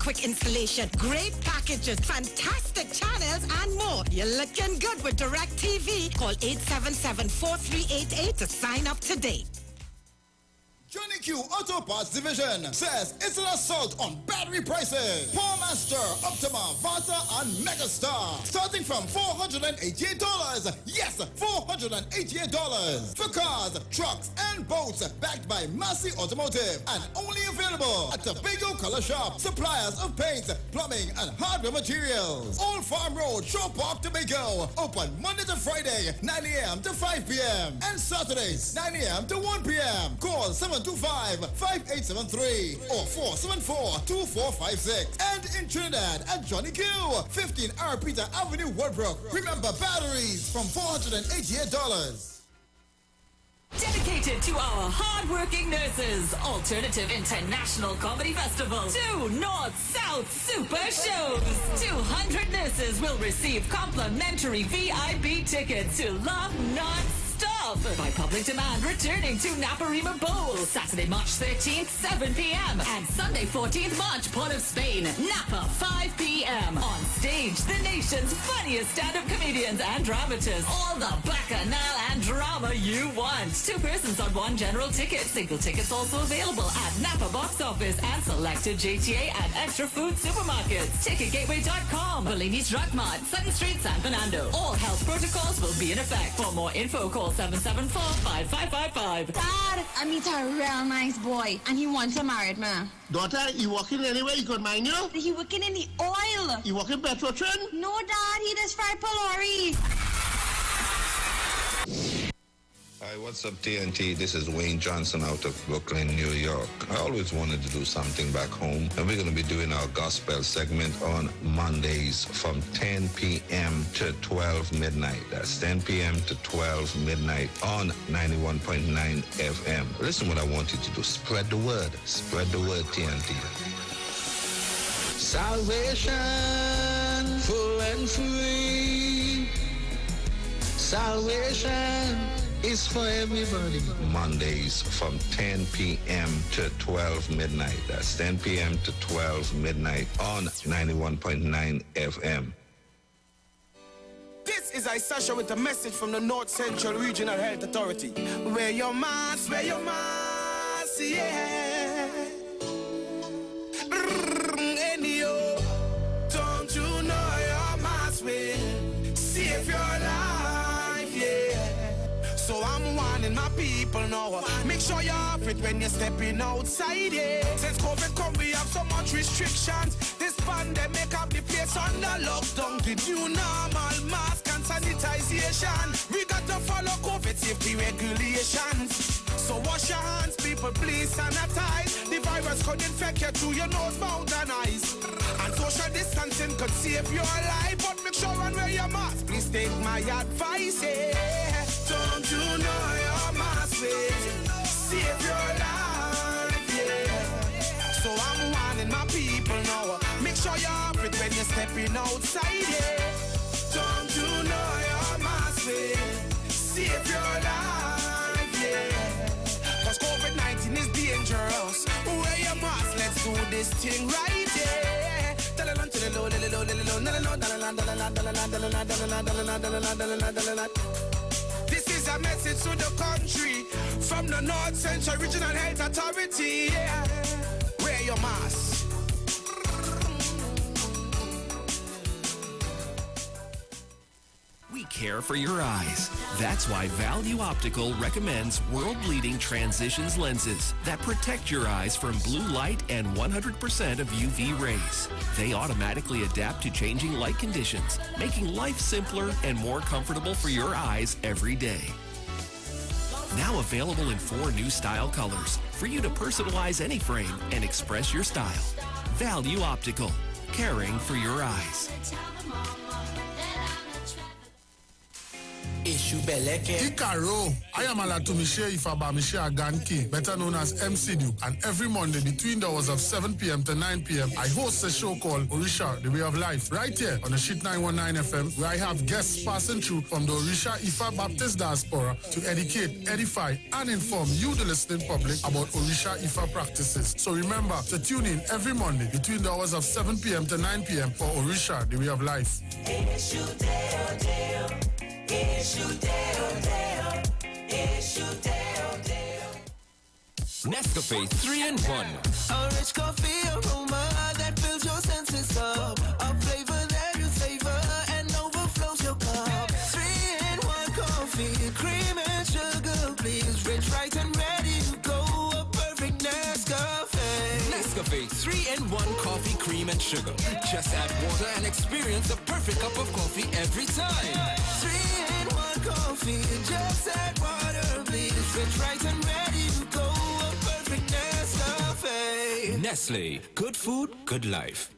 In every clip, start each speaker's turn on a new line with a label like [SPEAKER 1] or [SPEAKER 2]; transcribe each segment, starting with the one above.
[SPEAKER 1] quick installation, great packages, fantastic channels, and more. You're looking good with DirecTV. Call 877-4388 to sign up today.
[SPEAKER 2] Johnny Q Auto Parts Division says it's an assault on battery prices. Paul Master, Optima, Vata, and Megastar. Starting from $488. Yes, $488. For cars, trucks, and boats. Backed by Massey Automotive. And only available at Tobago Color Shop. Suppliers of paint, plumbing, and hardware materials. Old Farm Road, Shore Park, Tobago. Open Monday to Friday, 9 a.m. to 5 p.m. And Saturdays, 9 a.m. to 1 p.m. Call 725-5873 or 474-2456. And in Trinidad at Johnny Q, 15 R. Peter Avenue, Woodbrook. Remember, batteries from $488.
[SPEAKER 3] Dedicated to our hard-working nurses, Alternative International Comedy Festival. 2 North-South Super Shows. 200 nurses will receive complimentary VIP tickets to Love Non-Stop by public demand, returning to Naparima Bowl, Saturday, March 13th, 7 p.m. and Sunday, 14th March, Port of Spain, Napa, 5 p.m. On stage, the nation's funniest stand-up comedians and dramatists. All the bacchanal and drama you want. 2 persons on 1 general ticket. Single tickets also available at Napa Box Office and selected JTA and Extra Food supermarkets. TicketGateway.com, Bellini's Drug Mart, Sutton Street, San Fernando. All health protocols will be in effect. For more info, call 774-5555.
[SPEAKER 4] Dad, I meet a real nice boy, and he wants to marry me.
[SPEAKER 5] Daughter, you working anywhere you could mind you?
[SPEAKER 4] He working in the oil.
[SPEAKER 5] You working Petrotrin?
[SPEAKER 4] No, Dad, he just fried Polari.
[SPEAKER 6] Hi, what's up, TNT? This is Wayne Johnson out of Brooklyn, New York. I always wanted to do something back home, and we're going to be doing our gospel segment on Mondays from 10 p.m. to 12 midnight. That's 10 p.m. to 12 midnight on 91.9 FM. Listen what I want you to do. Spread the word. Spread the word, TNT. Salvation, full and free. Salvation is for everybody. Mondays from 10 p.m. to 12 midnight. That's 10 p.m. to 12 midnight on 91.9 FM.
[SPEAKER 7] This is Sasha with a message from the North Central Regional Health Authority. Wear your mask, yeah. Anyhow, don't you know your mask will save your life, yeah. So I'm warning my people now. Make sure you're off it when you're stepping outside, yeah. Since COVID come, we have so much restrictions. This pandemic have the place under lockdown. The new normal mask and sanitization. We got to follow COVID safety regulations. So wash your hands, people, please sanitize. The virus could infect you through your nose, mouth, and eyes. And social distancing could save your life. But make sure and wear your mask. Please take my advice, yeah. Don't you know your mask will save your life, yeah. So I'm warning my people now. Make sure you're off it when you're stepping outside, yeah. Don't you know your mask will save your life, yeah. Cause COVID-19 is dangerous. Wear your mask, let's do this thing right, yeah. This is a message to the country from the North Central Regional Health Authority, yeah. Wear your mask.
[SPEAKER 8] We care for your eyes. That's why Value Optical recommends world-leading transitions lenses that protect your eyes from blue light and 100% of UV rays. They automatically adapt to changing light conditions, making life simpler and more comfortable for your eyes every day. Now available in 4 new style colors for you to personalize any frame and express your style. Value Optical, caring for your eyes.
[SPEAKER 7] Eshu beleke.
[SPEAKER 9] Ikaro, I am Alatumishe Ifabamishe Aganki, better known as MCD, and every Monday between the hours of 7 p.m. to 9 p.m. I host a show called Orisha, The Way of Life, right here on the Shit 919 FM, where I have guests passing through from the Orisha Ifa Baptist diaspora to educate, edify, and inform you, the listening public, about Orisha Ifa practices. So remember to tune in every Monday between the hours of 7 p.m. to 9 p.m. for Orisha, The Way of Life.
[SPEAKER 8] Nescafe 3-in-1.
[SPEAKER 7] A rich coffee aroma that fills your senses up. A flavor that you savor and overflows your cup. 3-in-1 coffee, cream and sugar, please. Rich, right, and ready to go. A perfect Nescafe.
[SPEAKER 8] Nescafe 3-in-1 coffee, cream, and sugar. Just add water and experience a perfect cup of coffee every time.
[SPEAKER 7] 3-in-1 coffee, just add water, please. Rich, right, and ready to go. A perfect Nescafe.
[SPEAKER 8] Nestle, good food, good life.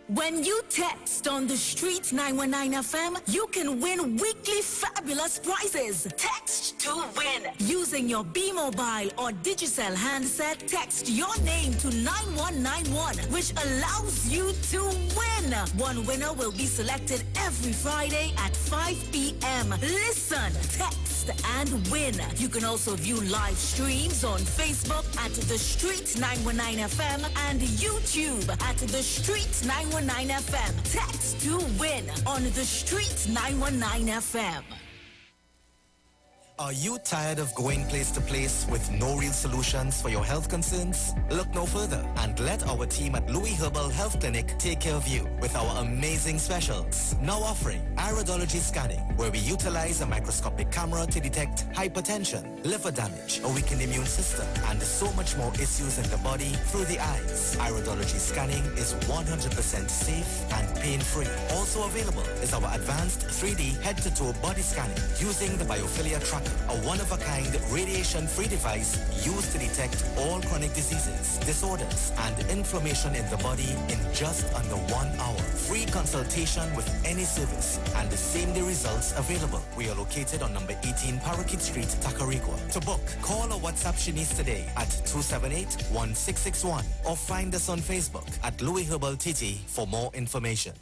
[SPEAKER 1] When you text on the street 919 FM, you can win weekly fabulous prizes. Text to win. Using your B-Mobile or Digicel handset, text your name to 9191, which allows you to win. One winner will be selected every Friday at 5 p.m. Listen, text and win. You can also view live streams on Facebook at The Street 919 FM and YouTube at The Street 919 FM. Text to win on The Street 919 FM.
[SPEAKER 10] Are you tired of going place to place with no real solutions for your health concerns? Look no further and let our team at Louis Herbal Health Clinic take care of you with our amazing specials. Now offering Aerodology Scanning, where we utilize a microscopic camera to detect hypertension, liver damage, a weakened immune system, and so much more issues in the body through the eyes. Aerodology Scanning is 100% safe and pain-free. Also available is our advanced 3D head-to-toe body scanning using the biophilia tracker, a one-of-a-kind radiation-free device used to detect all chronic diseases, disorders, and inflammation in the body in just under 1 hour. Free consultation with any service and the same-day results available. We are located on number 18 Parakeet Street, Tacarigua. To book, call or WhatsApp Shanice today at 278-1661 or find us on Facebook at Louis Herbal TT for more information.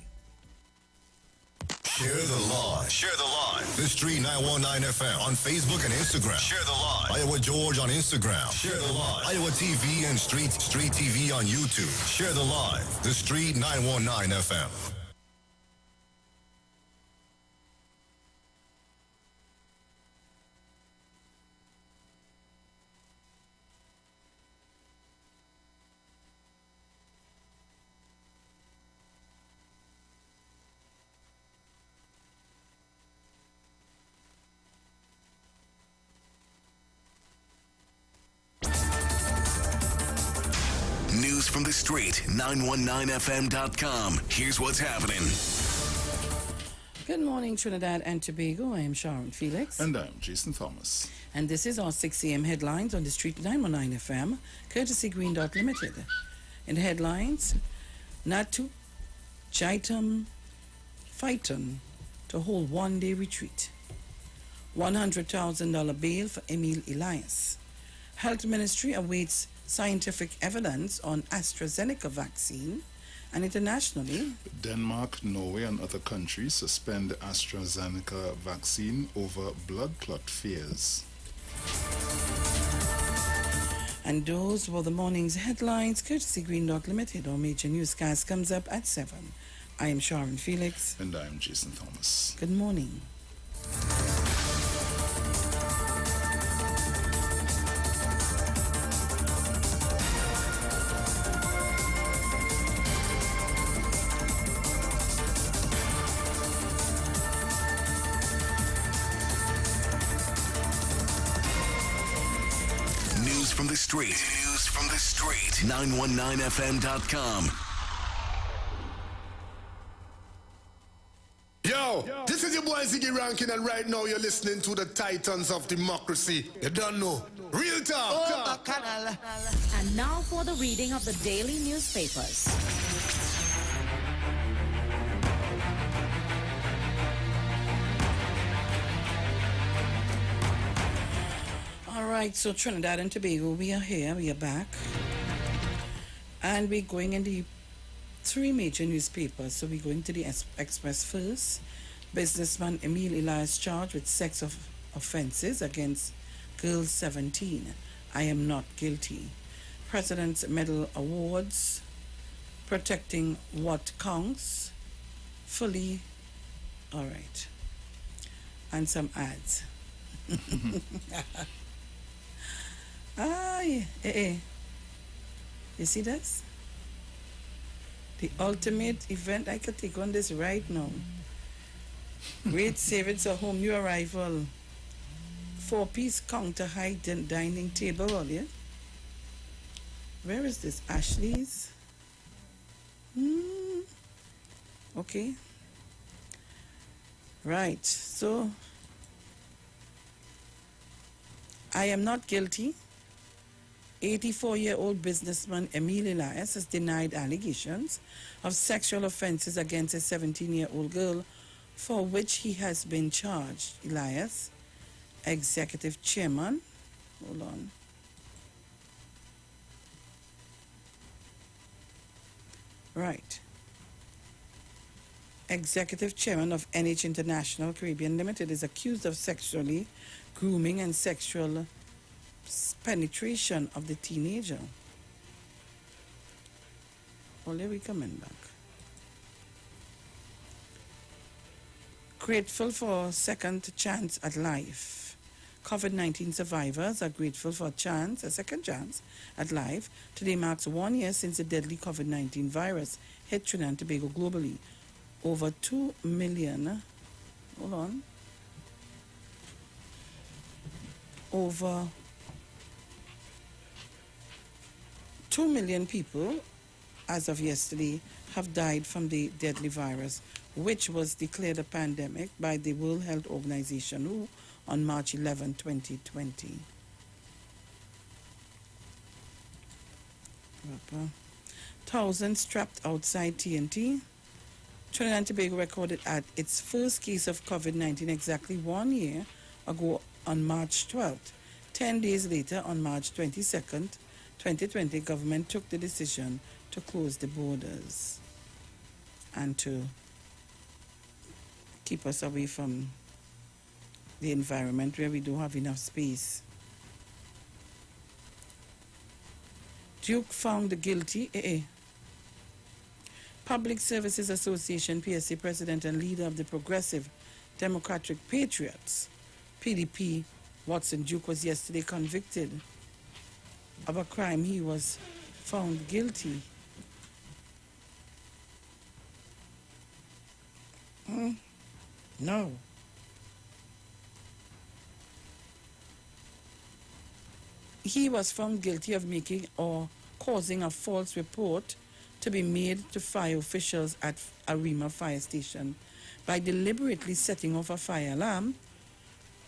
[SPEAKER 11] Share the live. Share the live. The Street 919 FM on Facebook and Instagram. Share the live. Iowa George on Instagram. Share the live. Iowa TV and Street TV on YouTube. Share the live. The Street 919 FM.
[SPEAKER 12] News from the street, 919fm.com. Here's what's happening.
[SPEAKER 13] Good morning, Trinidad and Tobago. I am Sharon, Felix.
[SPEAKER 14] And I'm Jason Thomas.
[SPEAKER 13] And this is our 6 a.m. headlines on the street 919 FM, courtesy Green Dot Limited. In the headlines, Natu Chaitam Fighton to hold one-day retreat. $100,000 bail for Emil Elias. Health Ministry awaits scientific evidence on AstraZeneca vaccine. And internationally,
[SPEAKER 14] Denmark, Norway, and other countries suspend the AstraZeneca vaccine over blood clot fears.
[SPEAKER 13] And those were the morning's headlines, courtesy Green Dot Limited. Our major newscast comes up at 7. I am Sharon Felix.
[SPEAKER 14] And I am Jason Thomas.
[SPEAKER 13] Good morning.
[SPEAKER 12] News from the street. News from the street. 919fm.com.
[SPEAKER 5] Yo, this is your boy Ziggy Rankin, and right now you're listening to the Titans of Democracy. You don't know. Real talk.
[SPEAKER 15] And now for the reading of the daily newspapers.
[SPEAKER 13] Right, so Trinidad and Tobago, we are here, we are back. And we're going in the three major newspapers. So we're going to the Express first. Businessman Emil Elias charged with sex offenses against girl 17. I am not guilty. President's Medal Awards, protecting what counts, fully, all right. And some ads. You see this? The ultimate event. I could take on this right now. Great savings at home new arrival. 4-piece counter high dining table, yeah? Where is this? Ashley's? Okay. Right, so I am not guilty. 84-year-old businessman Emil Elias has denied allegations of sexual offenses against a 17-year-old girl for which he has been charged. Elias, executive chairman, hold on. Right. Executive chairman of NH International Caribbean Limited is accused of sexually grooming and sexual penetration of the teenager. Only we coming back. Grateful for second chance at life. COVID-19 survivors are grateful for a second chance at life. Today marks 1 year since the deadly COVID-19 virus hit Trinidad and Tobago globally. Over 2 million, hold on, over 2 million people, as of yesterday, have died from the deadly virus, which was declared a pandemic by the World Health Organization, WHO, on March 11, 2020. Thousands trapped outside TNT. Trinidad and Tobago recorded at its first case of COVID-19 exactly 1 year ago on March 12th. 10 days later, on March 22nd, 2020, government took the decision to close the borders and to keep us away from the environment where we don't have enough space. Duke found guilty. Public Services Association, PSA president and leader of the Progressive Democratic Patriots, PDP, Watson Duke, was yesterday convicted of a crime he was found guilty. No. He was found guilty of making or causing a false report to be made to fire officials at Arima Fire Station by deliberately setting off a fire alarm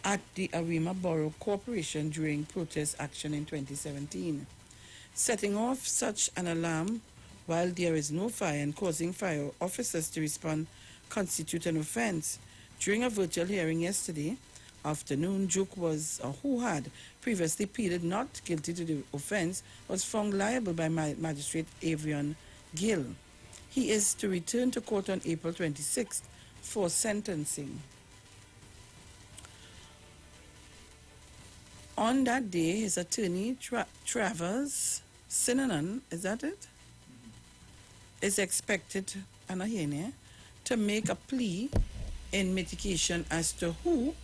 [SPEAKER 13] at the Arima Borough Corporation during protest action in 2017. Setting off such an alarm while there is no fire and causing fire officers to respond constitute an offense. During a virtual hearing yesterday afternoon, Duke who had previously pleaded not guilty to the offense, was found liable by Magistrate Avion Gill. He is to return to court on April 26th for sentencing. On that day, his attorney, Travers Sinanan, is that it? Is expected, to make a plea in mitigation as to who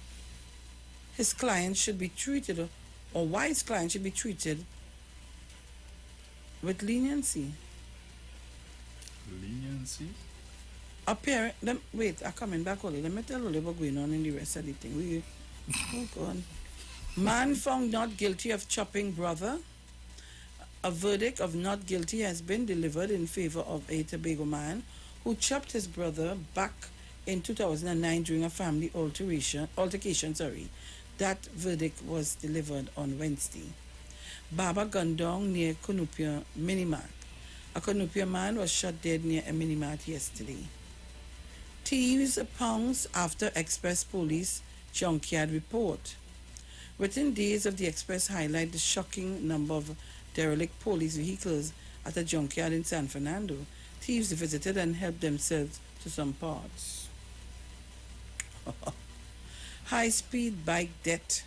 [SPEAKER 13] his client should be treated or why his client should be treated with leniency.
[SPEAKER 14] Leniency?
[SPEAKER 13] Wait, I'm coming back only. Let me tell you what's going on in the rest of the thing. Oh, God. Man found not guilty of chopping brother. A verdict of not guilty has been delivered in favor of a Tobago man who chopped his brother back in 2009 during a family altercation. That verdict was delivered on Wednesday. Baba Gandong near Kunupia Minimart. A Kunupia man was shot dead near a Minimart yesterday. Thieves pounced after Express Police junkyard report. Within days of the Express highlight the shocking number of derelict police vehicles at a junkyard in San Fernando. Thieves visited and helped themselves to some parts. High-speed bike death.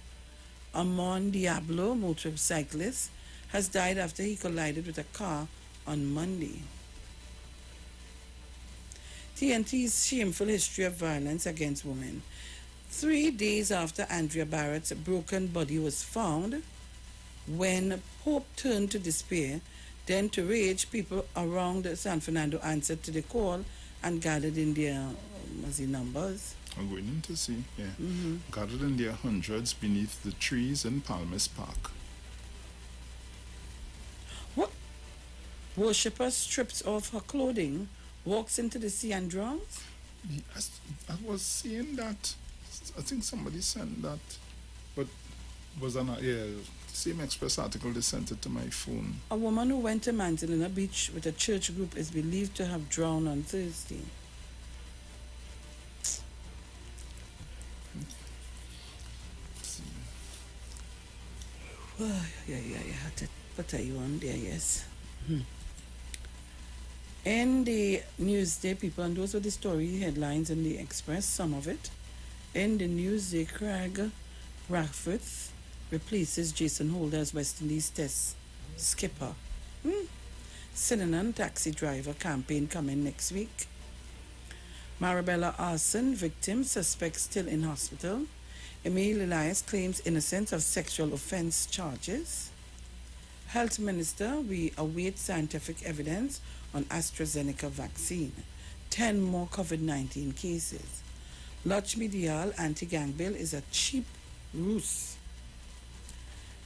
[SPEAKER 13] Amon Diablo, motorcyclist, has died after he collided with a car on Monday. TNT's shameful history of violence against women. 3 days after Andrea Barrett's broken body was found, when hope turned to despair, then to rage, people around San Fernando answered to the call and gathered in their numbers.
[SPEAKER 14] I'm going in to see, yeah. Gathered in their hundreds beneath the trees in Palmas Park.
[SPEAKER 13] What? Worshipper strips off her clothing, walks into the sea and drowns?
[SPEAKER 14] Yes, I was seeing that. I think somebody sent that, but was on same Express article. They sent it to my phone.
[SPEAKER 13] A woman who went to Manzanilla Beach with a church group is believed to have drowned on Thursday. Oh, yeah, I had to put you on there, yes. In the Newsday, people, and those were the story headlines in the Express, some of it. In the Newsday, Craig Brackforth replaces Jason Holder as West Indies Test skipper. Synonym taxi driver campaign coming next week. Marabella arson victim, suspect still in hospital. Emil Elias claims innocence of sexual offense charges. Health Minister, we await scientific evidence on AstraZeneca vaccine. 10 more COVID-19 cases. Lakshmi Diyal anti-gang bill is a cheap ruse.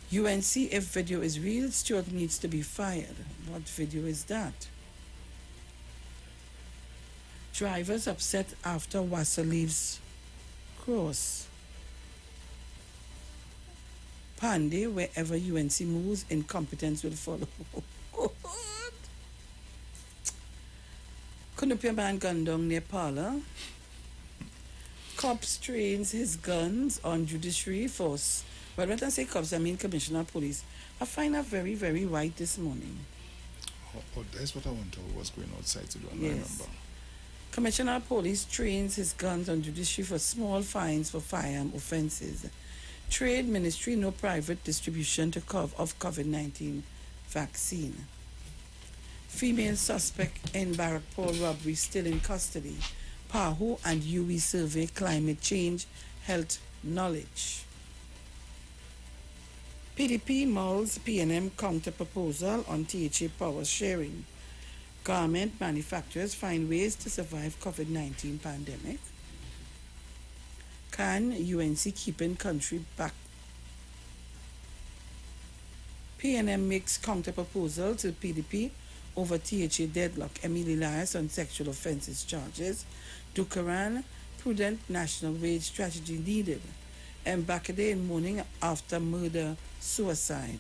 [SPEAKER 13] UNC, if video is real, Stewart needs to be fired. What video is that? Drivers upset after Wassa leaves cross. Pandey, wherever UNC moves, incompetence will follow. Kunupia man gunned down near Parlour. Cops trains his guns on judiciary force. But when I say cops, I mean Commissioner of Police. I find her very, very white this morning.
[SPEAKER 14] Oh, that's what I went over. What's going outside to do? I
[SPEAKER 13] Yes.
[SPEAKER 14] remember.
[SPEAKER 13] Commissioner of Police trains his guns on judiciary for small fines for firearm offences. Trade Ministry, no private distribution of COVID-19 vaccine. Female suspect in Barrackpore robbery still in custody. PAHO and UE survey climate change health knowledge. PDP mulls PNM counter proposal on THA power sharing. Garment manufacturers find ways to survive COVID-19 pandemic. Can UNC keep in country back? PNM makes counter proposal to PDP over THA deadlock. Emil Elias on sexual offences charges. Dukaran, prudent national wage strategy needed. Mbakade in mourning after murder suicide.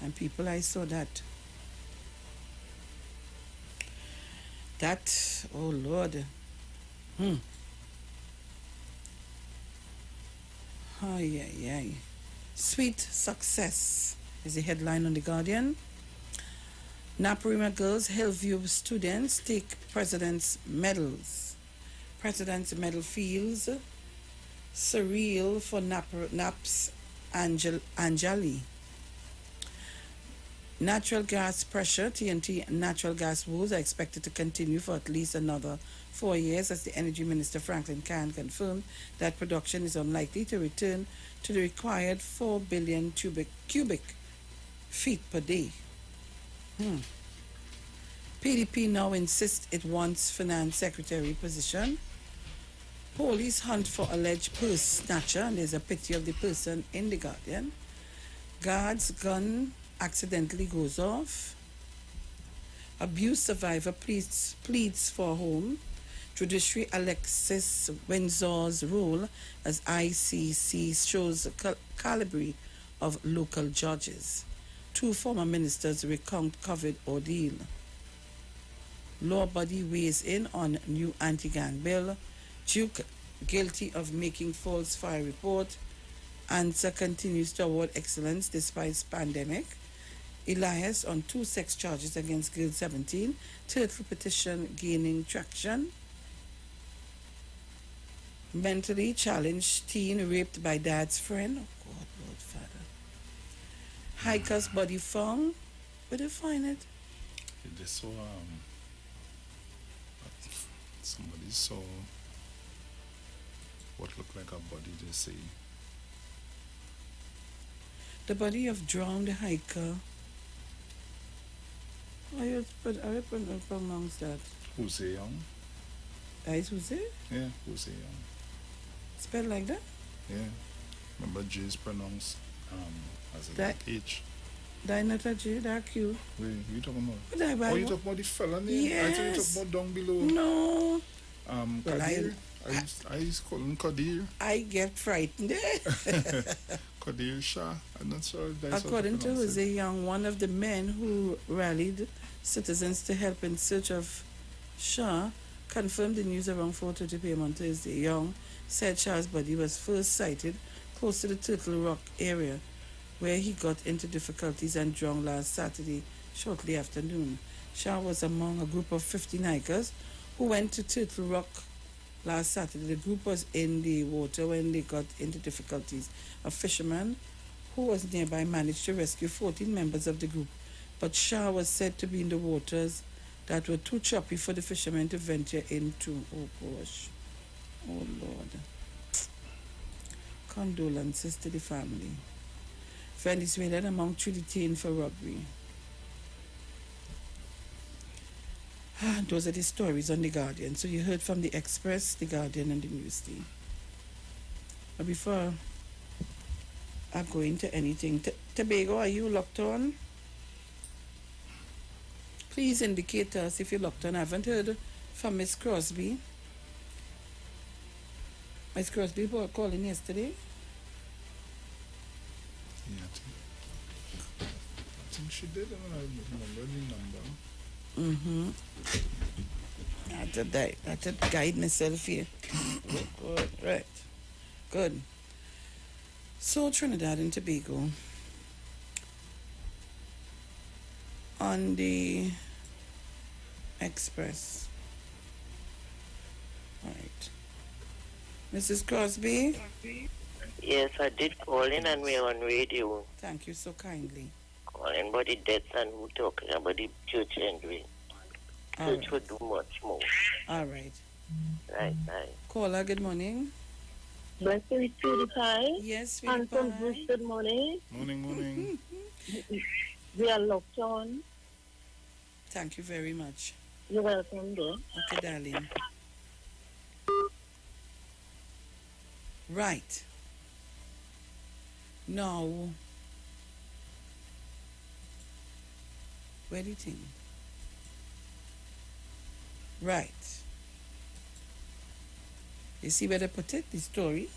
[SPEAKER 13] And people, I saw that. Oh Lord. Ay. Sweet success is the headline on The Guardian. Naparima girls, Hillview students take President's medals. President's medal feels surreal for Naps Anjali. Natural gas pressure, TNT natural gas woes are expected to continue for at least another 4 years as the Energy Minister Franklin Kahn confirmed that production is unlikely to return to the required 4 billion cubic feet per day. PDP now insists it wants finance secretary position. Police hunt for alleged purse snatcher, and there's a picture of the person in The Guardian. Guard's gun accidentally goes off. Abuse survivor pleads for home. Judiciary Alexis Windsor's role as ICC shows the calibre of local judges. 2 former ministers recount COVID ordeal. Law body weighs in on new anti-gang bill. Duke guilty of making false fire report. ANSA continues to award excellence despite pandemic. Elias on 2 sex charges against girl 17. Turtle petition gaining traction. Mentally challenged teen raped by dad's friend. Oh God, Lord Father. Hiker's body found. Where did you find it?
[SPEAKER 14] They saw somebody saw what looked like a body, they say.
[SPEAKER 13] The body of drowned hiker. How you pronounce that?
[SPEAKER 14] Jose Young?
[SPEAKER 13] Is Jose?
[SPEAKER 14] Yeah, Jose Young.
[SPEAKER 13] Spelled like that?
[SPEAKER 14] Yeah. Remember J is pronounced as a
[SPEAKER 13] That-
[SPEAKER 14] H.
[SPEAKER 13] That not a J, that Q.
[SPEAKER 14] Wait, what you talking about?
[SPEAKER 13] What I buy
[SPEAKER 14] Oh, you
[SPEAKER 13] what?
[SPEAKER 14] talking about the fella name? I think you
[SPEAKER 13] Yes.
[SPEAKER 14] talking about down below.
[SPEAKER 13] No.
[SPEAKER 14] Well, Kadir. I used to call him Kadir.
[SPEAKER 13] I get frightened.
[SPEAKER 14] Kadir Shah. I'm not sure if that's how
[SPEAKER 13] According to
[SPEAKER 14] pronounce
[SPEAKER 13] Jose Young, one of the men who rallied citizens to help in search of Shah, confirmed the news around 4:30 p.m. on Thursday. Young said Shah's body was first sighted close to the Turtle Rock area, where he got into difficulties and drowned last Saturday shortly after noon. Shah was among a group of 15 hikers who went to Turtle Rock last Saturday. The group was in the water when they got into difficulties. A fisherman who was nearby managed to rescue 14 members of the group, but Shah was said to be in the waters that were too choppy for the fishermen to venture into. Oh gosh. Oh Lord. Condolences to the family. Venezuelan among detained for robbery. Those are the stories on The Guardian. So you heard from The Express, The Guardian, and The Newsday. But before I go into anything, Tobago, are you locked on? Please indicate to us if you're locked on. I haven't heard from Miss Crosby. Miss Crosby was calling yesterday.
[SPEAKER 14] Yeah, I think she did. I don't remember the number.
[SPEAKER 13] I had to guide myself here. Good, right. Good. So Trinidad and Tobago. On the Express. All right. Mrs. Crosby?
[SPEAKER 16] Yes, I did call in and we're on radio.
[SPEAKER 13] Thank you so kindly.
[SPEAKER 16] Calling about the deaths and who talking about the church entry. Church would do much more.
[SPEAKER 13] All right.
[SPEAKER 16] Right.
[SPEAKER 13] Caller, good morning.
[SPEAKER 17] Blessed to the pie.
[SPEAKER 13] Yes, sweetie
[SPEAKER 17] Handsome
[SPEAKER 13] pie.
[SPEAKER 17] Bruce, good morning.
[SPEAKER 14] Morning.
[SPEAKER 17] We are locked on.
[SPEAKER 13] Thank you very much.
[SPEAKER 17] You're welcome, dear.
[SPEAKER 13] Okay, darling. Right. Now, where do you think? Right. You see where they put it, the story?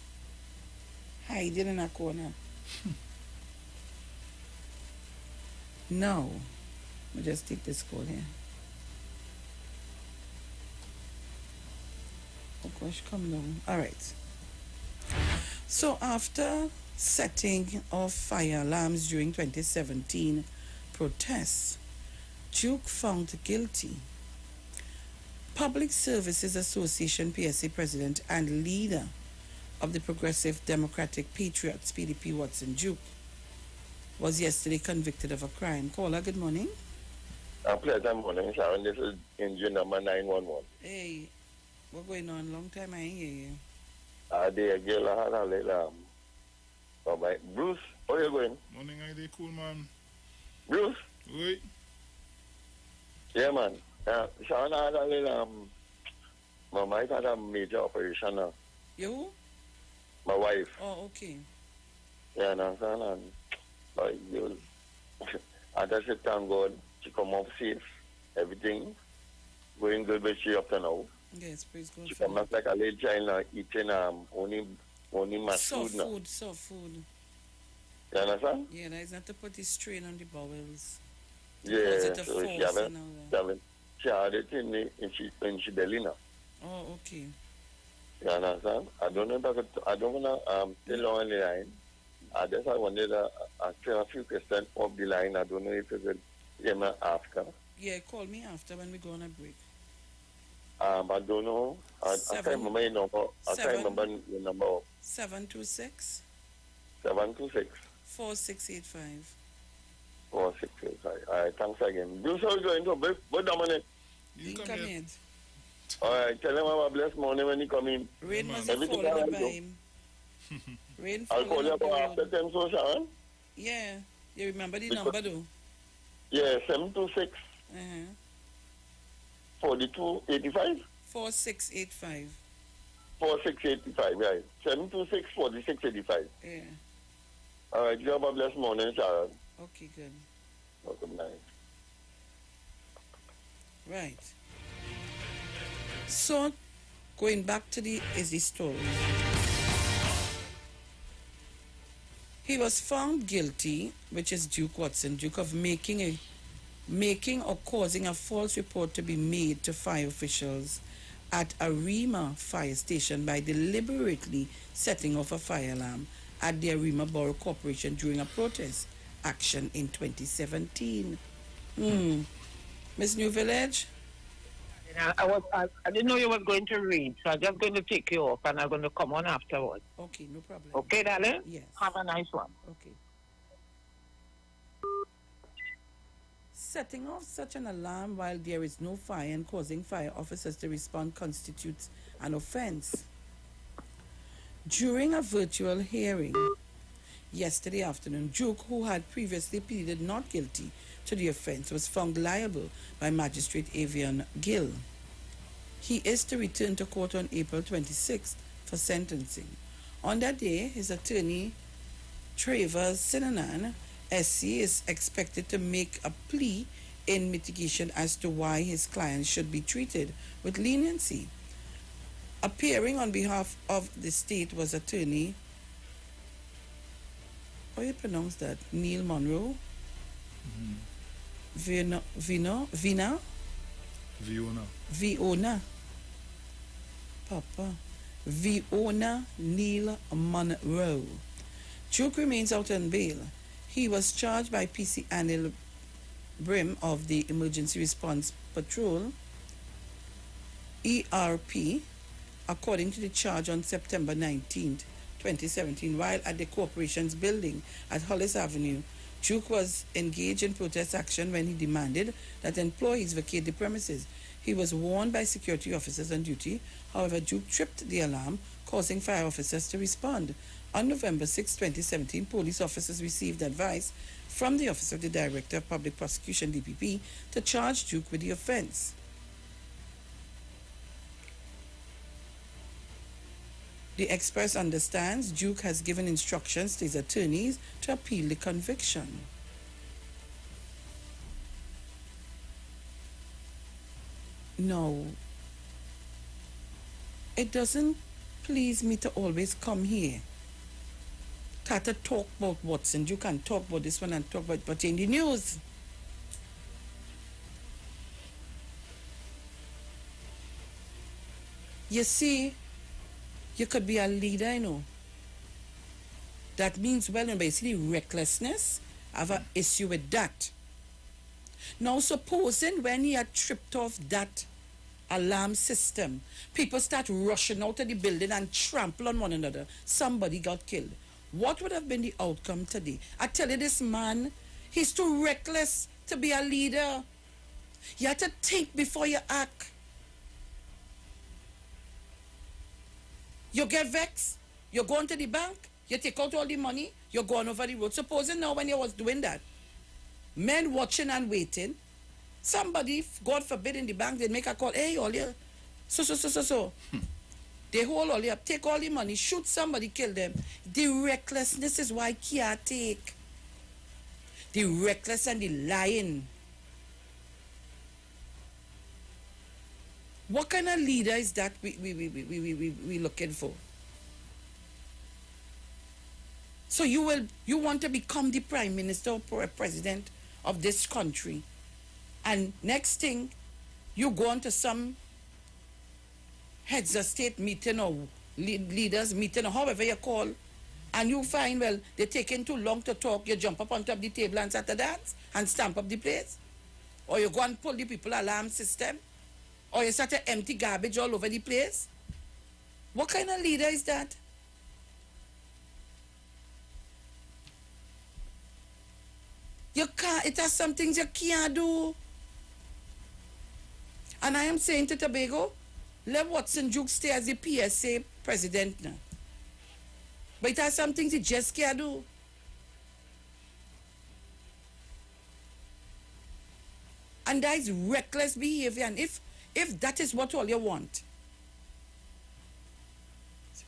[SPEAKER 13] Hiding in a corner. Now, let me just take this call here. Oh gosh, come down. All right. So after setting off fire alarms during 2017 protests, Duke found guilty. Public Services Association PSA President and leader of the Progressive Democratic Patriots PDP Watson Duke was yesterday convicted of a crime. Caller, good morning.
[SPEAKER 18] Pleasant morning, Sharon. This is engine number 911.
[SPEAKER 13] Hey, what's going on? Long time I ain't hear you.
[SPEAKER 18] The girl had a little, oh my, Bruce, how you going?
[SPEAKER 14] Morning, I dey cool, man.
[SPEAKER 18] Bruce?
[SPEAKER 14] Oui.
[SPEAKER 18] Yeah, man. Sharon had a little, my wife had a major operation now.
[SPEAKER 13] You?
[SPEAKER 18] My wife.
[SPEAKER 13] Oh, okay.
[SPEAKER 18] Yeah, no, son, and you, I just said, thank God, she come off safe. Everything going good, but she up to now.
[SPEAKER 13] Yes, praise God.
[SPEAKER 18] She come back like a little child now, eating only my food now.
[SPEAKER 13] Soft food.
[SPEAKER 18] You understand?
[SPEAKER 13] Yeah, that is not to put the strain on the bowels.
[SPEAKER 18] Yeah, so she had it in she belly now.
[SPEAKER 13] Oh, okay.
[SPEAKER 18] You understand? I don't know if I don't want to tell you on the line. I just I wanted to ask her a few questions off the line. I don't know if you could hear me ask her.
[SPEAKER 13] Yeah, call me after when we go on a break.
[SPEAKER 18] I don't know. I can't remember your number. I can't remember your number.
[SPEAKER 13] 726
[SPEAKER 18] 726
[SPEAKER 13] 4685.
[SPEAKER 18] 4685. All right, thanks again. Do so going to break. But Dominic.
[SPEAKER 13] You come in.
[SPEAKER 18] All right, tell him have a blessed morning when he come in.
[SPEAKER 13] Rain must have fallen by him. Rain
[SPEAKER 18] I'll call you
[SPEAKER 13] fallen
[SPEAKER 18] after 10, so Sharon.
[SPEAKER 13] Yeah. You remember the number though?
[SPEAKER 18] Yeah, 726
[SPEAKER 13] Uh-huh.
[SPEAKER 18] 4285.
[SPEAKER 13] 4685.
[SPEAKER 18] 4685, right. 726 4685.
[SPEAKER 13] Yeah.
[SPEAKER 18] All right, you have a blessed morning, Sharon.
[SPEAKER 13] Okay, good.
[SPEAKER 18] Welcome night.
[SPEAKER 13] Right. So, going back to the story. He was found guilty, which is Duke Watson, Duke of making or causing a false report to be made to fire officials at a Arima fire station by deliberately setting off a fire alarm at the Arima Borough Corporation during a protest action in 2017. Miss New Village?
[SPEAKER 19] I didn't know you were going to read, so I'm just going to take you off and I'm going to come on afterwards.
[SPEAKER 13] Okay, no problem.
[SPEAKER 19] Okay, darling?
[SPEAKER 13] Yes.
[SPEAKER 19] Have a nice one.
[SPEAKER 13] Okay. Setting off such an alarm while there is no fire and causing fire officers to respond constitutes an offense. During a virtual hearing yesterday afternoon, Duke, who had previously pleaded not guilty to the offense, was found liable by Magistrate Avian Gill. He is to return to court on April 26th for sentencing. On that day, his attorney, Trevor Sinanan, SC, is expected to make a plea in mitigation as to why his client should be treated with leniency. Appearing on behalf of the state was attorney, how do you pronounce that? Neil Monroe? Viona? Papa. Viona Neil Monroe. Duke remains out on bail. He was charged by PC Anil Brim of the Emergency Response Patrol, ERP, according to the charge on September 19th, 2017, while at the corporation's building at Hollis Avenue. Duke was engaged in protest action when he demanded that employees vacate the premises. He was warned by security officers on duty. However, Duke tripped the alarm, causing fire officers to respond. On November 6, 2017, police officers received advice from the Office of the Director of Public Prosecution, DPP, to charge Duke with the offense. The Express understands Duke has given instructions to his attorneys to appeal the conviction. No, it doesn't please me to always come here. Tata talk about Watson. You can talk about this one and talk about, but in the news. You see, you could be a leader, you know. That means well, but you see the recklessness, I have an issue with that. Now, supposing when he had tripped off that alarm system, people start rushing out of the building and trample on one another, somebody got killed. What would have been the outcome today? I tell you, this man, he's too reckless to be a leader. You have to think before you act. You get vexed, you go into the bank, you take out all the money, you're going over the road. Supposing now when you was doing that, men watching and waiting, somebody, God forbid, in the bank, they make a call, hey, all you, so. They hold all you up, take all the money, shoot somebody, kill them. The recklessness is why I can't take. The reckless and the lying. What kind of leader is that we looking for? So you want to become the prime minister or president of this country, and next thing, you go on to some heads of state meeting or leaders meeting or however you call, And you find, well, they're taking too long to talk, you jump up on top of the table and start to dance and stamp up the place. Or you go and pull the people alarm system. Or you start to empty garbage all over the place. What kind of leader is that? You can't, it has some things you can't do. And I am saying to Tobago, let Watson Duke stay as the PSA president now. But it has some things you just can't do. And that is reckless behavior. And if that is what all you want,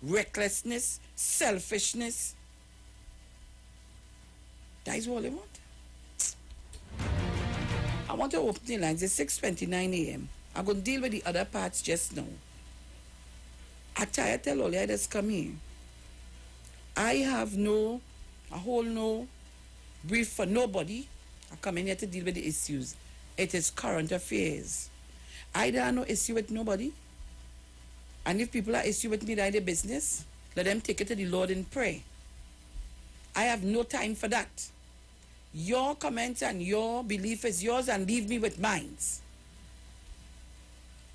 [SPEAKER 13] recklessness, selfishness, that is all you want. I want to open the lines. It's 6:29 a.m. I'm going to deal with the other parts just now. I tell all you just come here. I have no brief for nobody. I come in here to deal with the issues. It is current affairs. I don't have no issue with nobody. And if people are issue with me, they're their business. Let them take it to the Lord and pray. I have no time for that. Your comments and your belief is yours and leave me with mine.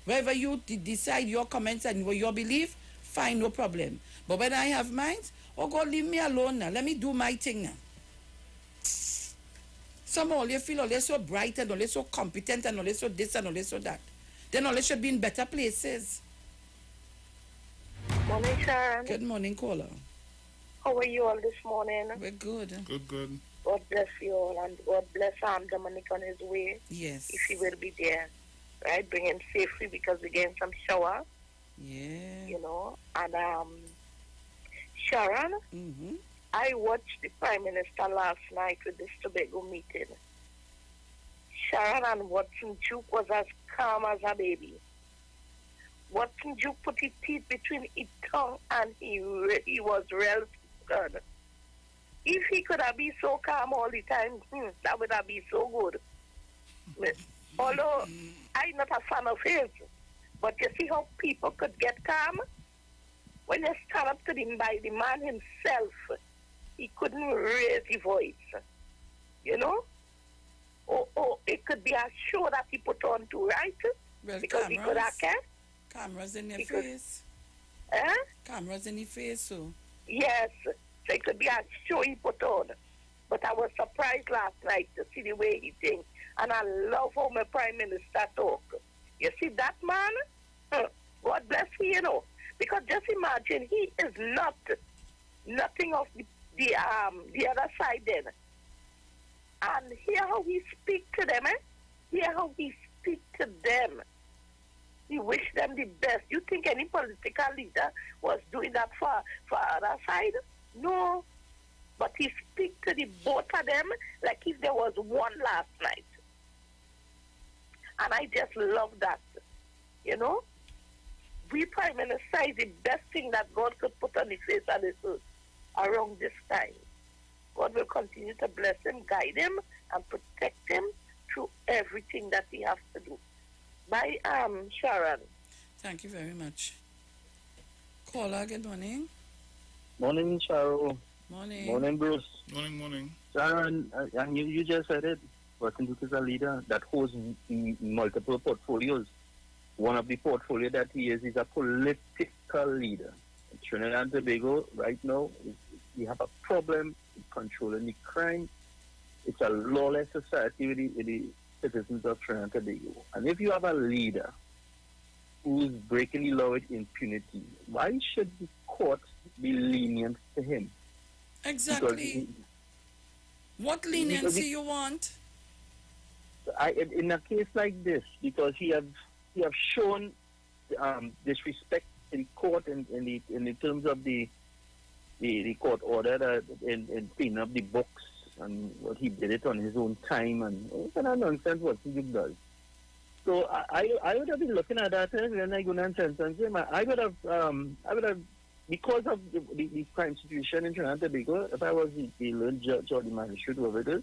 [SPEAKER 13] Wherever you decide your comments and your belief, fine, no problem. But when I have mine, oh God, leave me alone now. Let me do my thing now. Some all you feel all they're so bright and all they're so competent and all they're so this and all they're so that. Then all they should be in better places.
[SPEAKER 17] Morning, Sharon.
[SPEAKER 13] Good morning, caller.
[SPEAKER 17] How are you all this morning?
[SPEAKER 13] We're good.
[SPEAKER 14] Good.
[SPEAKER 17] God bless you all, and God bless Dominic on his way.
[SPEAKER 13] Yes.
[SPEAKER 17] If he will be there. Right? Bring him safely because we're getting some shower.
[SPEAKER 13] Yeah.
[SPEAKER 17] You know, and Sharon, I watched the Prime Minister last night with this Tobago meeting. Sharon and Watson Duke was as calm as a baby. Watson Duke put his teeth between his tongue and he was real good. If he could have been so calm all the time, that would have been so good. Although I'm not a fan of his, but you see how people could get calm? When you stand up to him by the man himself, he couldn't raise his voice. You know? Or it could be a show that he put on too, right?
[SPEAKER 13] Well,
[SPEAKER 17] because he could have kept.
[SPEAKER 13] Cameras in their face. Cameras in the face, so.
[SPEAKER 17] Yes. So it could be a show he put on. But I was surprised last night to see the way he thinks. And I love how my Prime Minister talk. You see that man? God bless him, you know. Because just imagine, he is nothing of the other side then. And hear how he speak to them, Hear how he speak to them. He wish them the best. You think any political leader was doing that for other side? No. But he speak to the both of them like if there was one last night. And I just love that. You know? We Prime Minister is the best thing that God could put on the face of this earth around this time. God will continue to bless him, guide him, and protect him through everything that he has to do. Bye, Sharon.
[SPEAKER 13] Thank you very much. Caller, good morning.
[SPEAKER 20] Morning, Sharon.
[SPEAKER 13] Morning.
[SPEAKER 20] Morning, Bruce.
[SPEAKER 14] Morning.
[SPEAKER 20] Sharon, and you just said it. Watson Duke is a leader that holds multiple portfolios. One of the portfolio that he is a political leader. In Trinidad and Tobago, right now, we have a problem with controlling the crime. It's a lawless society with the citizens of Trinidad and Tobago. And if you have a leader who's breaking the law with impunity, why should the court be lenient to him?
[SPEAKER 13] Exactly. What leniency you want?
[SPEAKER 20] In a case like this, because he have shown disrespect to the court in the terms of the court order in cleaning up the books, and what he did it on his own time, and what kind of nonsense what he does. So I would have been looking at that when I go nonsense and say, I would have because of the crime situation in Trinidad and Tobago, if I was the learned judge or the magistrate, whoever it is,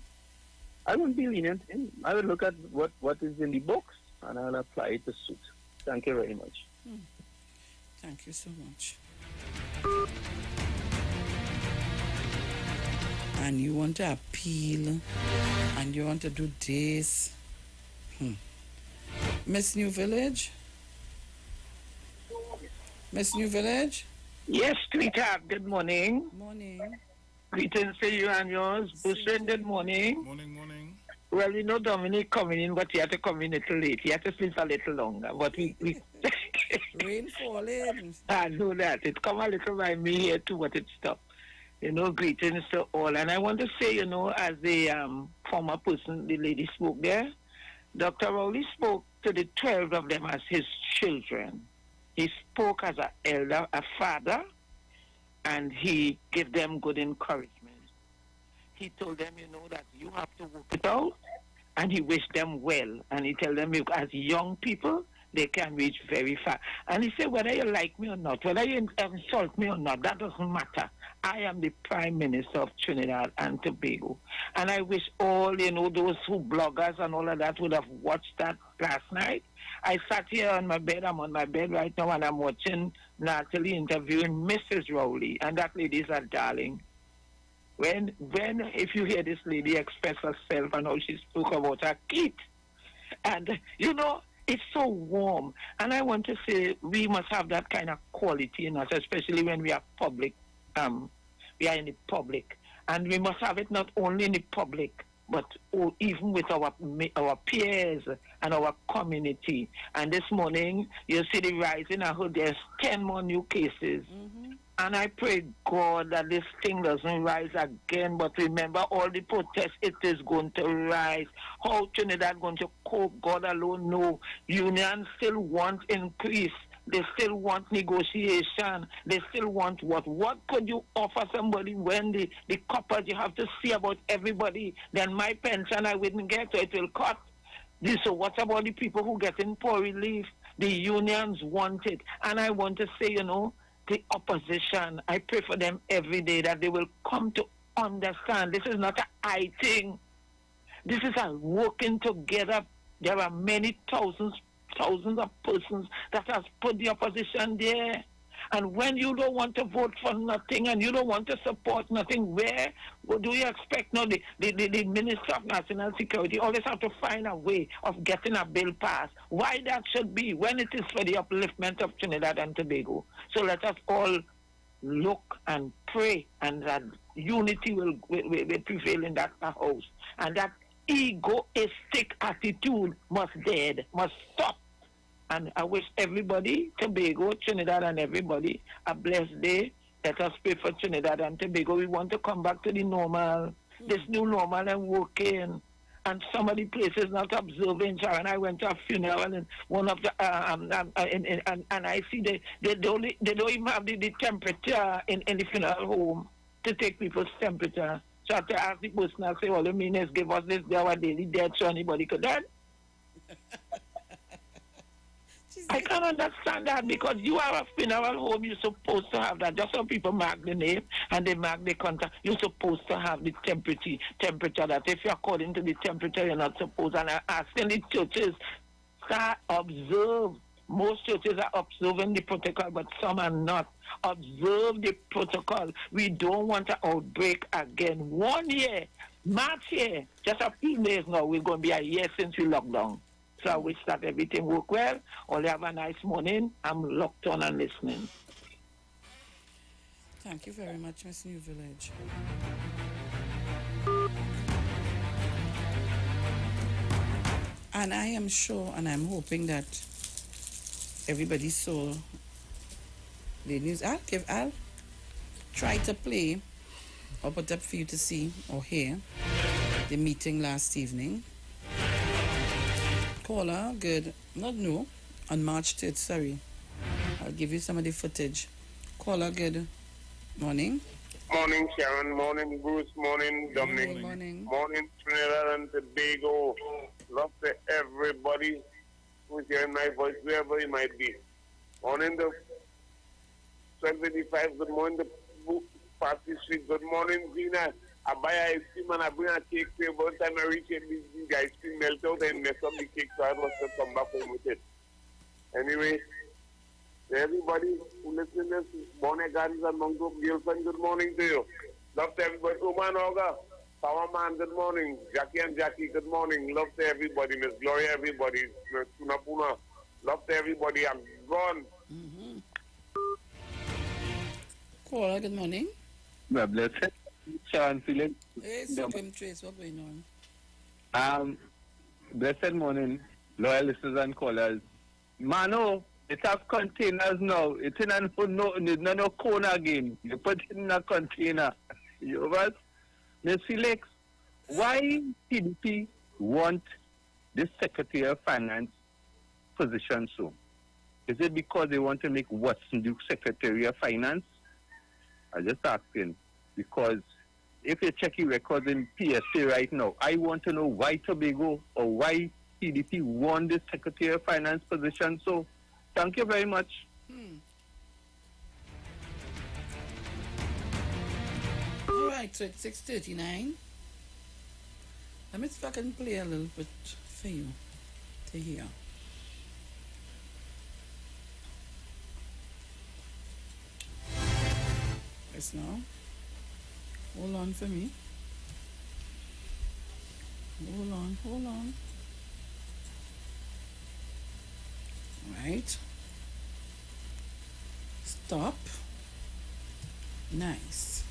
[SPEAKER 20] I wouldn't be lenient. I would look at what is in the books and I'll apply it to suit. Thank you very much.
[SPEAKER 13] Thank you so much. and you want to appeal, and you want to do this. Miss New Village? Miss New Village?
[SPEAKER 19] Yes, sweetheart, good morning.
[SPEAKER 13] Morning.
[SPEAKER 19] Greetings to you and yours. Bushin, good morning.
[SPEAKER 14] Morning.
[SPEAKER 19] Well, you know Dominic coming in, but he had to come in a little late. He had to sleep a little longer, but we
[SPEAKER 13] rain falling.
[SPEAKER 19] I know that. It come a little by me here too, but it stopped. You know, greetings to all. And I want to say, you know, as the former person, the lady spoke there, Dr. Rowley spoke to the 12 of them as his children. He spoke as an elder, a father, and he gave them good encouragement. He told them, you know, that you have to work it out, and he wished them well. And he told them, as young people, they can reach very far. And he said, whether you like me or not, whether you insult me or not, that doesn't matter. I am the Prime Minister of Trinidad and Tobago. And I wish all, you know, those who bloggers and all of that would have watched that last night. I sat here on my bed. I'm on my bed right now, and I'm watching Natalie interviewing Mrs. Rowley. And that lady is a darling. When if you hear this lady express herself and how she spoke about her kid, and, you know, it's so warm. And I want to say we must have that kind of quality in us, especially when we are public. We are in the public. And we must have it not only in the public, but even with our peers and our community. And this morning, you see the rising. I heard there's 10 more new cases. And I pray, God, that this thing doesn't rise again. But remember, all the protests, it is going to rise. How Trinidad going to cope, God alone knows. Unions still want increase. They still want negotiation. They still want what? What could you offer somebody when the coppers, you have to see about everybody? Then my pension I wouldn't get, so it will cut. So what about the people who get in poor relief? The unions want it. And I want to say, you know, the opposition, I pray for them every day that they will come to understand this is not an I thing. This is a working together. There are many thousands of persons that has put the opposition there. And when you don't want to vote for nothing and you don't want to support nothing, where do you expect now the Minister of National Security always have to find a way of getting a bill passed? Why that should be when it is for the upliftment of Trinidad and Tobago? So let us all look and pray, and that unity will prevail in that house. And that egoistic attitude must stop. And I wish everybody, Tobago, Trinidad, and everybody a blessed day. Let us pray for Trinidad and Tobago. We want to come back to the normal, this new normal, and working. And some of the places not observing. Sharon, I went to a funeral, and one of the and I see they don't even have the temperature in the funeral home to take people's temperature. So I have to ask the person, I say, all you mean is give us this our daily debt so anybody could die. I can't understand that, because you are a funeral home, you're supposed to have that. Just so people mark the name and they mark the contact, you're supposed to have the temperature that if you're according to the temperature, you're not supposed. And I'm asking the churches, start observe. Most churches are observing the protocol, but some are not. Observe the protocol. We don't want an outbreak again. 1 year, March here, just a few days now, we're going to be a year since we locked down. So I wish that everything work well. All have a nice morning. I'm locked on and listening.
[SPEAKER 13] Thank you very much, Miss New Village. And I am sure and I'm hoping that everybody saw the news. I'll try to play or put up for you to see or hear the meeting last evening. Caller, good. Not no. On March 3rd, sorry. I'll give you some of the footage. Caller, good. Morning.
[SPEAKER 21] Morning, Sharon. Morning, Bruce. Morning, Dominic.
[SPEAKER 13] Morning.
[SPEAKER 21] Morning, Trinidad and Tobago. Love to everybody who's hearing my voice, wherever you might be. Morning, the 1285. Good morning, the Party Street. Good morning, Zena. I buy ice cream and I bring a cake to you. By the time I reach it, the ice cream melt out and mess up the cake, so I must have come back home with it. Anyway, to everybody who listens to this, Bonnet Gardens and Mount Hope Girlfriend, good morning to you. Love to everybody. Uman Oga, Power Man, good morning. Jackie and Jackie, good morning. Love to everybody. Miss Gloria, everybody. Miss Puna. Love to everybody. I'm gone.
[SPEAKER 13] Caller, good morning.
[SPEAKER 2] Well, blessed. Sharon, Felix.
[SPEAKER 13] Hey, Supreme Trace, what's going on?
[SPEAKER 2] Blessed morning, loyal listeners and callers. Mano, it have containers now. It's in no corner again. You put it in a container. You know, Miss Felix, why PDP want this Secretary of Finance position so? Is it because they want to make Watson Duke Secretary of Finance? I just asking, because if you check your records in PSA right now, I want to know why Tobago or why PDP won this Secretary of Finance position. So, thank you very much.
[SPEAKER 13] All right, so it's 6:39. Let me see if I can play a little bit for you to hear. Yes, now. Hold on for me. Hold on. All right. Stop. Nice.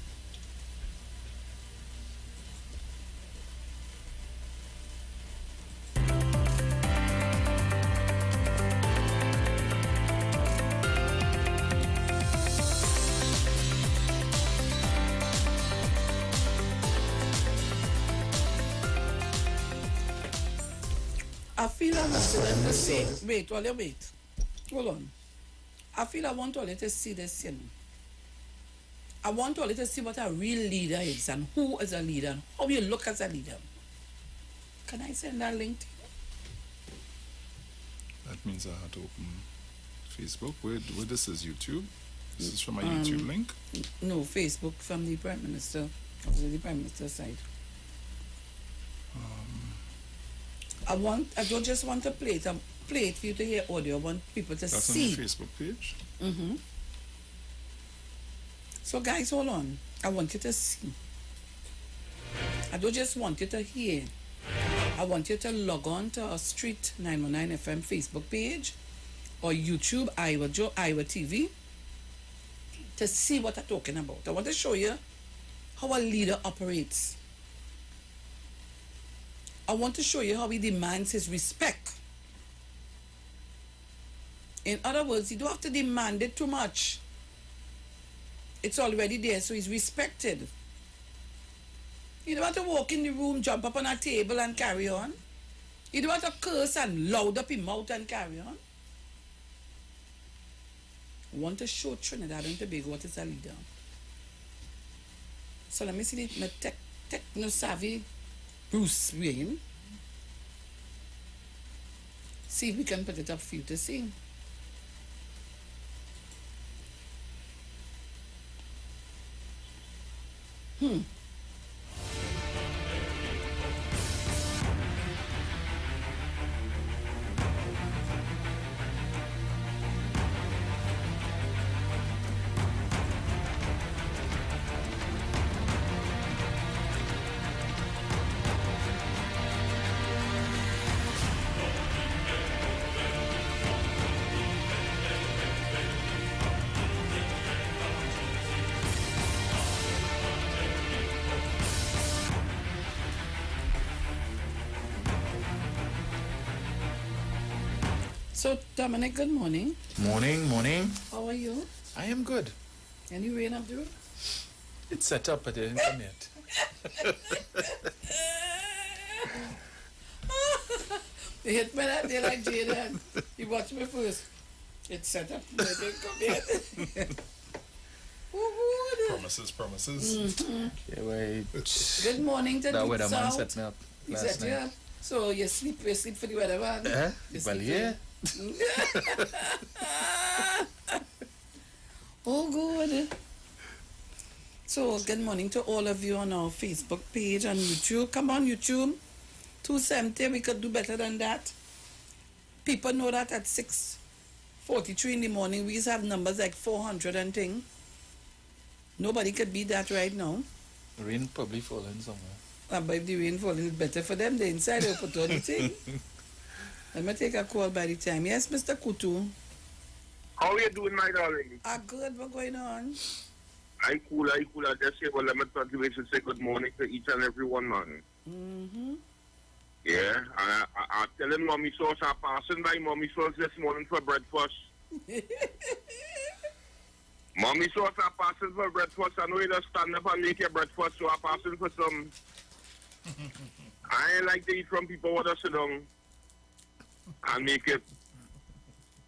[SPEAKER 13] I feel I want them to see. Wait. Hold on. I feel I want all to see this, you know. I want all to see what a real leader is and who is a leader and how you look as a leader. Can I send that link to you?
[SPEAKER 14] That means I have to open Facebook. Where this is YouTube? This is from my YouTube link?
[SPEAKER 13] No, Facebook from the Prime Minister. The Prime Minister's side. I don't just want to play it for you to hear audio. I want people to see.
[SPEAKER 14] That's on the Facebook page?
[SPEAKER 13] So guys, hold on. I want you to see. I don't just want you to hear. I want you to log on to our Street 919 FM Facebook page or YouTube, Iwer TV, to see what I'm talking about. I want to show you how a leader operates. I want to show you how he demands his respect. In other words, you don't have to demand it too much. It's already there, so he's respected. You don't have to walk in the room, jump up on a table and carry on. You don't have to curse and loud up his mouth and carry on. I want to show Trinidad and Tobago what is a leader. So let me see the techno-savvy Bruce Wayne. See if we can put it up for you to see. So, Dominic, good morning.
[SPEAKER 22] Morning.
[SPEAKER 13] How are you?
[SPEAKER 22] I am good.
[SPEAKER 13] Any rain up there?
[SPEAKER 22] It's set up, but it didn't come yet.
[SPEAKER 13] They hit me that day like Jaden. You watch me first. It's set up, but it didn't come yet.
[SPEAKER 14] Promises.
[SPEAKER 22] Okay, wait.
[SPEAKER 13] Good morning to
[SPEAKER 22] that
[SPEAKER 13] Deep
[SPEAKER 22] weatherman
[SPEAKER 13] South.
[SPEAKER 22] set me up
[SPEAKER 13] He
[SPEAKER 22] last
[SPEAKER 13] set you
[SPEAKER 22] night.
[SPEAKER 13] up. So you sleep for the weatherman?
[SPEAKER 22] Well, yeah.
[SPEAKER 13] Oh, good. So, good morning to all of you on our Facebook page and YouTube. Come on, YouTube. 270, we could do better than that. People know that at 6:43 in the morning, we used to have numbers like 400 and thing. Nobody could beat that right now.
[SPEAKER 22] Rain probably falling somewhere.
[SPEAKER 13] But if the rain falling, it's better for them. They inside the opportunity. Let me take a call by the time. Yes, Mr. Kutu.
[SPEAKER 21] How are you doing, my darling?
[SPEAKER 13] Good. What's going on?
[SPEAKER 21] I cool. I just say, well, let me talk to you and say good morning to each and every one, man.
[SPEAKER 13] Mm-hmm.
[SPEAKER 21] Yeah, I'm telling Mommy Sauce, I'm passing by Mommy Sauce this morning for breakfast. Mommy Sauce, I'm passing for breakfast. I know you just stand up and make your breakfast, so I'm passing for some. I ain't like to eat from people who just sit down and make it.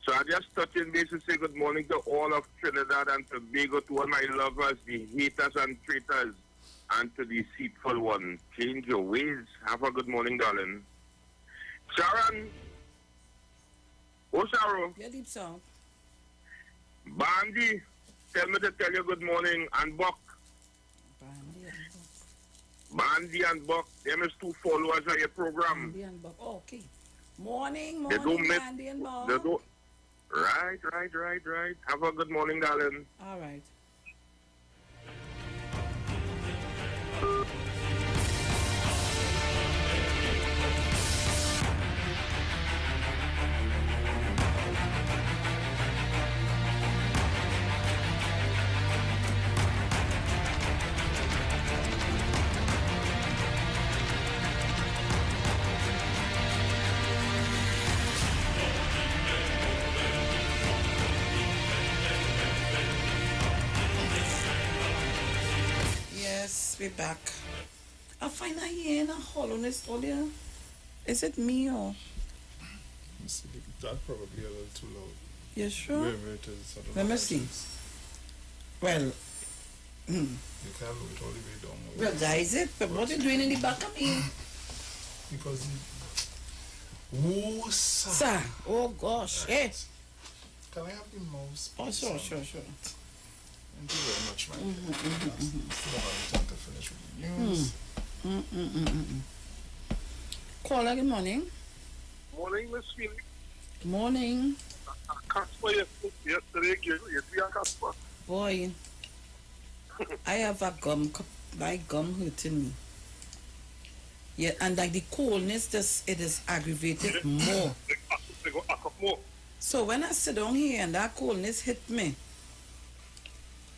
[SPEAKER 21] So I just touch in base and say good morning to all of Trinidad and Tobago, to all my lovers, the haters and traitors, and to the deceitful one. Change your ways. Have a good morning, darling. Sharon. Oh, Sharon.
[SPEAKER 13] Yeah, deep song.
[SPEAKER 21] Bandy, tell me to tell you good morning. And Buck. Bandy and Buck. Them is two followers of your program.
[SPEAKER 13] Bandy and Buck. Oh, okay. Morning,
[SPEAKER 21] They don't miss,
[SPEAKER 13] Bandy and Buck.
[SPEAKER 21] they don't. Right. Have a good morning, darling.
[SPEAKER 13] All right. We're back. I find I hear in a hollowness earlier. Is it me or?
[SPEAKER 14] That probably a little too loud.
[SPEAKER 13] You sure?
[SPEAKER 14] Wherever it is. I don't
[SPEAKER 13] Let
[SPEAKER 14] know
[SPEAKER 13] me
[SPEAKER 14] how
[SPEAKER 13] see.
[SPEAKER 14] it is.
[SPEAKER 13] Well,
[SPEAKER 14] You can't move it all the way down.
[SPEAKER 13] well, that is it. But what are you doing in the back of me?
[SPEAKER 14] Because oh,
[SPEAKER 13] sir. Oh gosh. Hey.
[SPEAKER 14] Can I have the mouse?
[SPEAKER 13] Oh, sure.
[SPEAKER 14] Thank you very much, my dear. Still have time to finish with the news.
[SPEAKER 13] Caller, good morning.
[SPEAKER 21] Morning, Miss Felix.
[SPEAKER 13] Morning.
[SPEAKER 21] Casper yesterday, you see a Casper?
[SPEAKER 13] Boy, I have a my gum hurting me. Yeah, and like the coldness, it is aggravated more.
[SPEAKER 21] They go up more.
[SPEAKER 13] So when I sit down here and that coldness hit me,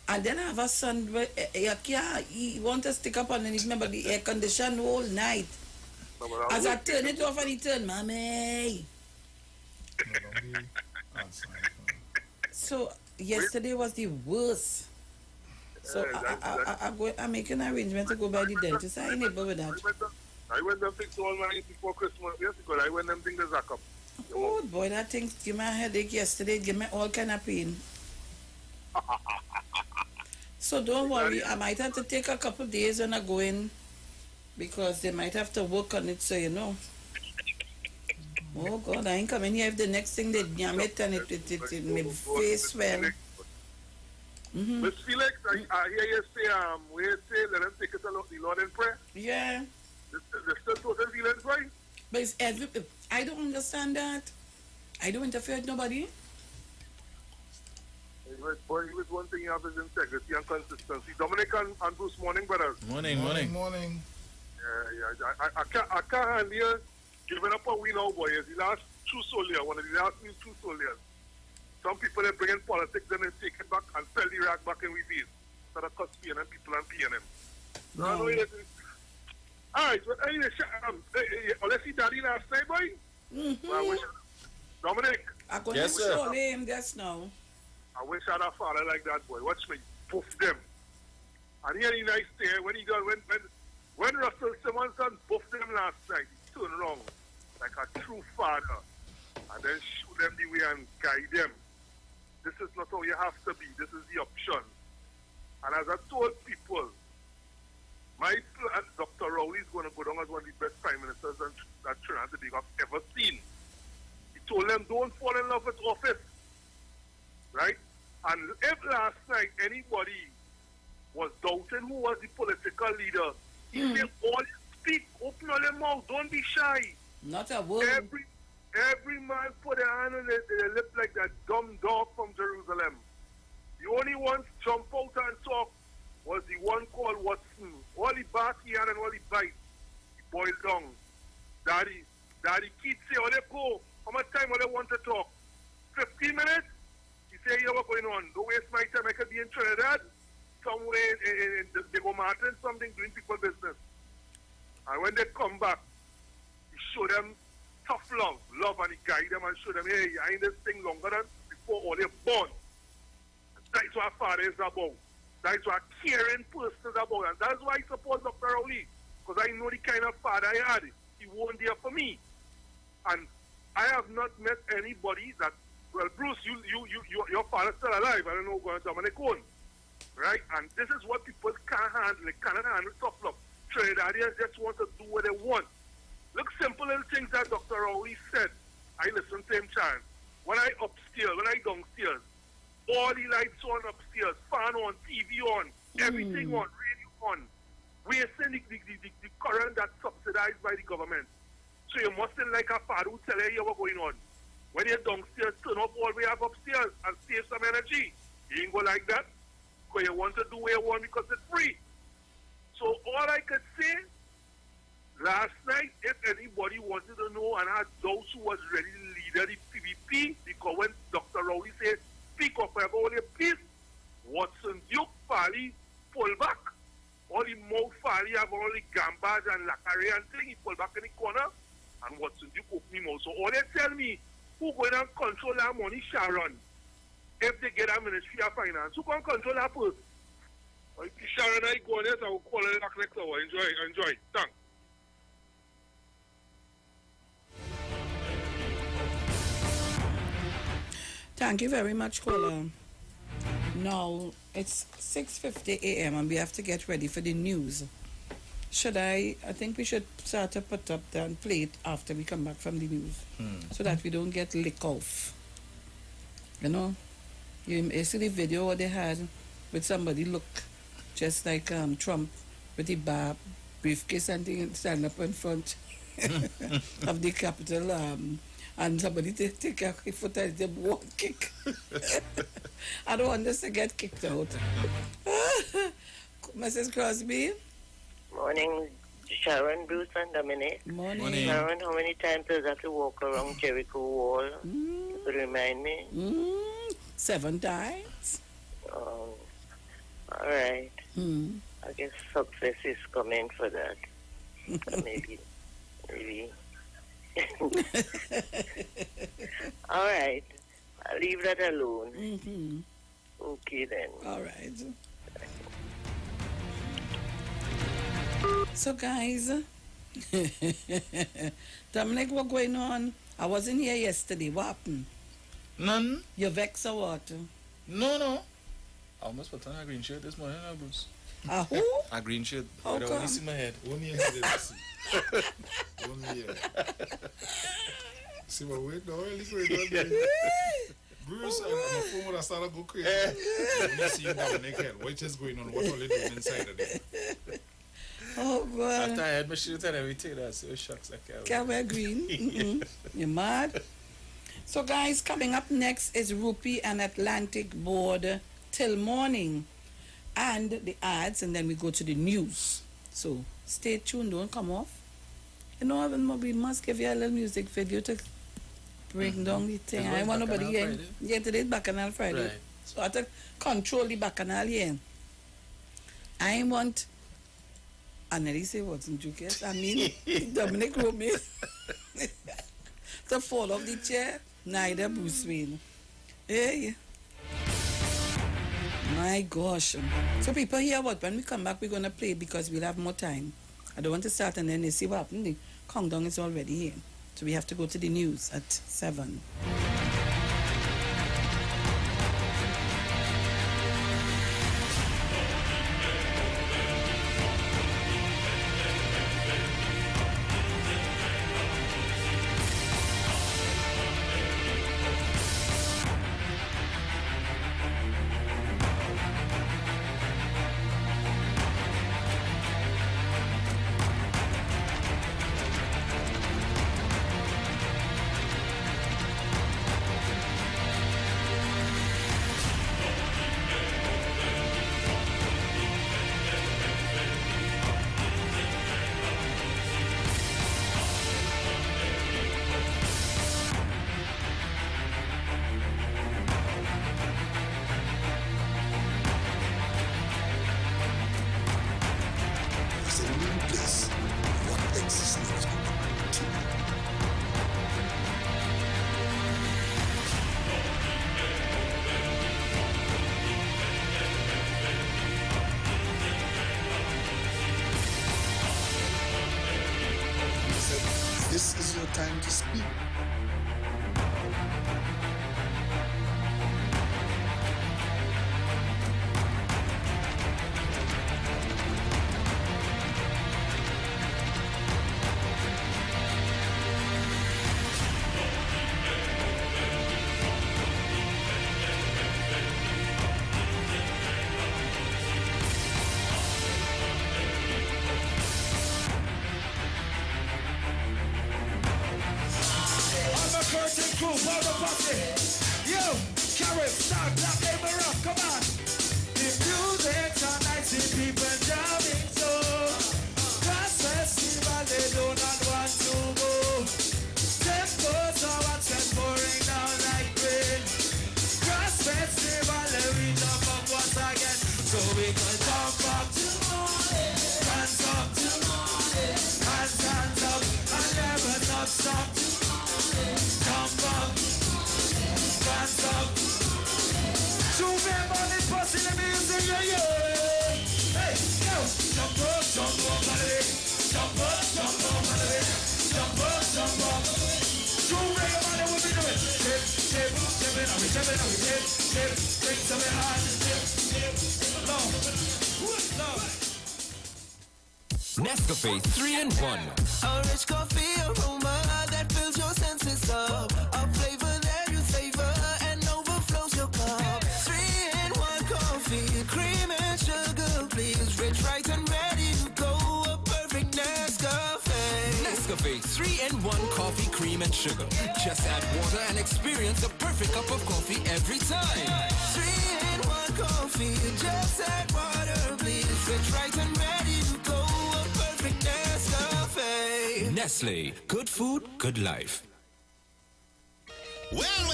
[SPEAKER 13] and then I have a son where he want to stick up underneath me, but the air condition all night. As I turn it off and he turn, Mommy. So yesterday was the worst. So I'm making an arrangement to go by the dentist. I ain't able with that.
[SPEAKER 21] I went and fixed all my before Christmas. Yes, because I went and think the zack up.
[SPEAKER 13] Oh boy, that thing give me a headache yesterday, give me all kind of pain. So don't worry, I might have to take a couple of days when I go in because they might have to work on it, so you know. Oh God, I ain't coming here if the next thing they jam it and it my face swell.
[SPEAKER 21] Miss Felix, I hear you say, we say, let them take it to the Lord in prayer.
[SPEAKER 13] Yeah.
[SPEAKER 21] There's still total feelings, right?
[SPEAKER 13] But it's I don't understand that. I don't interfere with nobody.
[SPEAKER 21] Boy, it was one thing you have is integrity and consistency. Dominic and Bruce, morning, brothers.
[SPEAKER 22] Morning.
[SPEAKER 21] Yeah. I can't handle you giving up a win now, boy. It's the last two soldiers, one of the last two soldiers. Some people they bring in politics and they take it back and sell the rag back in with these. So that cost PNM people and PNM.
[SPEAKER 13] No.
[SPEAKER 21] I know it is. Alright, but anyway, let's see Daddy last night, boy. Dominic.
[SPEAKER 13] I'm going to show him just now.
[SPEAKER 21] I wish I had a father like that, boy. Watch me poof them. And he had a nice day when he done when Russell Simmons buffed them last night, he turned around like a true father and then shoot them the way and guide them. This is not how you have to be. This is the option. And as I told people, my plan, Dr. Rowley is going to go down as one of the best prime ministers that Trinidad and Tobago have ever seen. He told them, don't fall in love with office. Right? And if last night anybody was doubting who was the political leader, he said, all speak, open all your mouth, don't be shy.
[SPEAKER 13] Not a word.
[SPEAKER 21] Every man put their hand on their lip like that dumb dog from Jerusalem. The only one to jump out and talk was the one called Watson. All 15 minutes, he say, "Here, what's going on? Don't waste my time. I could be in Trinidad, somewhere in Diego Martin, something doing people business." And when they come back, he show them tough love, and he guide them and show them, "Hey, I ain't this thing longer than before all they're born." And that's what father is about. That's what caring person is about, and that's why I support Dr. Rowley, because I know the kind of father I had. He wasn't there for me, and I have not met anybody that. Well, Bruce, your father's still alive. I don't know what's going on, right? And this is what people can't handle. They cannot handle tough love. Trinidadians just want to do what they want. Look, simple little things that Dr. Rowley said. I listened to him, Sharon. When I downstairs, all the lights on upstairs, fan on, TV on, everything on, radio on. Wasting the current that's subsidized by the government. So you mustn't like a father who tell you what's going on. When you're downstairs, turn off all we have upstairs and save some energy. You ain't go like that. Because you want to do what you want because it's free. So all I could say, last night, if anybody wanted to know and had those who was ready to lead the PVP, because when Dr. Rowley said, speak up for all your peace, Watson Duke, Farley, pull back. All the mouth Farley have all the gambas and lacquerie and thing, he pull back in the corner, and Watson Duke open him out. So all they tell me, who going to control that money, Sharon? If they get a Ministry of Finance, who can control that purse? Sharon, I go on it, I will call it back next hour. Enjoy. Thanks.
[SPEAKER 13] Thank you very much, caller. Now, it's 6:50 a.m. and we have to get ready for the news. I think we should start to put up and play it after we come back from the news. So that we don't get lick off. You know? You see the video what they had with somebody look just like Trump with the briefcase and thing stand up in front of the Capitol and somebody take a foot and they won't kick. I don't want this to get kicked out. Mrs. Crosby?
[SPEAKER 16] Morning, Sharon, Bruce, and Dominic.
[SPEAKER 13] Morning.
[SPEAKER 16] Sharon, how many times does I have to walk around Jericho Wall to remind me?
[SPEAKER 13] 7 times.
[SPEAKER 16] Oh, all right. I guess success is coming for that. Maybe. All right. I'll leave that alone. Okay, then.
[SPEAKER 13] All right. So, guys, Dominic, what's going on? I wasn't here yesterday. What happened?
[SPEAKER 22] None.
[SPEAKER 13] You vexed or what?
[SPEAKER 22] No. I almost put on a green shirt this morning, Bruce.
[SPEAKER 13] A who?
[SPEAKER 22] A green shirt.
[SPEAKER 13] How
[SPEAKER 22] I
[SPEAKER 13] come?
[SPEAKER 22] only see my head.
[SPEAKER 14] Only your head is only your See my weight now, really great. Bruce, I'm a phone when I started go crazy. When you see you Dominic head, what is going on? What are they doing inside of it?
[SPEAKER 13] Oh, God.
[SPEAKER 22] After I had my shirt and everything, that's so shocks I
[SPEAKER 13] can't wear green. You're mad? So, guys, coming up next is Rupee and Atlantic Board till morning. And the ads, and then we go to the news. So, stay tuned, don't come off. You know, we must give you a little music video to bring down the thing. I want nobody here. Yeah, today's Bacchanal Friday. Right. So, I have to control the Bacchanal here. I want... And then he say, what's in Jukes? I mean, Dominic Romain to fall off the chair, neither Bruce Wayne. Hey. My gosh. So people hear what? When we come back, we're going to play because we'll have more time. I don't want to start and then they see what happened. The countdown is already here. So we have to go to the news at 7.
[SPEAKER 5] time to speak.
[SPEAKER 3] Nescafe 3-in-1.
[SPEAKER 7] A rich coffee aroma that fills your senses up. A flavor that you savor and overflows your cup. 3-in-1 coffee, cream and sugar, please. Rich, right, and ready to go. A perfect Nescafe.
[SPEAKER 3] Nescafe 3-in-1 coffee, cream, and sugar. Just add water and experience a perfect cup of coffee every time.
[SPEAKER 7] 3-in-1 coffee, just add water, please. Rich, right, and ready to go. A perfect Nescafe.
[SPEAKER 3] Nestle, good food, good life.
[SPEAKER 4] Well.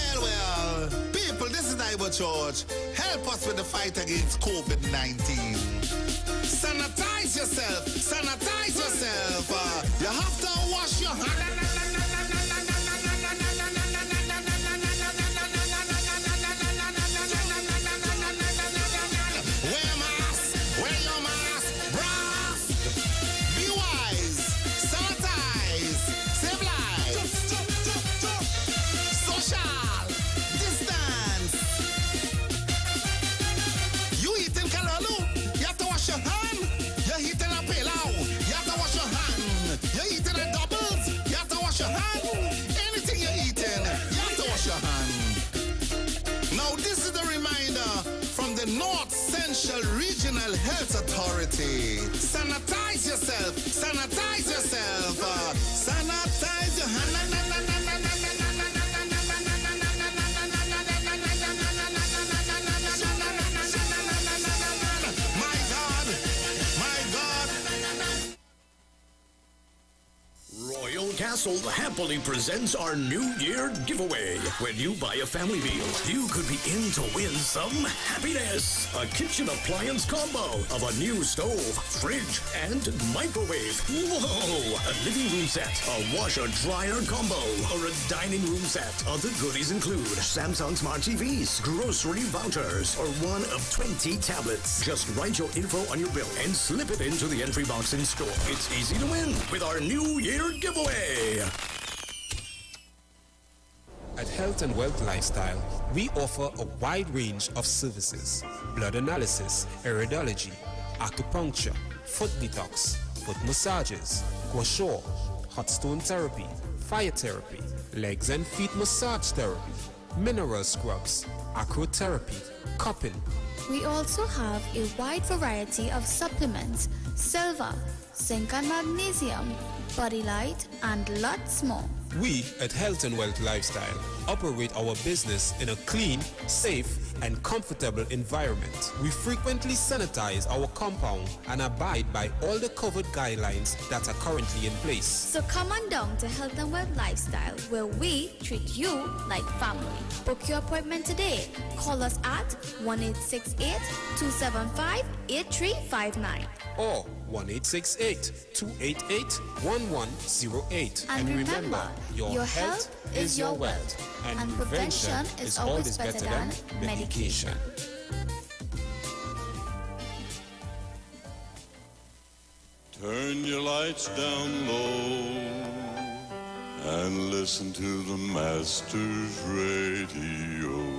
[SPEAKER 4] People, this is Iwer George. Help us with the fight against COVID-19. Sanitize yourself. You have to wash your hands. North Central Regional Health Authority. Sanitize yourself. Sanitize your hand. My God.
[SPEAKER 23] Royal Castle happily presents our New Year giveaway. When you buy a family meal, you could be in to win some happiness. A kitchen appliance combo of a new stove, fridge, and microwave. Whoa! A living room set, a washer-dryer combo, or a dining room set. Other goodies include Samsung Smart TVs, grocery vouchers, or one of 20 tablets. Just write your info on your bill and slip it into the entry box in store. It's easy to win with our New Year giveaway.
[SPEAKER 24] At Health and Wealth Lifestyle, we offer a wide range of services: blood analysis, aerodology, acupuncture, foot detox, foot massages, gua sha, hot stone therapy, fire therapy, legs and feet massage therapy, mineral scrubs, acrotherapy, cupping.
[SPEAKER 25] We also have a wide variety of supplements: silver, zinc and magnesium, body light, and lots more.
[SPEAKER 24] We at Health and Wealth Lifestyle operate our business in a clean, safe, and comfortable environment. We frequently sanitize our compound and abide by all the COVID guidelines that are currently in place.
[SPEAKER 25] So come on down to Health and Wealth Lifestyle, where we treat you like family. Book your appointment today. Call us at 1-868-275-8359.
[SPEAKER 24] Or 1-868-288-1108.
[SPEAKER 25] And remember, your health is your wealth. And prevention is always better than medication.
[SPEAKER 26] Turn your lights down low
[SPEAKER 1] and listen to the Master's radio.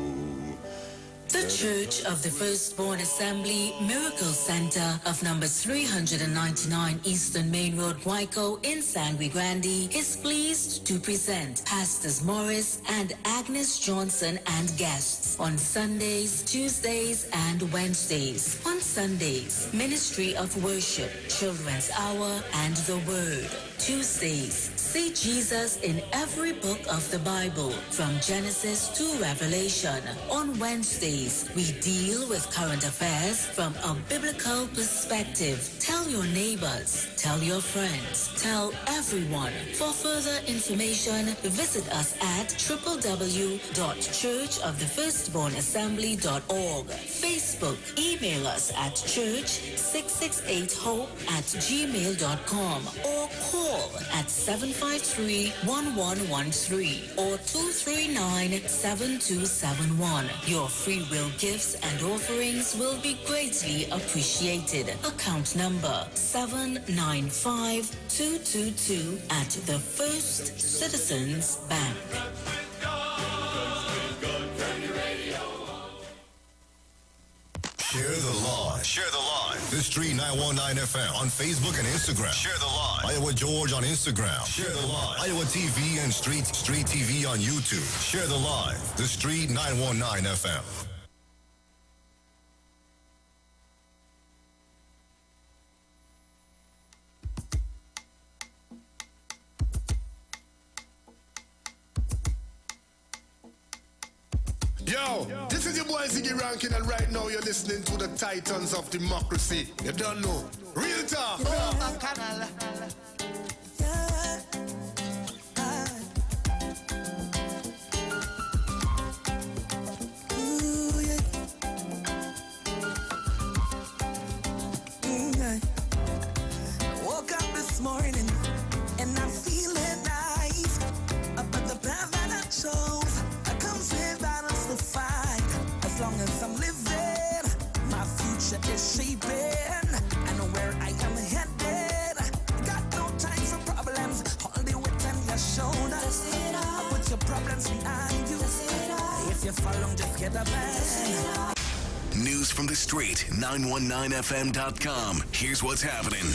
[SPEAKER 6] The Church of the Firstborn Assembly Miracle Center of number 399 Eastern Main Road, Waiko in Sangre Grande is pleased to present Pastors Morris and Agnes Johnson and guests on Sundays, Tuesdays, and Wednesdays. On Sundays, Ministry of Worship, Children's Hour, and the Word. Tuesdays, see Jesus in every book of the Bible, from Genesis to Revelation. On Wednesdays, we deal with current affairs from a biblical perspective. Tell your neighbors, tell your friends, tell everyone. For further information, visit us at www.churchofthefirstbornassembly.org. Facebook, email us at church668hope@gmail.com or call at 753-1113 or 239-7271. Your free will gifts and offerings will be greatly appreciated. Account number 795222 at the First Citizens Bank.
[SPEAKER 11] Share the live. Share the live. The Street 919 FM on Facebook and Instagram. Share the live. Iowa George on Instagram. Share the live. Iowa TV and Street TV on YouTube. Share the live. The Street 919 FM.
[SPEAKER 5] Yo, this is your boy Ziggy Rankin, and right now you're listening to the Titans of Democracy. You don't know. Real talk.
[SPEAKER 7] Woke up this morning and I'm feeling nice. But the path that I chose comes with battles to fight. As long as I'm living, my future is shaping. I know where I am headed. Got no time for problems. Hold the weight on your shoulders. Put your problems behind you. If you fall long, just get up and
[SPEAKER 12] News from the street, 919fm.com. Here's what's happening.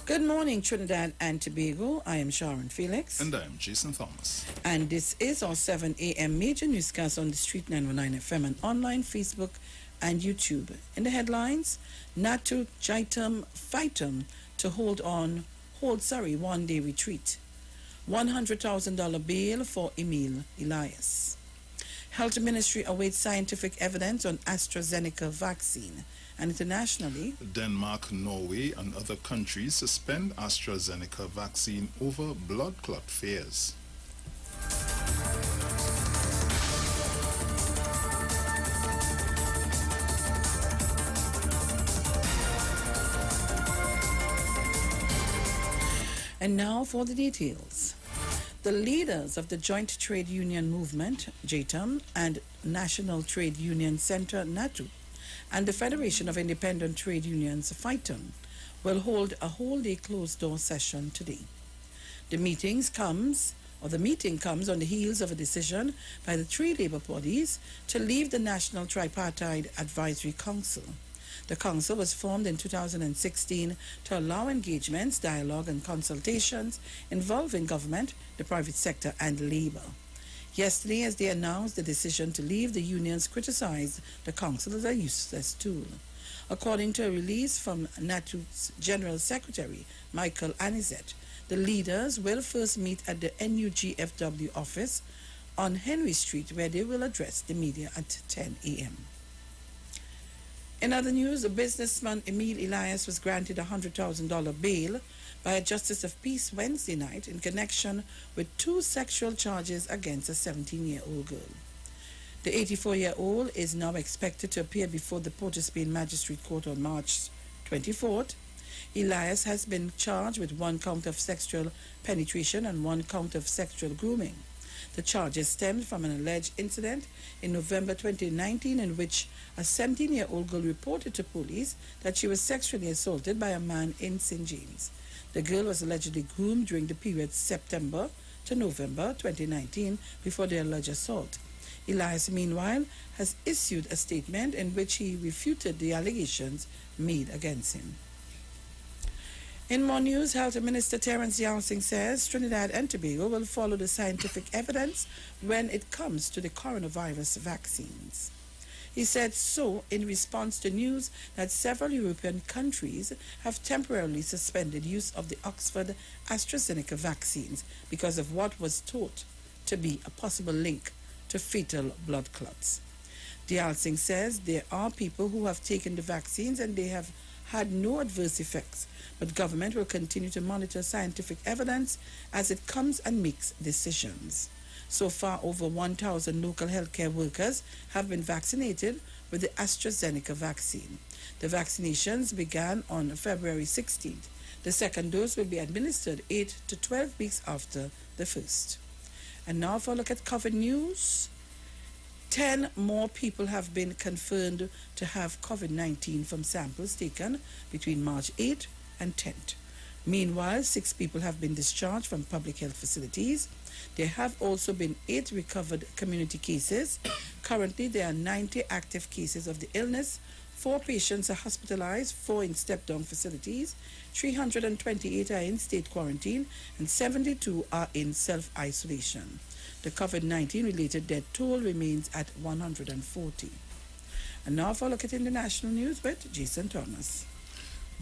[SPEAKER 13] Good morning, Trinidad and Tobago. I am Sharon Felix.
[SPEAKER 14] And I am Jason Thomas.
[SPEAKER 13] And this is our 7 a.m. major newscast on the Street 919 FM and online, Facebook, and YouTube. In the headlines, Natu Jaitum Fightum to hold one-day retreat. $100,000 bail for Emil Elias. Health Ministry awaits scientific evidence on AstraZeneca vaccine. And internationally,
[SPEAKER 14] Denmark, Norway, and other countries suspend AstraZeneca vaccine over blood clot fears.
[SPEAKER 13] And now for the details. The leaders of the Joint Trade Union Movement, JTUM, and National Trade Union Center, NATU, and the Federation of Independent Trade Unions, FITUM, will hold a whole-day closed-door session today. The meeting comes on the heels of a decision by the three labor bodies to leave the National Tripartite Advisory Council. The council was formed in 2016 to allow engagements, dialogue, and consultations involving government, the private sector, and labor. Yesterday, as they announced the decision to leave, the unions criticized the council as a useless tool. According to a release from NATU's General Secretary, Michael Anizet, the leaders will first meet at the NUGFW office on Henry Street, where they will address the media at 10 a.m. In other news, the businessman Emil Elias was granted a $100,000 bail by a justice of peace Wednesday night in connection with two sexual charges against a 17-year-old girl. The 84-year-old is now expected to appear before the Port of Spain Magistrate Court on March 24th. Elias has been charged with one count of sexual penetration and one count of sexual grooming. The charges stemmed from an alleged incident in November 2019 in which a 17-year-old girl reported to police that she was sexually assaulted by a man in St. James. The girl was allegedly groomed during the period September to November 2019 before the alleged assault. Elias, meanwhile, has issued a statement in which he refuted the allegations made against him. In more news, Health Minister Terence Yao-Sing says Trinidad and Tobago will follow the scientific evidence when it comes to the coronavirus vaccines. He said so in response to news that several European countries have temporarily suspended use of the Oxford AstraZeneca vaccines because of what was thought to be a possible link to fatal blood clots. Yao-Sing says there are people who have taken the vaccines and they have had no adverse effects, but government will continue to monitor scientific evidence as it comes and makes decisions. So far, over 1,000 local healthcare workers have been vaccinated with the AstraZeneca vaccine. The vaccinations began on February 16th. The second dose will be administered 8 to 12 weeks after the first. And now for a look at COVID news. 10 more people have been confirmed to have COVID-19 from samples taken between March 8th and 10th. Meanwhile, 6 people have been discharged from public health facilities. There have also been 8 recovered community cases. Currently, there are 90 active cases of the illness. 4 patients are hospitalized, 4 in step-down facilities, 328 are in state quarantine, and 72 are in self-isolation. The COVID-19 related death toll remains at 140. And now for a look at international news with Jason Thomas.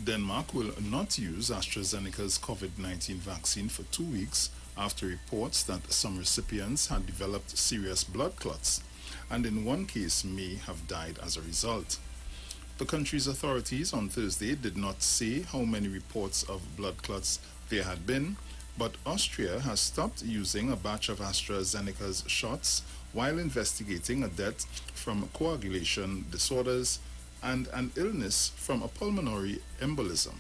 [SPEAKER 14] Denmark will not use AstraZeneca's COVID-19 vaccine for 2 weeks after reports that some recipients had developed serious blood clots, and in one case may have died as a result. The country's authorities on Thursday did not say how many reports of blood clots there had been, but Austria has stopped using a batch of AstraZeneca's shots while investigating a death from coagulation disorders and an illness from a pulmonary embolism.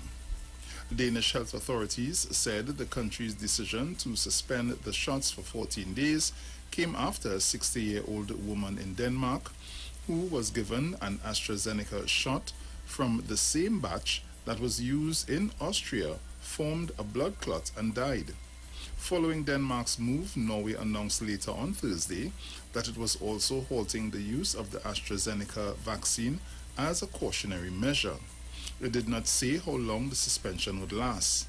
[SPEAKER 14] Danish health authorities said the country's decision to suspend the shots for 14 days came after a 60-year-old woman in Denmark who was given an AstraZeneca shot from the same batch that was used in Austria formed a blood clot and died. Following Denmark's move, Norway announced later on Thursday that it was also halting the use of the AstraZeneca vaccine as a cautionary measure. It did not say how long the suspension would last.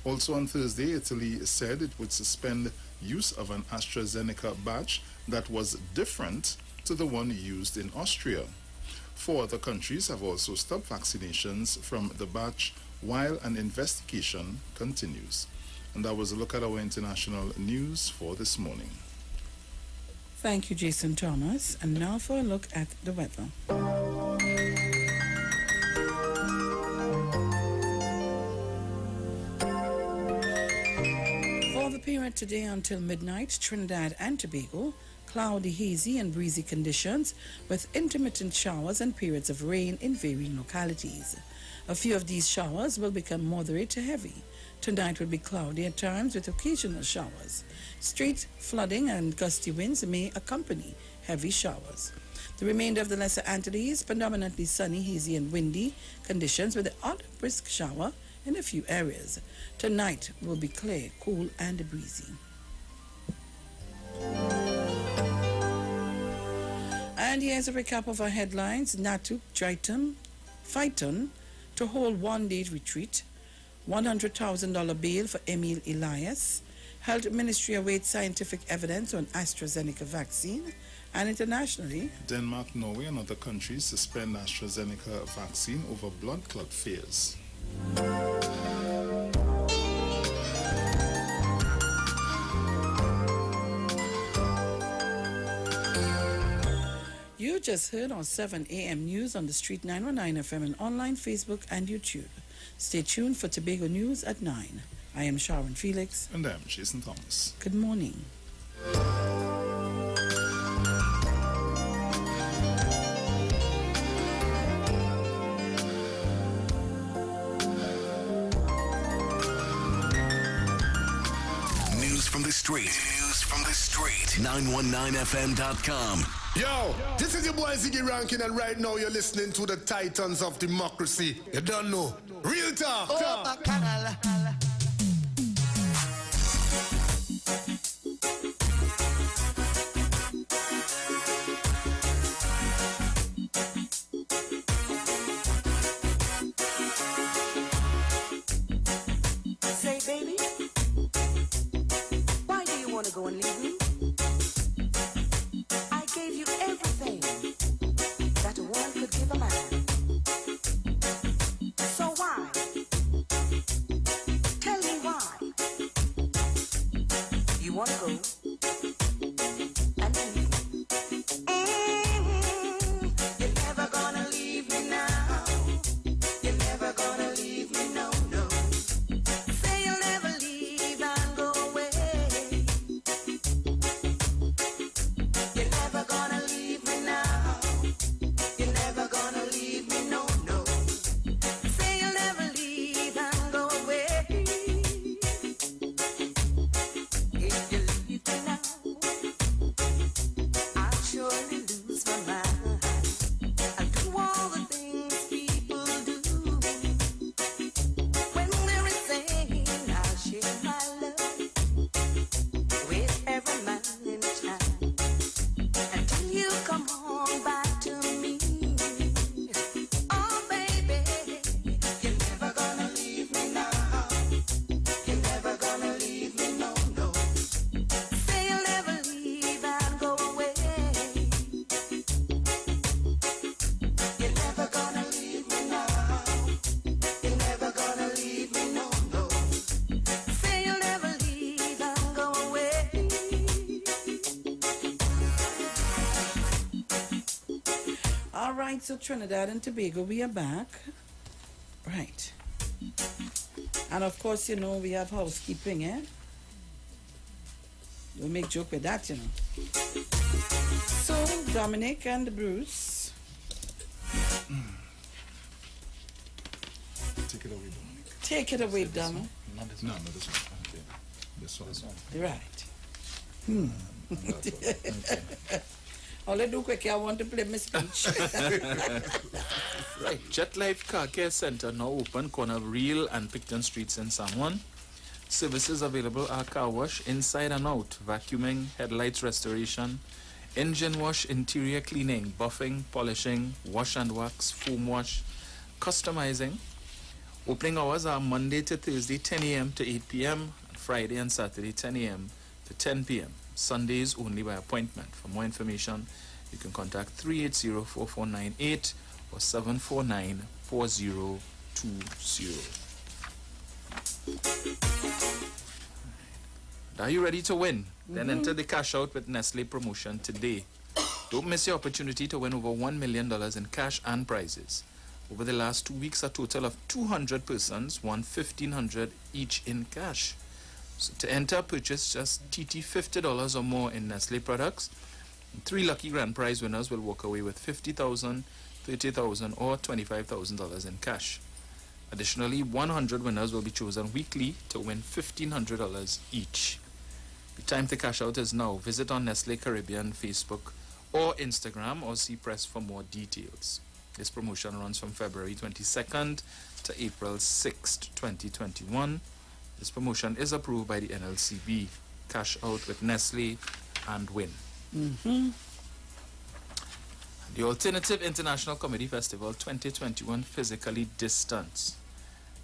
[SPEAKER 14] Also on Thursday, Italy said it would suspend use of an AstraZeneca batch that was different to the one used in Austria. 4 other countries have also stopped vaccinations from the batch while an investigation continues. And that was a look at our international news for this morning.
[SPEAKER 13] Thank you, Jason Thomas. And now for a look at the weather. For the period today until midnight, Trinidad and Tobago, cloudy, hazy and breezy conditions with intermittent showers and periods of rain in varying localities. A few of these showers will become moderate to heavy. Tonight will be cloudy at times with occasional showers. Street flooding and gusty winds may accompany heavy showers. The remainder of the Lesser Antilles, predominantly sunny, hazy and windy conditions with an odd brisk shower in a few areas. Tonight will be clear, cool and breezy. And here's a recap of our headlines. Natu Triton Phyton to hold one-day retreat. $100,000 bail for Emil Elias. Health Ministry awaits scientific evidence on AstraZeneca vaccine. And internationally,
[SPEAKER 14] Denmark, Norway and other countries suspend AstraZeneca vaccine over blood clot fears.
[SPEAKER 13] You just heard on 7 a.m. news on the Street 919 FM and online, Facebook and YouTube. Stay tuned for Tobago News at 9. I am Sharon Felix.
[SPEAKER 14] And I'm Jason Thomas.
[SPEAKER 13] Good morning.
[SPEAKER 12] News from the street. News from from the street. 919fm.com.
[SPEAKER 5] Yo, this is your boy Ziggy Rankin, and right now you're listening to the Titans of Democracy. You don't know. Real talk.
[SPEAKER 8] Say, baby, why do you want to go and leave me? I gave you everything that a woman could give a man. So why? Tell me why. You want to go and leave me? You're never gonna leave me now. You're never gonna leave me, no, no. Say you'll never leave and go away. You're never gonna leave me now. You're never gonna leave me, no, no. Say you'll never leave and go away. If you leave me now, I'll surely lose my mind. I'll do all the things people do. When they're insane, I'll share my love with every man in town until you come on back to me. Oh, baby, you're never gonna leave me now. You're never gonna leave me, no, no. Say you'll never leave and go away. You're never gonna leave me now. You're never gonna leave me, no, no. Say you'll never leave and go away.
[SPEAKER 13] All right, so Trinidad and Tobago, we are back. Right. And of course, you know, we have housekeeping, eh? We'll make joke with that, you know. So, Dominic and Bruce.
[SPEAKER 14] Take it away, Dominic.
[SPEAKER 13] Take it away, Dominic.
[SPEAKER 14] No, this one. Okay. This one.
[SPEAKER 13] Right. All I do quickly, I want to play my speech.
[SPEAKER 22] Right. Jet Life Car Care Center now open corner Real and Picton Streets in San Juan. Services available are car wash inside and out, vacuuming, headlights restoration, engine wash, interior cleaning, buffing, polishing, wash and wax, foam wash, customizing. Opening hours are Monday to Thursday 10 a.m. to 8 p.m. and Friday and Saturday 10 a.m. to 10 p.m. Sundays only by appointment. For more information, you can contact 380-4498 or 749-4020. Are you ready to win? Then enter the cash out with Nestle promotion today. Don't miss your opportunity to win over $1 million in cash and prizes. Over the last 2 weeks, a total of 200 persons won $1,500 each in cash. So to enter, purchase just TT $50 or more in Nestle products. And 3 lucky grand prize winners will walk away with $50,000, $30,000 or $25,000 in cash. Additionally, 100 winners will be chosen weekly to win $1,500 each. The time to cash out is now. Visit on Nestle Caribbean Facebook or Instagram or see press for more details. This promotion runs from February 22nd to April 6th, 2021. This promotion is approved by the NLCB. Cash out with Nestle and win. The Alternative International Comedy Festival 2021 physically distanced.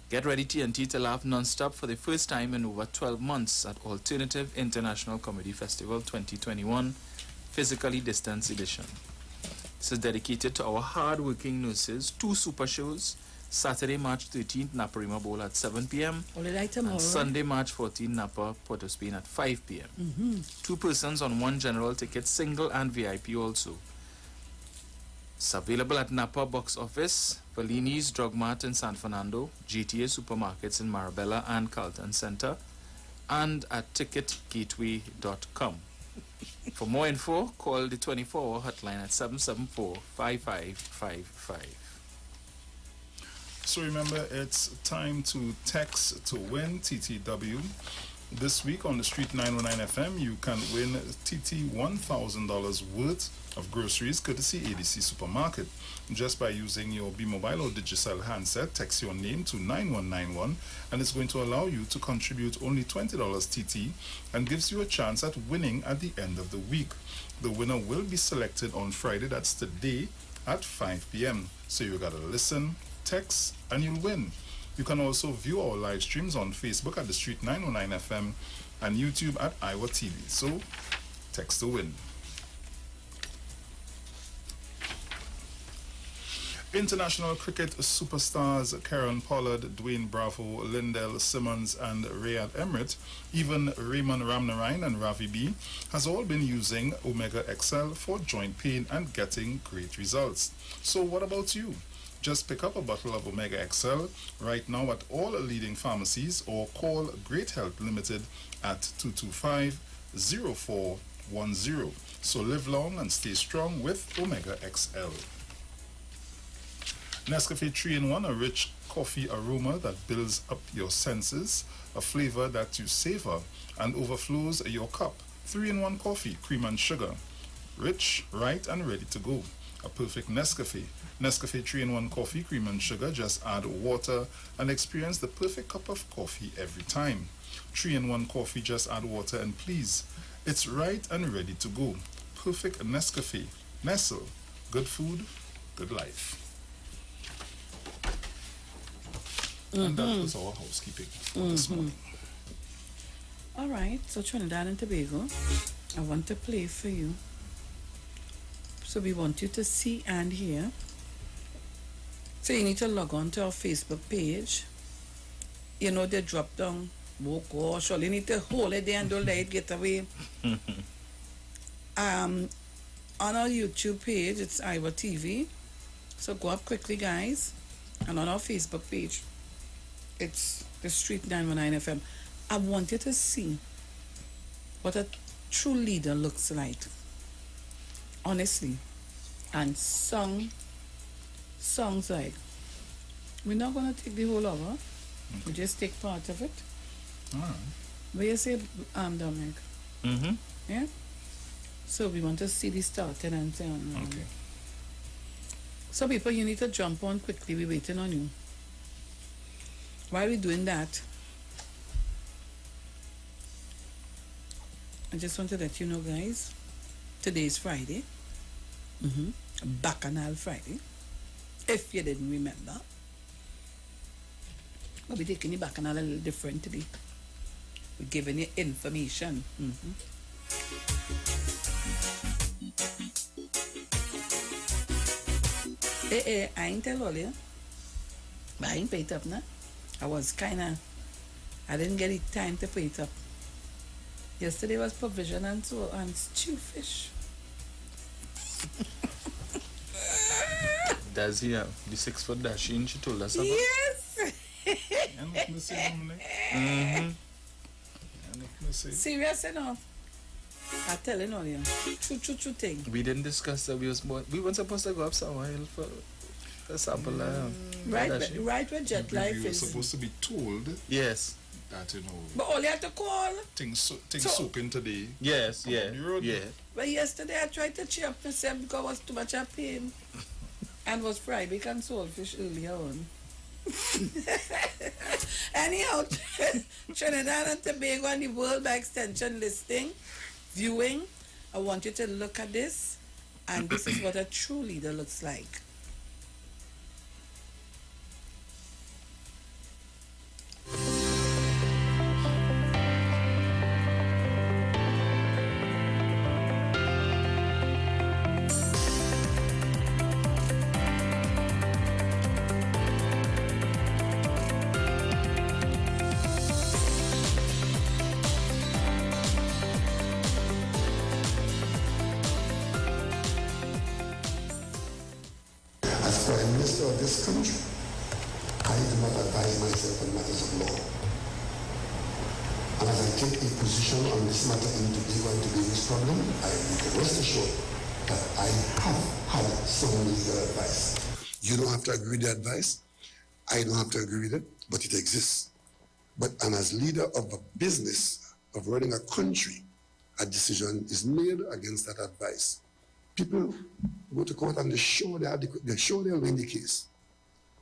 [SPEAKER 22] Get ready TNT to laugh non-stop for the first time in over 12 months at Alternative International Comedy Festival 2021 physically distanced edition. This is dedicated to our hard-working nurses. 2 super shows. Saturday, March 13th, Naparima Bowl at 7 p.m. And Sunday, March 14th, Napa, Port of Spain at 5 p.m. 2 persons on 1 general ticket, single and VIP also. It's available at Napa Box Office, Bellini's Drug Mart in San Fernando, GTA Supermarkets in Marabella and Carlton Center, and at ticketgateway.com. For more info, call the 24-hour hotline at 774-5555.
[SPEAKER 14] So remember, it's time to text to win TTW This week on the Street 919 FM, you can win TT $1,000 worth of groceries courtesy ADC Supermarket. Just by using your B-Mobile or Digicel handset, text your name to 9191 and it's going to allow you to contribute only $20 TT and gives you a chance at winning at the end of the week. The winner will be selected on Friday, that's today, at 5 p.m. So you gotta listen, text, and you'll win. You can also view our live streams on Facebook at the Street 919 FM and YouTube at Iwer TV. So, text to win. International cricket superstars Karen Pollard, Dwayne Bravo, Lindell Simmons, and Riyad Emirates, even Raymond Ramnarine and Ravi B, has all been using Omega XL for joint pain and getting great results. So what about you? Just pick up a bottle of Omega XL right now at all leading pharmacies or call Great Health Limited at 225-0410. So live long and stay strong with Omega XL. Nescafe 3-in-1, a rich coffee aroma that builds up your senses, a flavor that you savor and overflows your cup. 3-in-1 coffee, cream and sugar. Rich, right, and ready to go. A perfect Nescafe. Nescafe 3-in-1 coffee, cream and sugar. Just add water and experience the perfect cup of coffee every time. 3-in-1 coffee, just add water and please. It's right and ready to go. Perfect Nescafe. Nestle. Good food, good life. And that was our housekeeping for this morning.
[SPEAKER 13] All right, so Trinidad and Tobago, I want to play for you. So we want you to see and hear. So you need to log on to our Facebook page. You know the drop down. Oh gosh, you need to hold it there and don't let it get away. On our YouTube page, it's Iwer TV. So go up quickly, guys. And on our Facebook page, it's the Street 919 FM. I want you to see what a true leader looks like. Honestly. And songs like, we're not going to take the whole hour. Okay. We just take part of it.
[SPEAKER 14] All right.
[SPEAKER 13] What you say, Dominic?
[SPEAKER 22] Mm-hmm.
[SPEAKER 13] Yeah? So we want to see the starting and so on.
[SPEAKER 14] Okay.
[SPEAKER 13] So people, you need to jump on quickly. We're waiting on you. While we're doing that, I just want to let you know, guys, today is Friday. Bacchanal Friday. If you didn't remember. We'll be taking the Bacchanal a little different today. We're giving you information. I ain't tell all you. But I ain't paid up now. I didn't get it time to pay it up. Yesterday was provision and so and stew fish.
[SPEAKER 22] Does he have the 6-foot dashing she told us about?
[SPEAKER 13] Yes! Serious enough. I'm telling all you. True thing.
[SPEAKER 22] We didn't discuss that we weren't supposed to go up somewhere for a sample.
[SPEAKER 13] Right where jet life
[SPEAKER 14] You were
[SPEAKER 13] is.
[SPEAKER 14] supposed to be told.
[SPEAKER 22] Yes.
[SPEAKER 14] That, you know.
[SPEAKER 13] But all you have to call.
[SPEAKER 14] Things soaking today.
[SPEAKER 22] Yes, yeah.
[SPEAKER 13] But yesterday I tried to cheer up myself because I was too much of pain. And was fried bacon saltfish earlier on. Anyhow, Trinidad and Tobago and the world by extension listening, viewing, I want you to look at this, and this is what a true leader looks like.
[SPEAKER 5] As Prime Minister of this country, I do not advise myself on matters of law. And as I take a position on this matter in Tobago and Tobago's problem, I can rest assured that I have had some legal advice. You don't have to agree with the advice. I don't have to agree with it, but it exists. And as leader of a business, of running a country, a decision is made against that advice. People go to court and they're sure they'll win the case.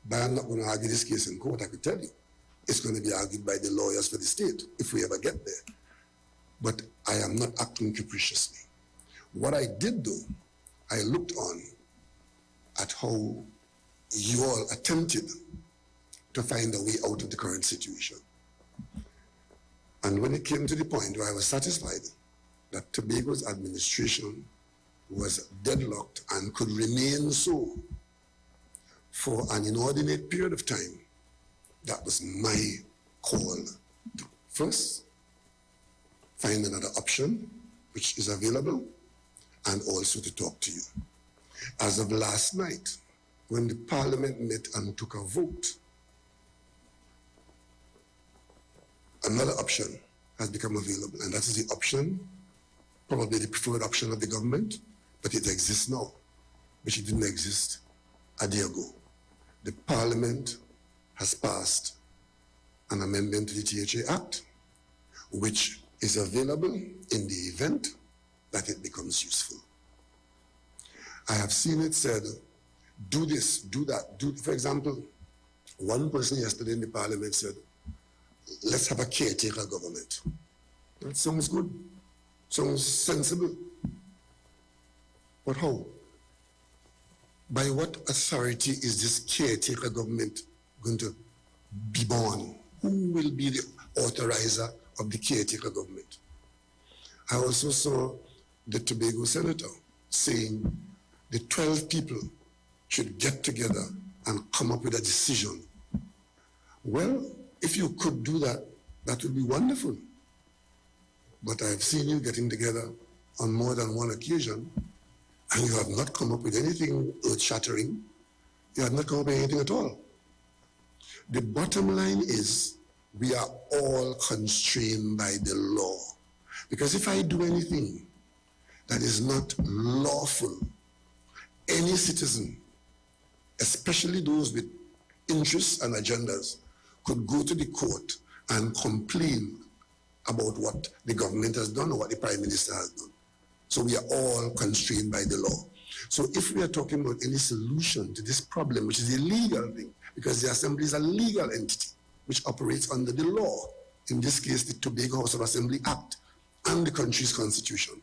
[SPEAKER 5] But I'm not going to argue this case in court, I could tell you. It's going to be argued by the lawyers for the state, if we ever get there. But I am not acting capriciously. What I did do, I looked on at how you all attempted to find a way out of the current situation. And when it came to the point where I was satisfied that Tobago's administration was deadlocked and could remain so for an inordinate period of time, that was my call to first find another option which is available and also to talk to you. As of last night, when the Parliament met and took a vote, another option has become available, and that is the option, probably the preferred option of the government, but it exists now, which it didn't exist a day ago. The Parliament has passed an amendment to the THA Act, which is available in the event that it becomes useful. I have seen it said, do this, do that, do. For example, one person yesterday in the Parliament said, let's have a caretaker government. That sounds good, sounds sensible. But how? By what authority is this caretaker government going to be born? Who will be the authorizer of the caretaker government? I also saw the Tobago senator saying the 12 people should get together and come up with a decision. Well, if you could do that, that would be wonderful. But I've seen you getting together on more than one occasion, and you have not come up with anything earth-shattering. You have not come up with anything at all. The bottom line is we are all constrained by the law. Because if I do anything that is not lawful, any citizen, especially those with interests and agendas, could go to the court and complain about what the government has done or what the Prime Minister has done. So we are all constrained by the law. So if we are talking about any solution to this problem, which is a legal thing, because the Assembly is a legal entity which operates under the law, in this case the Tobago House of Assembly Act and the country's constitution.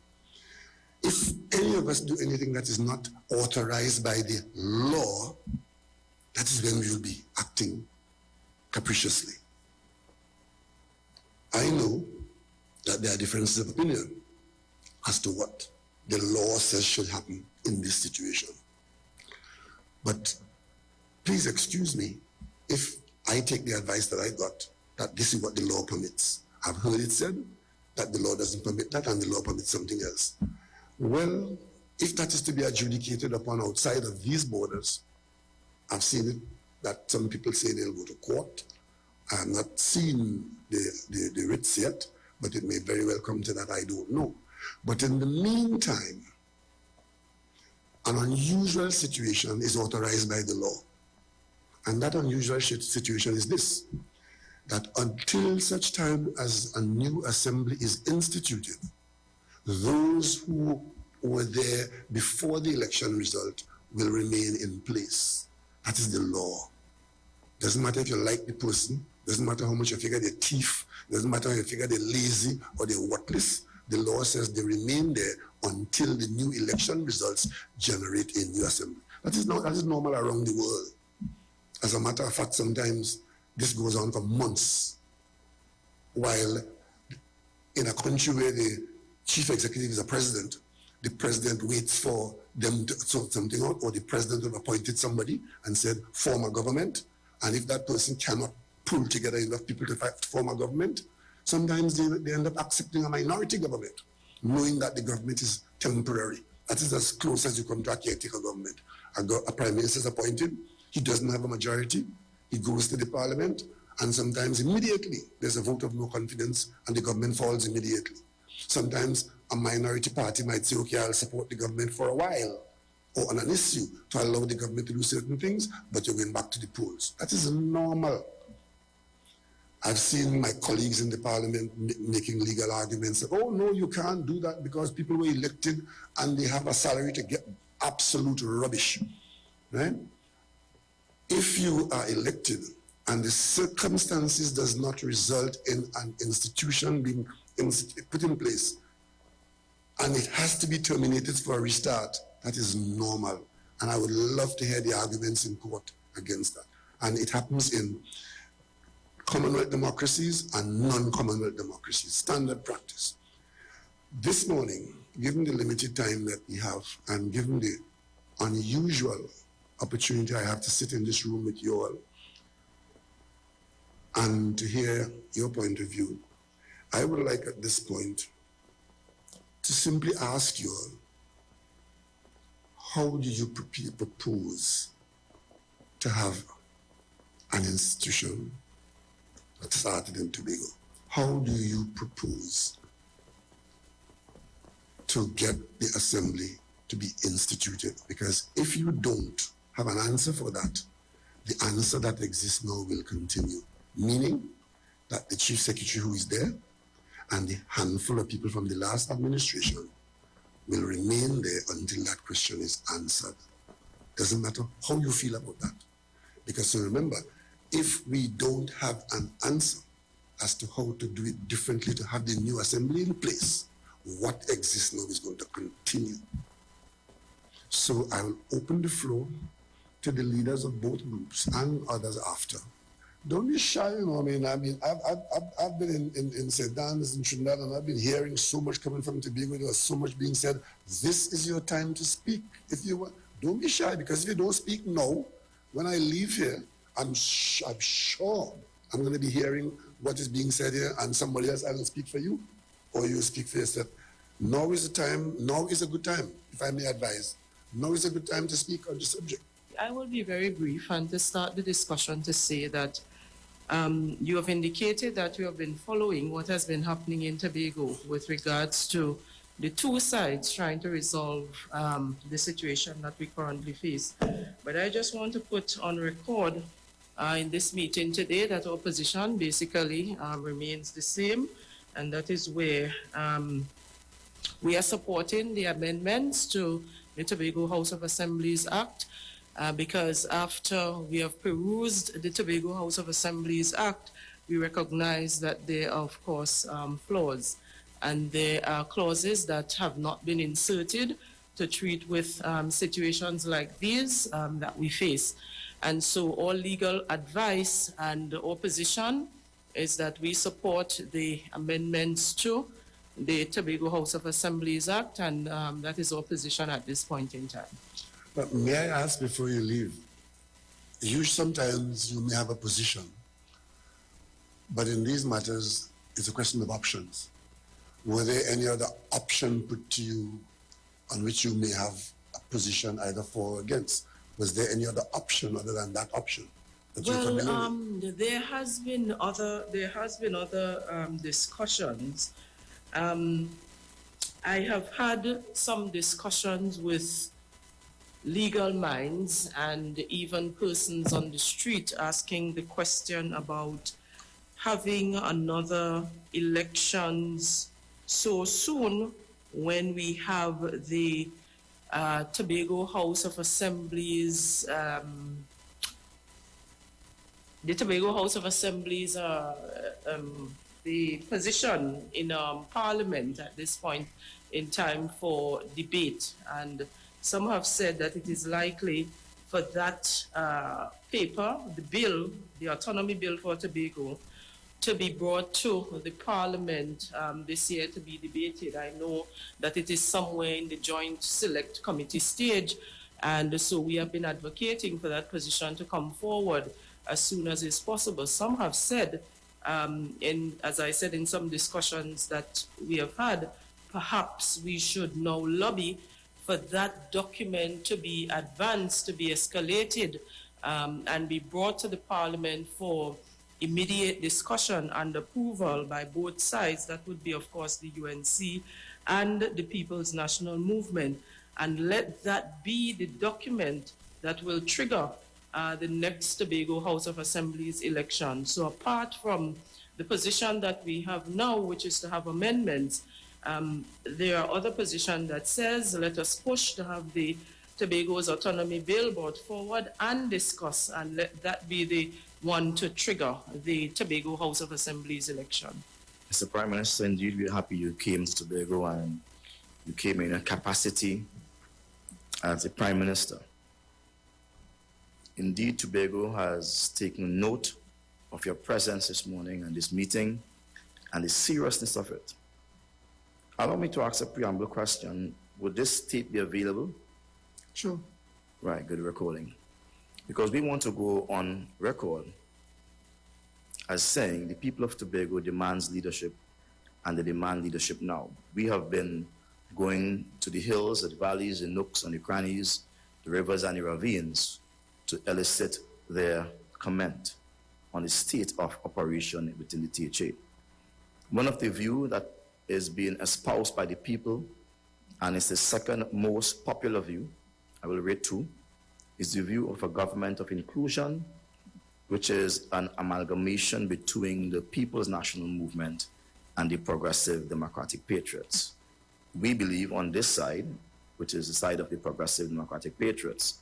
[SPEAKER 5] If any of us do anything that is not authorized by the law, that is when we will be acting capriciously. I know that there are differences of opinion as to what the law says should happen in this situation. But please excuse me if I take the advice that I got, that this is what the law permits. I've heard it said that the law doesn't permit that and the law permits something else. Well, if that is to be adjudicated upon outside of these borders, I've seen it that some people say they'll go to court. I have not seen the writs yet, but it may very well come to that, I don't know. But in the meantime, an unusual situation is authorized by the law. And that unusual situation is this, that until such time as a new assembly is instituted, those who were there before the election result will remain in place. That is the law. Doesn't matter if you like the person, doesn't matter how much you figure they're thief, doesn't matter if you figure they're lazy or they're worthless, the law says they remain there until the new election results generate a new assembly. That is normal around the world. As a matter of fact, sometimes this goes on for months, while in a country where the chief executive is a president, the president waits for them to sort something out, or the president have appointed somebody and said, form a government, and if that person cannot pull together enough people to form a government, sometimes they end up accepting a minority government, knowing that the government is temporary. That is as close as you come to a caretaker government. A prime minister is appointed, he doesn't have a majority, he goes to the parliament, and sometimes immediately there's a vote of no confidence and the government falls immediately. Sometimes a minority party might say, okay, I'll support the government for a while, or on an issue to allow the government to do certain things, but you're going back to the polls. That is normal. I've seen my colleagues in the parliament making legal arguments. Oh, no, you can't do that because people were elected and they have a salary to get absolute rubbish, right? If you are elected and the circumstances does not result in an institution being put in place and it has to be terminated for a restart, that is normal. And I would love to hear the arguments in court against that. And it happens in Commonwealth democracies and non-Commonwealth democracies, standard practice. This morning, given the limited time that we have and given the unusual opportunity I have to sit in this room with you all and to hear your point of view, I would like at this point to simply ask you all, how do you propose to have an institution that started in Tobago? How do you propose to get the assembly to be instituted? Because if you don't have an answer for that, the answer that exists now will continue, meaning that the chief secretary who is there and the handful of people from the last administration will remain there until that question is answered. Doesn't matter how you feel about that. Because so remember, if we don't have an answer as to how to do it differently to have the new assembly in place, what exists now is going to continue. So I will open the floor to the leaders of both groups and others after. Don't be shy, you know. I've been in St. Anne's in Trinidad, and I've been hearing so much coming from Tobago. There was so much being said. This is your time to speak. If you want, don't be shy, because if you don't speak now, when I leave here, I'm sure I'm going to be hearing what is being said here, and somebody else either speak for you or you speak for yourself. Now is the time. Now is a good time, if I may advise. Now is a good time to speak on the subject.
[SPEAKER 9] I will be very brief and to start the discussion to say that you have indicated that you have been following what has been happening in Tobago with regards to the two sides trying to resolve the situation that we currently face. But I just want to put on record in this meeting today that our position basically remains the same, and that is where we are supporting the amendments to the Tobago House of Assemblies Act, because after we have perused the Tobago House of Assemblies Act, we recognize that there are, of course, flaws, and there are clauses that have not been inserted to treat with situations like these that we face. And so all legal advice and our position is that we support the amendments to the Tobago House of Assemblies Act, and that is our position at this point in time.
[SPEAKER 5] But may I ask before you leave, sometimes you may have a position, but in these matters, it's a question of options. Were there any other option put to you on which you may have a position either for or against? Was there any other option other than that option?
[SPEAKER 9] Well, there has been other discussions. I have had some discussions with legal minds and even persons on the street asking the question about having another elections so soon when we have the Tobago House of Assemblies. The Tobago House of Assemblies, the position in Parliament at this point in time for debate, and some have said that it is likely for that paper, the bill, the autonomy bill for Tobago, to be brought to the Parliament this year to be debated. I know that it is somewhere in the Joint Select Committee stage, and so we have been advocating for that position to come forward as soon as is possible. Some have said, as I said in some discussions that we have had, perhaps we should now lobby for that document to be advanced, to be escalated, and be brought to the Parliament for immediate discussion and approval by both sides. That would be, of course, the UNC and the People's National Movement. And let that be the document that will trigger the next Tobago House of Assembly's election. So apart from the position that we have now, which is to have amendments, there are other positions that says, let us push to have the Tobago's autonomy bill brought forward and discuss, and let that be the one to trigger the Tobago House of Assembly's election.
[SPEAKER 10] Mr. Prime Minister, indeed, we're happy you came to Tobago and you came in a capacity as the Prime Minister. Indeed, Tobago has taken note of your presence this morning and this meeting and the seriousness of it. Allow me to ask a preamble question. Would this tape be available?
[SPEAKER 5] Sure.
[SPEAKER 10] Right, good recording. Because we want to go on record as saying the people of Tobago demands leadership, and they demand leadership now. We have been going to the hills, the valleys, the nooks and the crannies, the rivers and the ravines to elicit their comment on the state of operation within the THA. One of the views that is being espoused by the people, and it's the second most popular view, I will rate 2, is the view of a government of inclusion, which is an amalgamation between the People's National Movement and the Progressive Democratic Patriots. We believe on this side, which is the side of the Progressive Democratic Patriots,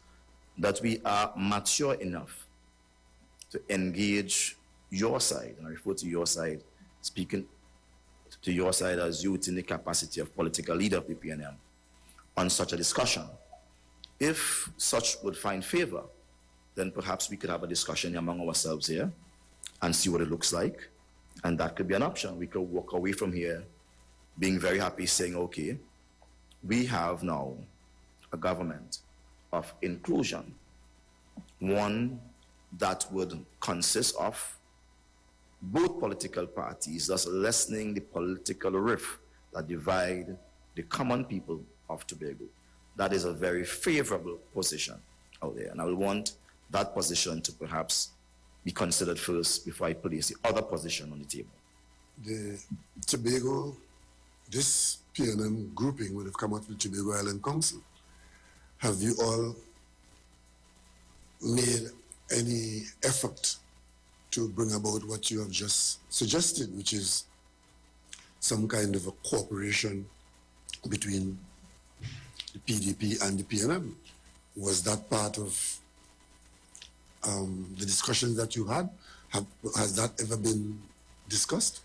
[SPEAKER 10] that we are mature enough to engage your side, and I refer to your side, speaking to your side as youth in the capacity of political leader of the PNM, on such a discussion. If such would find favor, then perhaps we could have a discussion among ourselves here and see what it looks like. And that could be an option. We could walk away from here being very happy, saying, okay, we have now a government of inclusion, one that would consist of both political parties, thus lessening the political rift that divide the common people of Tobago. That is a very favorable position out there. And I will want that position to perhaps be considered first before I place the other position on the table.
[SPEAKER 5] The Tobago, this PNM grouping would have come out with Tobago Island Council. Have you all made any effort to bring about what you have just suggested, which is some kind of a cooperation between the PDP and the PNM? Was that part of the discussions that you had? Has that ever been discussed?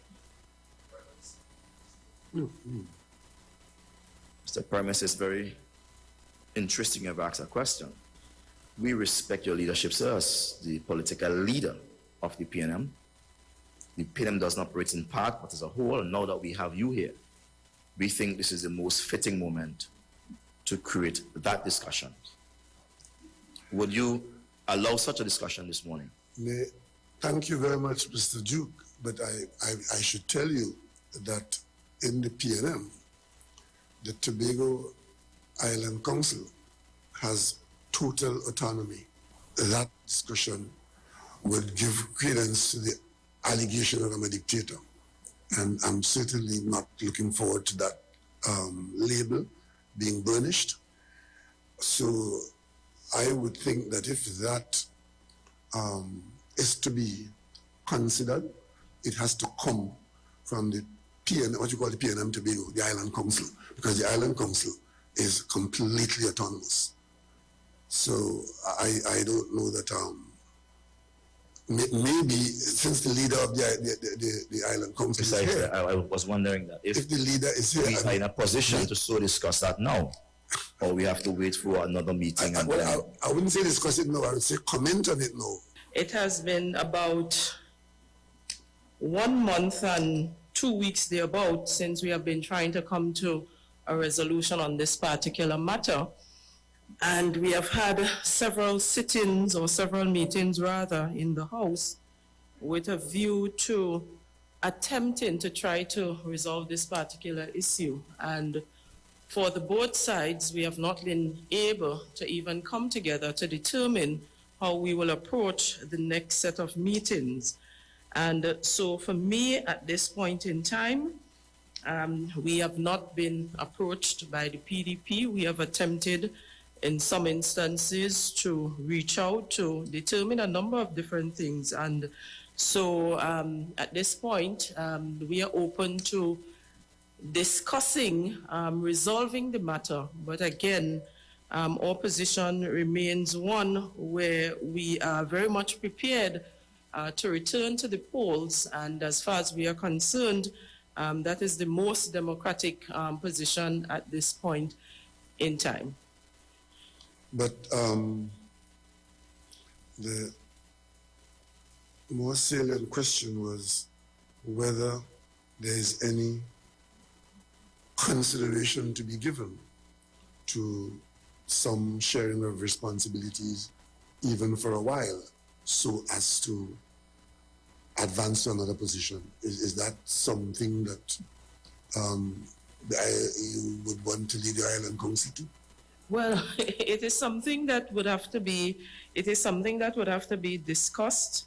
[SPEAKER 10] Mr. Prime Minister, it's very interesting you have asked that question. We respect your leadership, sir, as the political leader of the PNM. The PNM doesn't operate in part, but as a whole, and now that we have you here, we think this is the most fitting moment to create that discussion. Would you allow such a discussion this morning?
[SPEAKER 5] Thank you very much, Mr. Duke, but I should tell you that in the PNM, the Tobago Island Council has total autonomy. That discussion would give credence to the allegation that I'm a dictator. And I'm certainly not looking forward to that label being burnished. So I would think that if that is to be considered, it has to come from the PNM, what you call the PNM Tobago, the Island Council, because the Island Council is completely autonomous. So I don't know that maybe since the leader of the Island Council
[SPEAKER 10] Besides,
[SPEAKER 5] is here,
[SPEAKER 10] I was wondering that if
[SPEAKER 5] the leader is here,
[SPEAKER 10] we are in a position to so discuss that now, or we have to wait for another meeting.
[SPEAKER 5] I wouldn't say discuss it now, I would say comment on it now.
[SPEAKER 9] It has been about 1 month and 2 weeks thereabout since we have been trying to come to a resolution on this particular matter. And we have had several sit-ins, or several meetings rather, in the House with a view to attempting to try to resolve this particular issue. And for the both sides, we have not been able to even come together to determine how we will approach the next set of meetings. And so for me, at this point in time, we have not been approached by the PDP. We have attempted in some instances to reach out to determine a number of different things. And so at this point, we are open to discussing resolving the matter. But again, our position remains one where we are very much prepared to return to the polls. And as far as we are concerned, that is the most democratic position at this point in time.
[SPEAKER 5] But the more salient question was whether there is any consideration to be given to some sharing of responsibilities, even for a while, so as to advance to another position. Is that something that you would want to lead the Island Council to?
[SPEAKER 9] Well, it is something that would have to be discussed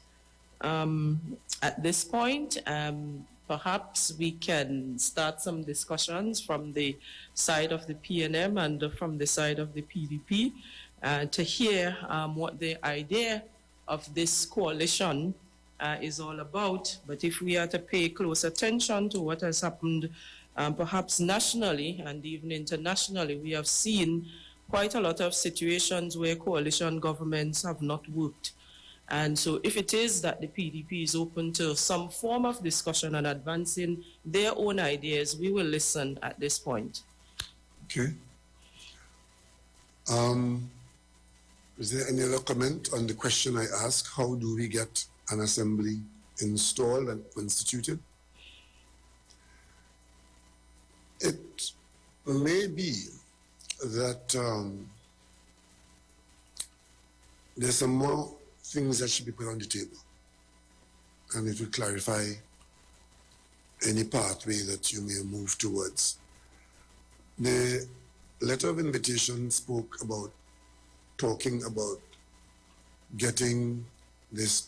[SPEAKER 9] at this point. Perhaps we can start some discussions from the side of the PNM and from the side of the PDP to hear what the idea of this coalition is all about. But if we are to pay close attention to what has happened perhaps nationally and even internationally, we have seen quite a lot of situations where coalition governments have not worked. And so if it is that the PDP is open to some form of discussion and advancing their own ideas, we will listen at this point.
[SPEAKER 5] Okay. Is there any other comment on the question I asked? How do we get an assembly installed and constituted? It may be that there's some more things that should be put on the table, and it will clarify any pathway that you may move towards. The letter of invitation spoke about talking about getting this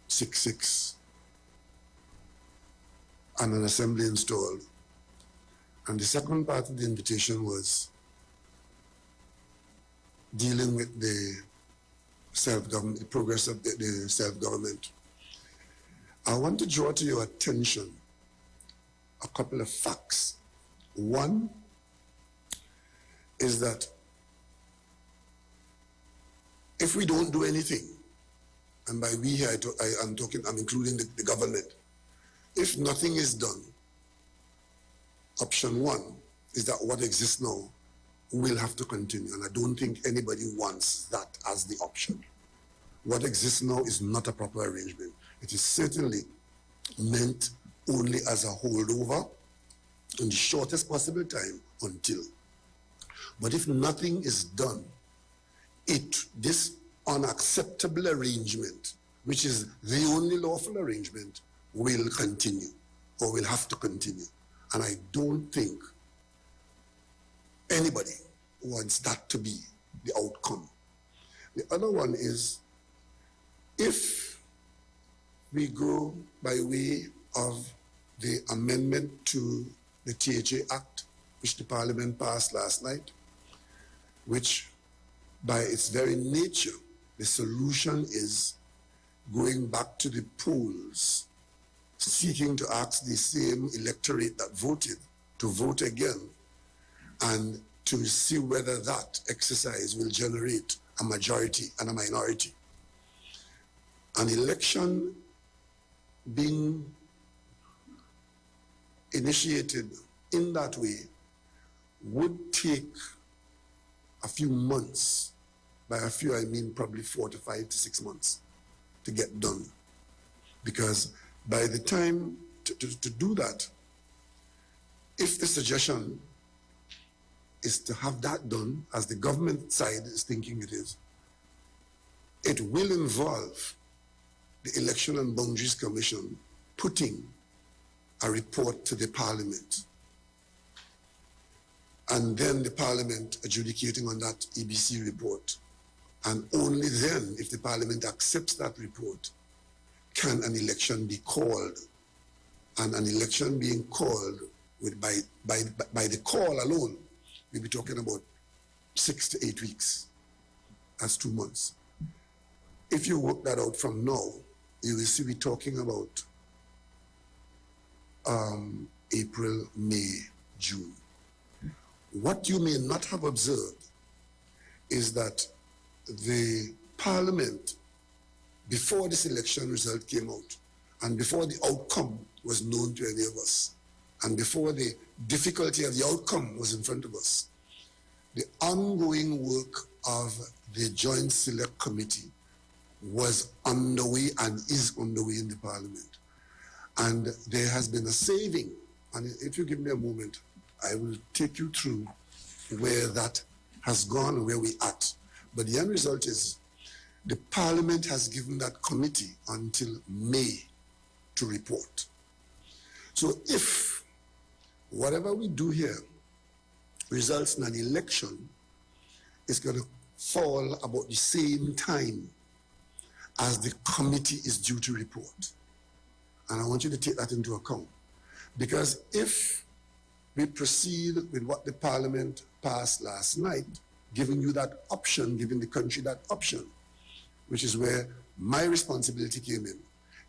[SPEAKER 5] 6-6 and an assembly installed. And the second part of the invitation was dealing with the self-government, the progress of the self-government. I want to draw to your attention a couple of facts. One is that if we don't do anything, and by we here I'm including the government, if nothing is done, option one is that what exists now will have to continue, and I don't think anybody wants that as the option. What exists now is not a proper arrangement. It is certainly meant only as a holdover in the shortest possible time until. But if nothing is done, this unacceptable arrangement, which is the only lawful arrangement, will continue or will have to continue. And I don't think anybody wants that to be the outcome. The other one is, if we go by way of the amendment to the THA Act, which the Parliament passed last night, which by its very nature, the solution is going back to the polls, seeking to ask the same electorate that voted to vote again, and to see whether that exercise will generate a majority and a minority. An election being initiated in that way would take a few months. By a few, I mean probably 4 to 5 to 6 months to get done. Because by the time to do that, if the suggestion is to have that done, as the government side is thinking it is, it will involve the Election and Boundaries Commission putting a report to the Parliament, and then the Parliament adjudicating on that EBC report. And only then, if the Parliament accepts that report, can an election be called. And an election being called by the call alone, we'll be talking about 6 to 8 weeks. That's 2 months. If you work that out from now, you will see we're talking about April, May, June. What you may not have observed is that the Parliament, before this election result came out, and before the outcome was known to any of us, and before the difficulty of the outcome was in front of us, the ongoing work of the Joint Select Committee was underway and is underway in the Parliament. And there has been a saving, and if you give me a moment, I will take you through where that has gone and where we're at. But the end result is the Parliament has given that committee until May to report. So if whatever we do here results in an election, it's going to fall about the same time as the committee is due to report. And I want you to take that into account. Because if we proceed with what the Parliament passed last night, giving you that option, giving the country that option, which is where my responsibility came in.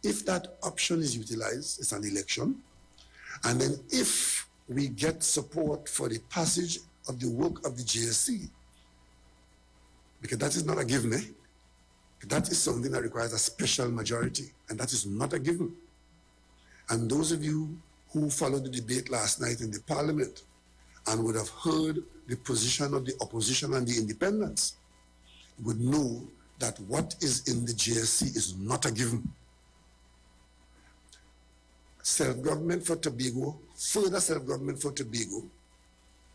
[SPEAKER 5] If that option is utilized, it's an election. And then if we get support for the passage of the work of the JSC, because that is not a given, that is something that requires a special majority, and that is not a given. And those of you who followed the debate last night in the Parliament and would have heard the position of the opposition and the independents would know that what is in the JSC is not a given. Self-government for Tobago, further self-government for Tobago,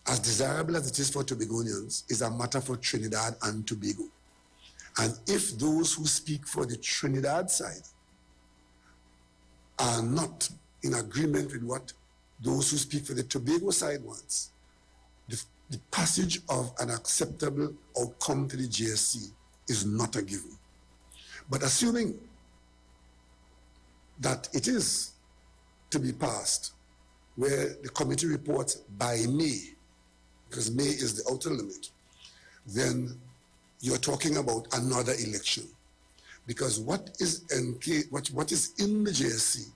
[SPEAKER 5] as desirable as it is for Tobagonians, is a matter for Trinidad and Tobago. And if those who speak for the Trinidad side are not in agreement with what those who speak for the Tobago side wants, the passage of an acceptable outcome to the JSC is not a given. But assuming that it is to be passed, where the committee reports by May, because May is the outer limit, then you're talking about another election. Because what is in the JSC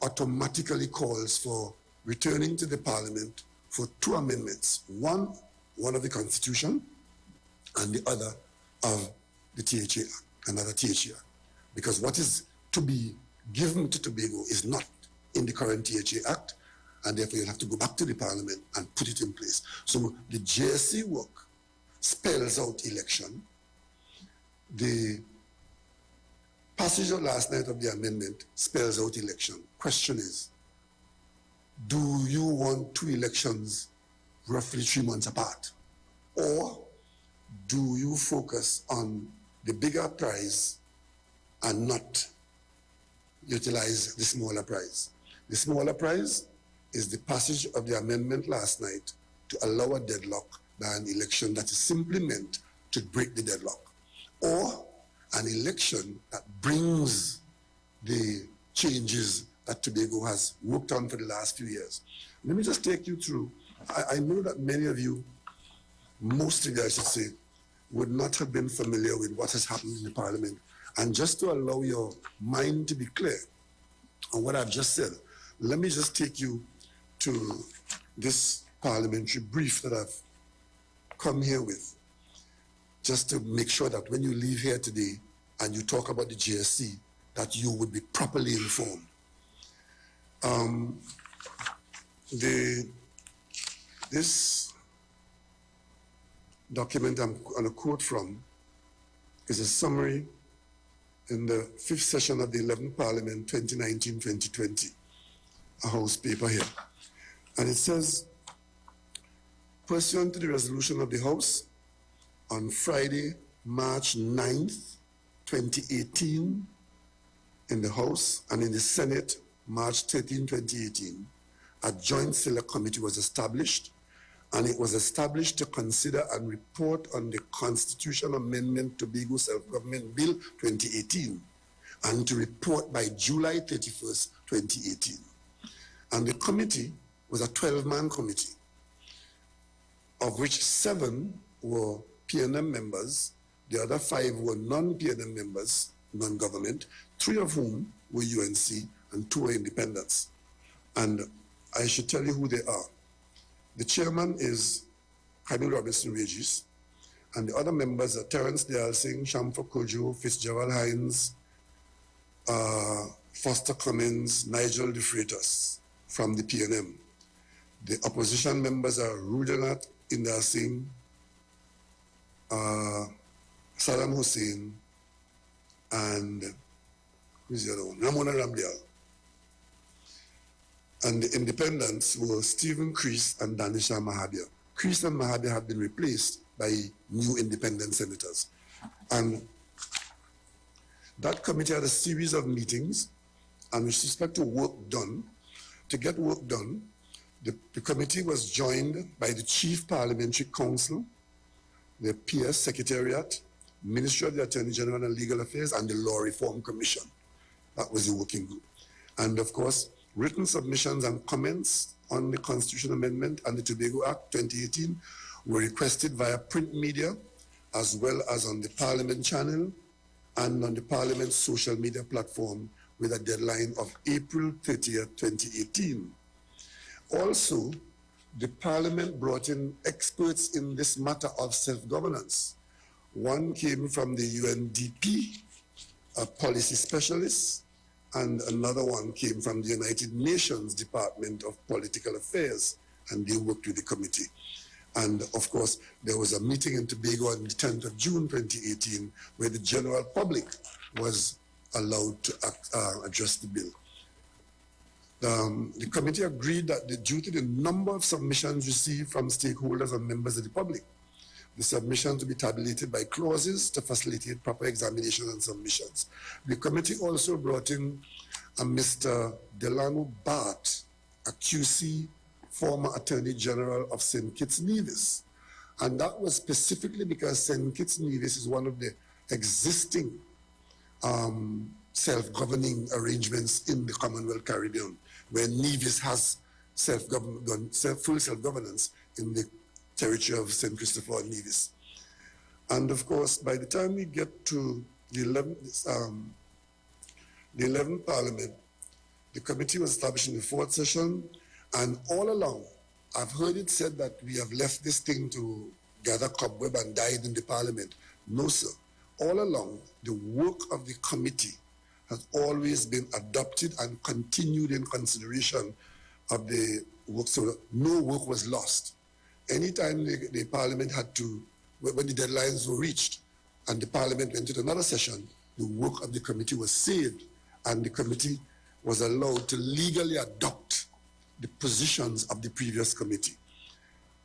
[SPEAKER 5] automatically calls for returning to the Parliament for 2 amendments. One of the Constitution, and the other of the THA Act, another THA Act. Because what is to be given to Tobago is not in the current THA Act, and therefore you'll have to go back to the Parliament and put it in place. So the JSC work spells out election. The passage of last night of the amendment spells out election. Question is, do you want 2 elections roughly 3 months apart? Or do you focus on the bigger prize and not utilize the smaller prize? The smaller prize is the passage of the amendment last night to allow a deadlock by an election that is simply meant to break the deadlock, or an election that brings the changes that Tobago has worked on for the last few years. Let me just take you through. I know that many of you, most of you I should say, would not have been familiar with what has happened in the Parliament. And just to allow your mind to be clear on what I've just said, let me just take you to this parliamentary brief that I've come here with, just to make sure that when you leave here today and you talk about the JSC, that you would be properly informed. This document I'm going to quote from is a summary in the 5th session of the 11th Parliament, 2019-2020, a House paper here. And it says, pursuant to the resolution of the House, on Friday, March 9th, 2018, in the House, and in the Senate, March 13, 2018, a joint select committee was established, and it was established to consider and report on the Constitution Amendment Tobago Self-Government Bill 2018, and to report by July 31st, 2018. And the committee was a 12-man committee, of which 7 were PNM members, the other 5 were non-PNM members, non-government, 3 of whom were UNC and 2 were independents. And I should tell you who they are. The chairman is Jaime Robinson Regis, and the other members are Terence Dale Singh, Shamfa Kojo, Fitzgerald Hines, Foster Cummins, Nigel De Freitas from the PNM. The opposition members are Rudranath Indar Singh, Saddam Hussein, and who's the other one? Ramona Ramdial. And the independents were Stephen Crease and Danisha Mahabir. Crease and Mahabir have been replaced by new independent senators. And that committee had a series of meetings, and with respect to work done, to get work done, the committee was joined by the Chief Parliamentary Council, the PS Secretariat, Ministry of the Attorney General and Legal Affairs, and the Law Reform Commission. That was the working group. And of course, written submissions and comments on the Constitution Amendment and the Tobago Act 2018 were requested via print media, as well as on the Parliament channel and on the Parliament's social media platform with a deadline of April 30th, 2018. Also, the Parliament brought in experts in this matter of self-governance. One came from the UNDP, a policy specialist, and another one came from the United Nations Department of Political Affairs, and they worked with the committee. And of course, there was a meeting in Tobago on the 10th of June 2018 where the general public was allowed to address the bill. The committee agreed that due to the number of submissions received from stakeholders and members of the public, the submissions will be tabulated by clauses to facilitate proper examination and submissions. The committee also brought in a Mr. Delano Bart, a QC, former Attorney General of St. Kitts Nevis. And that was specifically because St. Kitts Nevis is one of the existing self-governing arrangements in the Commonwealth Caribbean, where Nevis has full self-governance in the territory of St. Christopher and Nevis. And of course, by the time we get to the 11th Parliament, the committee was established in the 4th session, and all along, I've heard it said that we have left this thing to gather cobweb and died in the Parliament. No, sir. All along, the work of the committee has always been adopted and continued in consideration of the work, so no work was lost. Anytime the Parliament had to, when the deadlines were reached and the Parliament went to another session, the work of the committee was saved, and the committee was allowed to legally adopt the positions of the previous committee.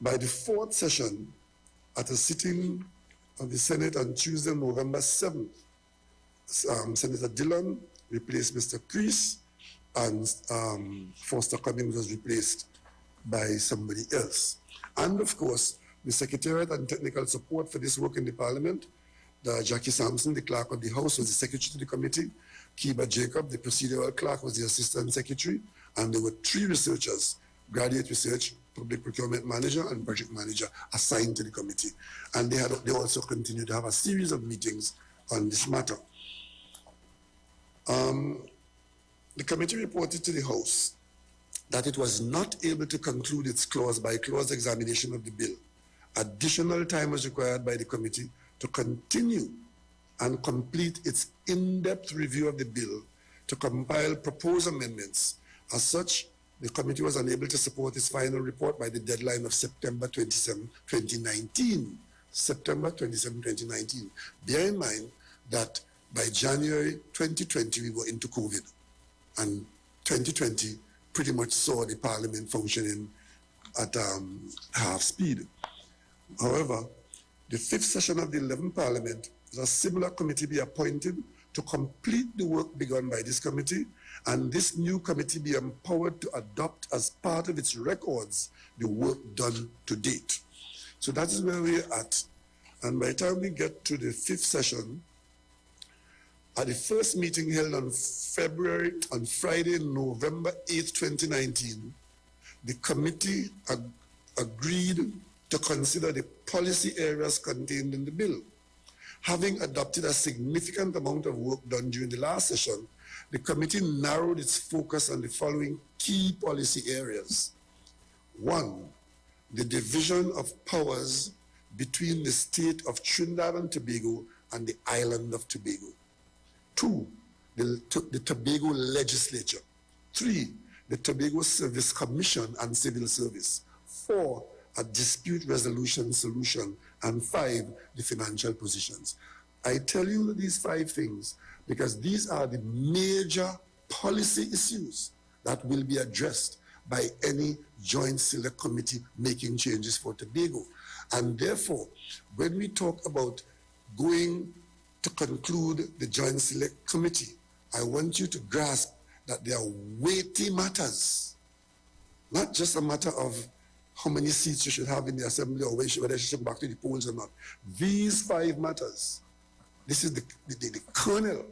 [SPEAKER 5] By the 4th session, at a sitting of the Senate on Tuesday, November 7th, Senator Dillon replaced Mr. Crease, and Foster Cummings was replaced by somebody else. And of course, the Secretariat and technical support for this work in the Parliament, Jackie Sampson, the clerk of the House, was the secretary to the committee. Kiba Jacob, the procedural clerk, was the assistant secretary. And there were 3 researchers, graduate research, public procurement manager, and project manager assigned to the committee. And they also continued to have a series of meetings on this matter. The committee reported to the House that it was not able to conclude its clause-by-clause examination of the bill. Additional time was required by the committee to continue and complete its in-depth review of the bill to compile proposed amendments. As such, the committee was unable to support its final report by the deadline of September 27, 2019. September 27, 2019. Bear in mind that by January 2020, we were into COVID, and 2020 pretty much saw the Parliament functioning at half speed. However, the 5th session of the 11th Parliament, a similar committee be appointed to complete the work begun by this committee, and this new committee be empowered to adopt as part of its records the work done to date. So that is where we're at. And by the time we get to the 5th session, at the first meeting held on Friday, November 8, 2019, the committee agreed to consider the policy areas contained in the bill. Having adopted a significant amount of work done during the last session, the committee narrowed its focus on the following key policy areas. 1, the division of powers between the state of Trinidad and Tobago and the island of Tobago. 2, the Tobago legislature. 3, the Tobago Service Commission and Civil Service. 4, a dispute resolution solution. And 5, the financial positions. I tell you these 5 things because these are the major policy issues that will be addressed by any joint select committee making changes for Tobago. And therefore, when we talk about going to conclude the joint select committee, I want you to grasp that they are weighty matters, not just a matter of how many seats you should have in the assembly or whether you should go back to the polls or not. These 5 matters, this is the kernel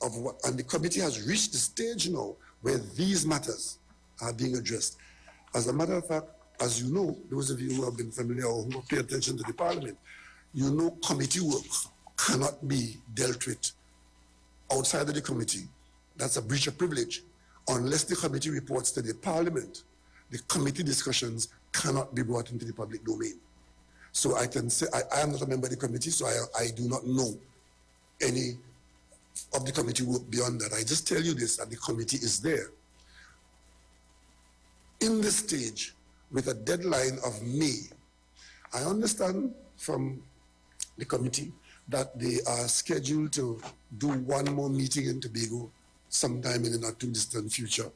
[SPEAKER 5] of what, and the committee has reached the stage now where these matters are being addressed. As a matter of fact, as you know, those of you who have been familiar or who pay attention to the parliament, you know committee work cannot be dealt with outside of the committee. That's a breach of privilege. Unless the committee reports to the parliament, the committee discussions cannot be brought into the public domain. So I can say, I am not a member of the committee, so I do not know any of the committee work beyond that. I just tell you this, that the committee is there. In this stage, with a deadline of May, I understand from the committee that they are scheduled to do one more meeting in Tobago sometime in the not too distant future,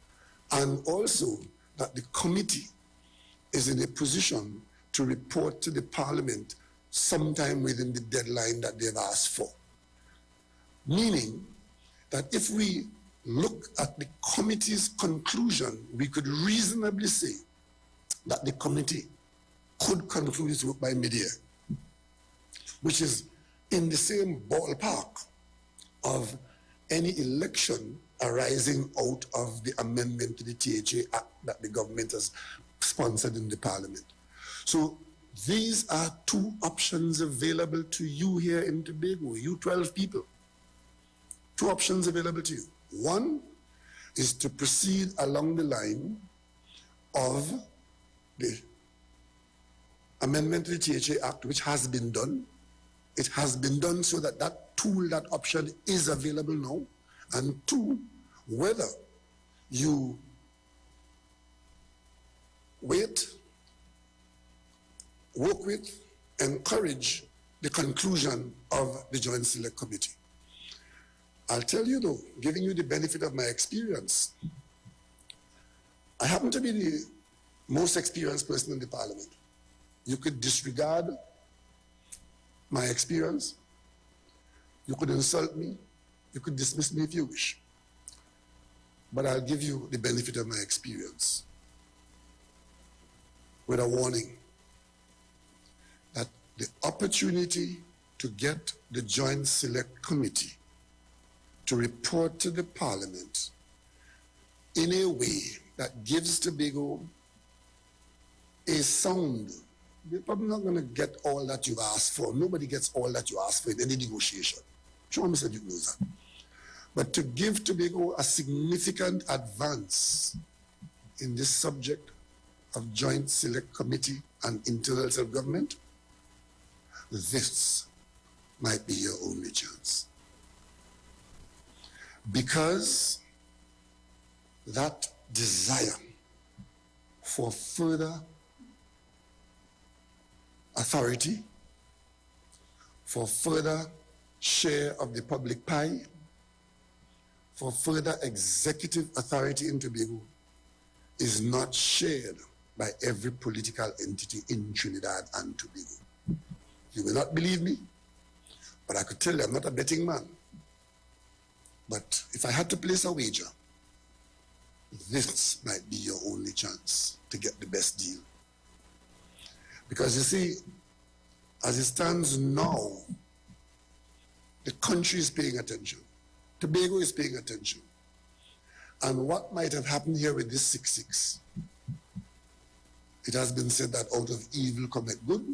[SPEAKER 5] and also that the committee is in a position to report to the parliament sometime within the deadline that they've asked for. Meaning that if we look at the committee's conclusion, we could reasonably say that the committee could conclude its work by mid-year, which is in the same ballpark of any election arising out of the amendment to the THA Act that the government has sponsored in the parliament. So these are 2 options available to you here in Tobago, you 12 people. 2 options available to you. 1 is to proceed along the line of the amendment to the THA Act, which has been done. It has been done so that that tool, that option is available now. And 2, whether you wait, work with, encourage the conclusion of the Joint Select Committee. I'll tell you though, giving you the benefit of my experience, I happen to be the most experienced person in the parliament. You could disregard my experience, you could insult me, you could dismiss me if you wish, but I'll give you the benefit of my experience with a warning that the opportunity to get the Joint Select Committee to report to the parliament in a way that gives Tobago a sound. You're probably not going to get all that you've asked for. Nobody gets all that you ask for in any negotiation. Sure, Mr. Duke knows that. But to give Tobago a significant advance in this subject of Joint Select Committee and internal self-government, this might be your only chance. Because that desire for further authority, for further share of the public pie, for further executive authority in Tobago is not shared by every political entity in Trinidad and Tobago. You will not believe me, but I could tell you I'm not a betting man. But if I had to place a wager, this might be your only chance to get the best deal. Because you see, as it stands now, the country is paying attention. Tobago is paying attention. And what might have happened here with this 6-6 It has been said that out of evil cometh good.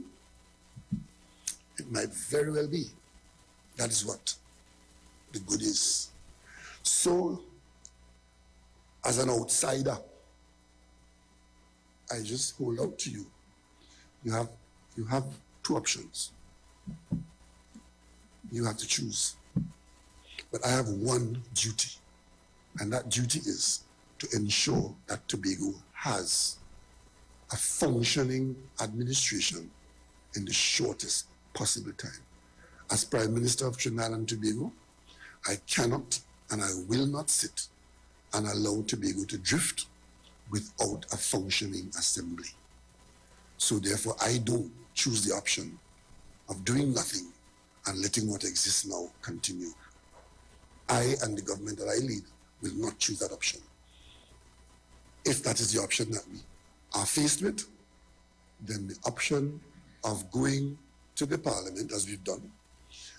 [SPEAKER 5] It might very well be. That is what the good is. So, as an outsider, I just hold out to you. You have two options. You have to choose. But I have one duty, and that duty is to ensure that Tobago has a functioning administration in the shortest possible time. As Prime Minister of Trinidad and Tobago, I cannot and I will not sit and allow Tobago to drift without a functioning assembly. So therefore, I don't choose the option of doing nothing and letting what exists now continue. I and the government that I lead will not choose that option. If that is the option that we are faced with, then the option of going to the Parliament, as we've done,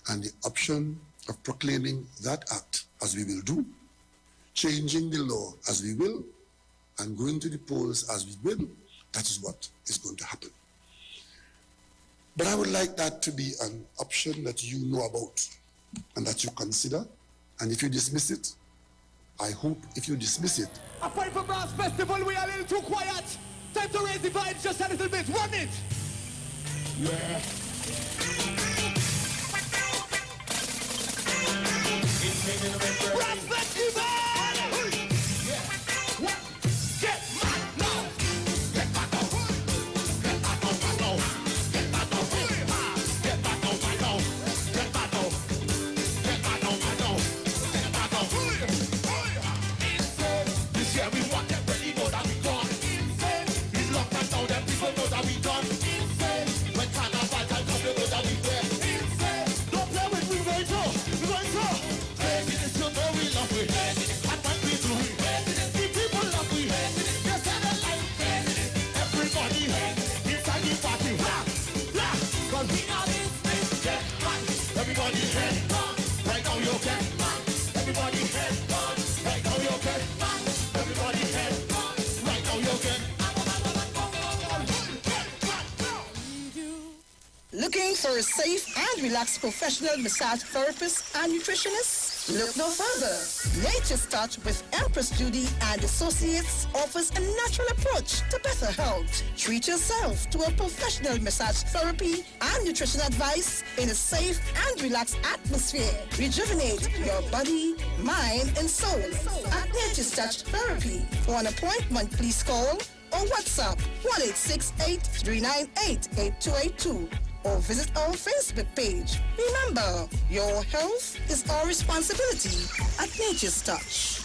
[SPEAKER 5] and the option of proclaiming that act, as we will do, changing the law as we will, and going to the polls as we will, that is what is going to happen. But I would like that to be an option that you know about and that you consider. And if you dismiss it, I hope if you dismiss it.
[SPEAKER 7] A fight for Brass Festival, we are a little too quiet. Time to raise the vibes just a little bit. 1 minute. Yeah. Brass Festival! Yeah. What? Get mad now. Get back up. Get back up, my now. Get back up. Get back up, my now. Get back up. Get back up, my now. Get back up. Insane. This year we want them ready, know that we gone. Insane. It's long time now, them people know that we done. Insane. When carnival time comes, they know that we there. Insane. Don't play with me, right now. We're going to. You know we love we. And when we do, the people love we. Yes, and I like everybody inside the party. Cause we are this thing. Get back. Everybody head on. Right now you get back. Everybody head on. Right now you get back. Everybody head on. Right now you get.
[SPEAKER 15] Looking for a safe and relaxed professional massage therapist and nutritionist? Look no further. Nature's Touch with Empress Judy and Associates offers a natural approach to better health. Treat yourself to a professional massage therapy and nutrition advice in a safe and relaxed atmosphere. Rejuvenate your body, mind, and soul at Nature's Touch Therapy. For an appointment, please call or WhatsApp 1-866-398-8282. or visit our Facebook page. Remember, your health is our responsibility at Nature's Touch.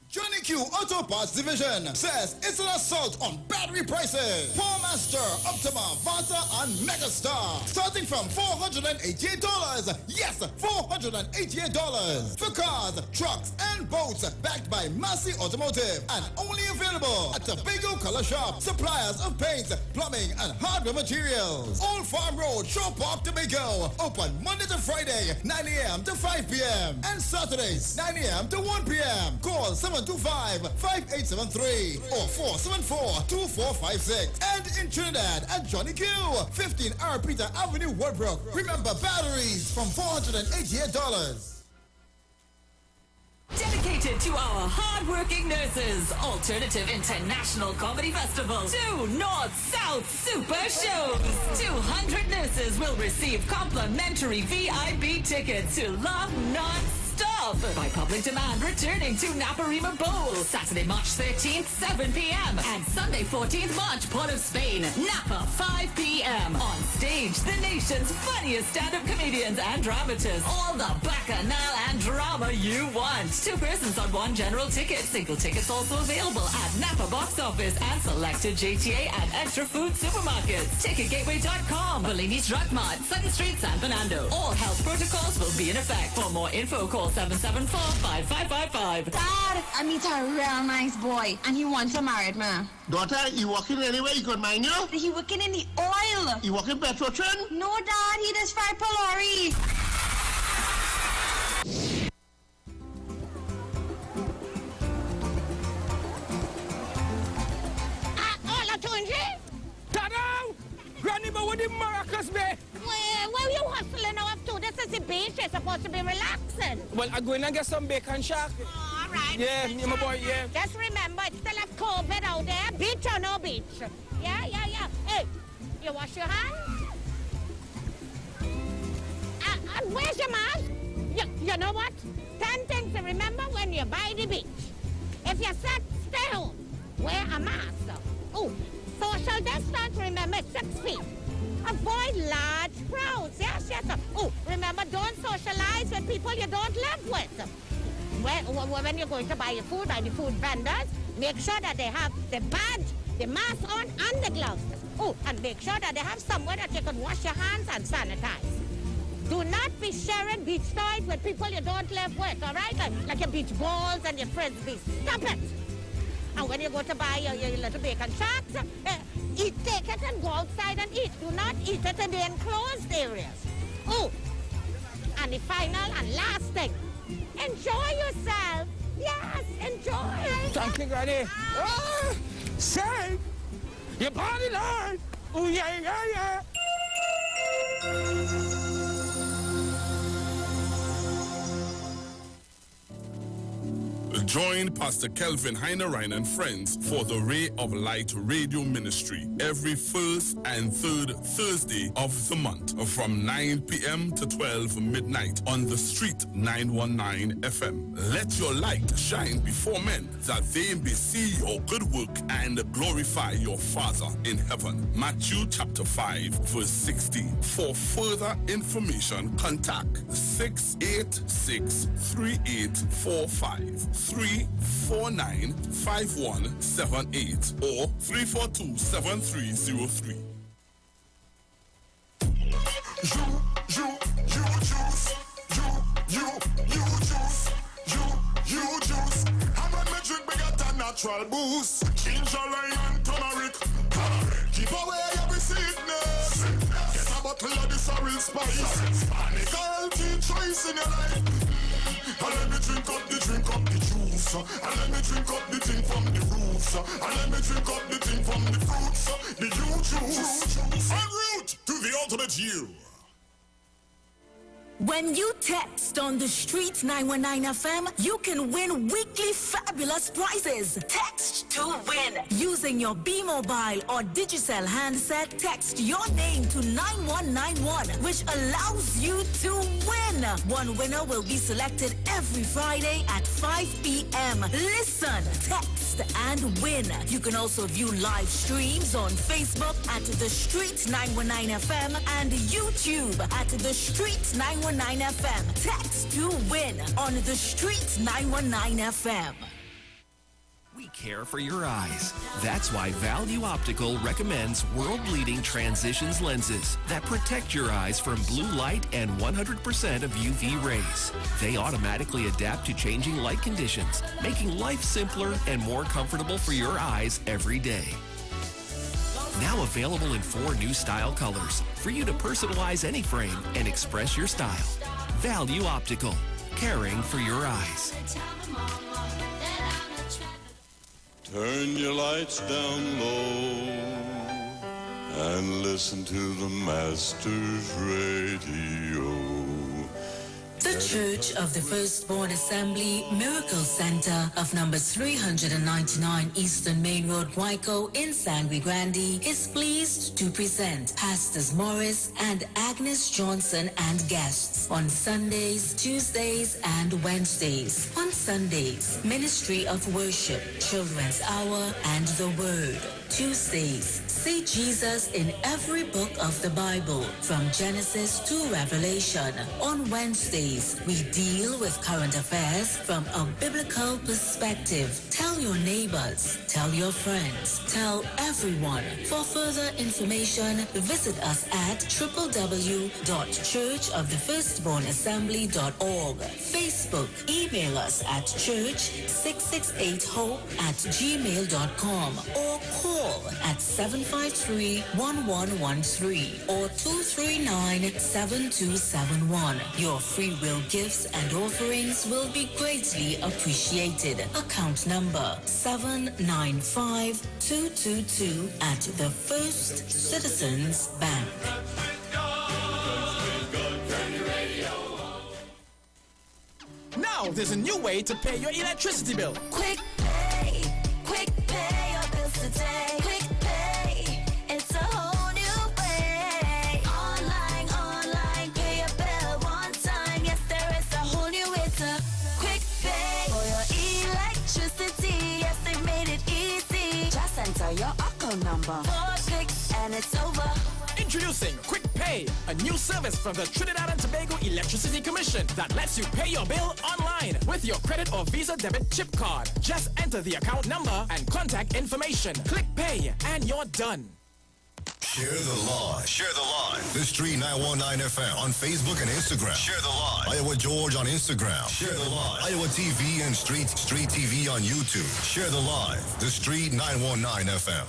[SPEAKER 17] Johnny Q Auto Parts Division says it's an assault on battery prices. Paul Master, Optima, Vata, and Megastar. Starting from $488. Yes, $488. For cars, trucks, and boats. Backed by Massey Automotive. And only available at Tobago Color Shop. Suppliers of paint, plumbing, and hardware materials. Old Farm Road, Shore Park, Tobago. Open Monday to Friday, 9 a.m. to 5 p.m. And Saturdays, 9 a.m. to 1 p.m. Call 725-5873 or 474-2456. And in Trinidad at Johnny Q, 15 R. Peter Avenue, Woodbrook. Remember, batteries from $488.
[SPEAKER 18] Dedicated to our hard-working nurses, Alternative International Comedy Festival, 2 North-South Super Shows. 200 nurses will receive complimentary VIP tickets to laugh non-stop by public demand, returning to Naparima Bowl, Saturday, March 13th, 7 p.m. and Sunday, 14th March, Port of Spain, Napa, 5 p.m. On stage, the nation's funniest stand-up comedians and dramatists. All the bacchanal and drama you want. 2 persons on 1 general ticket. Single tickets also available at Napa Box Office and selected JTA and Extra Food supermarkets. TicketGateway.com, Bellini's Drug Mart, 2nd Street, San Fernando. All health protocols will be in effect. For more info, call 774-5555.
[SPEAKER 19] Dad, I meet a real nice boy, and he wants to marry me.
[SPEAKER 20] Daughter, he working anywhere he could mind you?
[SPEAKER 19] He working in the oil.
[SPEAKER 20] He working Petrotrin?
[SPEAKER 19] No, Dad, he does fry Polari.
[SPEAKER 2] the maracas, man.
[SPEAKER 3] Where you hustling now up to? This is the beach. You're supposed to be relaxing.
[SPEAKER 2] Well, I'm going to get some bacon shark.
[SPEAKER 3] Oh, all right.
[SPEAKER 2] Yeah, me and my boy, yeah.
[SPEAKER 3] Just remember, it's still have COVID out there. Beach or no beach. Yeah. Hey, you wash your hands? And where's your mask? You know what? 10 things to remember when you're by the beach. If you're sick, stay home. Wear a mask. Oh, social distance, remember, 6 feet. Avoid large crowds. Yes. Oh, remember, don't socialize with people you don't live with. When you're going to buy your food by the food vendors, make sure that they have the badge, the mask on, and the gloves. Oh, and make sure that they have somewhere that you can wash your hands and sanitize. Do not be sharing beach toys with people you don't live with, all right? Like your beach balls and your frisbees. Stop it! And when you go to buy your little bacon sharks, take it and go outside and eat. Do not eat it in the enclosed areas. Oh, and the final and last thing, enjoy yourself. Yes, enjoy.
[SPEAKER 2] Thank you, Granny. Say, your body line. Oh, yeah.
[SPEAKER 4] Join Pastor Kelvin Heinerine and friends for the Ray of Light Radio Ministry every first and third Thursday of the month from 9 p.m. to 12 midnight on the Street 919 FM. Let your light shine before men that they may see your good work and glorify your Father in heaven. Matthew chapter 5 verse 16. For further information, contact 686-3845. 349-5178 or 342-7303.
[SPEAKER 1] You juice. How about me drink bigger than natural boost? Ginger, lime, and turmeric. Keep away every sickness. Get a bottle of this orange spice. Make a healthy choice in your life. And let me drink up the juice. And let me drink up the thing from the roots. And let me drink up the thing from the fruits. The you juice. En route to the ultimate you.
[SPEAKER 6] When you text on the Street 919 FM, you can win weekly fabulous prizes. Text to win. Using your B-Mobile or Digicel handset, text your name to 9191, which allows you to win. One winner will be selected every Friday at 5 p.m. Listen, text, and win. You can also view live streams on Facebook at The Street 919 FM and YouTube at The Street 919 FM. Text to win on The Street 919 FM.
[SPEAKER 16] We care for your eyes. That's why Value Optical recommends world-leading transitions lenses that protect your eyes from blue light and 100% of UV rays. They automatically adapt to changing light conditions, making life simpler and more comfortable for your eyes every day. Now available in 4 new style colors for you to personalize any frame and express your style. Value Optical, caring for your eyes.
[SPEAKER 1] Turn your lights down low and listen to the Master's radio.
[SPEAKER 6] The Church of the Firstborn Assembly Miracle Center of number 399 Eastern Main Road, Waiko in Sangre Grande is pleased to present Pastors Morris and Agnes Johnson and guests on Sundays, Tuesdays, and Wednesdays. On Sundays, Ministry of Worship, Children's Hour, and the Word. Tuesdays, see Jesus in every book of the Bible, from Genesis to Revelation. On Wednesdays, we deal with current affairs from a biblical perspective. Tell your neighbors, tell your friends, tell everyone. For further information, visit us at www.churchofthefirstbornassembly.org. Facebook, email us at church668hope@gmail.com or call at 750 253-1113 or 239-7271. Your free will gifts and offerings will be greatly appreciated. Account number 795222 at the First Citizens Bank.
[SPEAKER 11] Now there's a new way to pay your electricity bill.
[SPEAKER 8] Quick pay your bills today. Quick pay, it's a whole new way. Online, pay your bill one time. Yes, there is a whole new way to quick pay for your electricity. Yes, they made it easy. Just enter your account number. 4 clicks and it's over.
[SPEAKER 11] Introducing Quick Pay, a new service from the Trinidad and Tobago Electricity Commission that lets you pay your bill online with your credit or Visa debit chip card. Just enter the account number and contact information. Click Pay and you're done.
[SPEAKER 21] Share the live. Share the live. The Street 919 FM on Facebook and Instagram. Share the live. Iowa George on Instagram. Share the live. Iowa TV and Street TV on YouTube. Share the live. The Street 919 FM.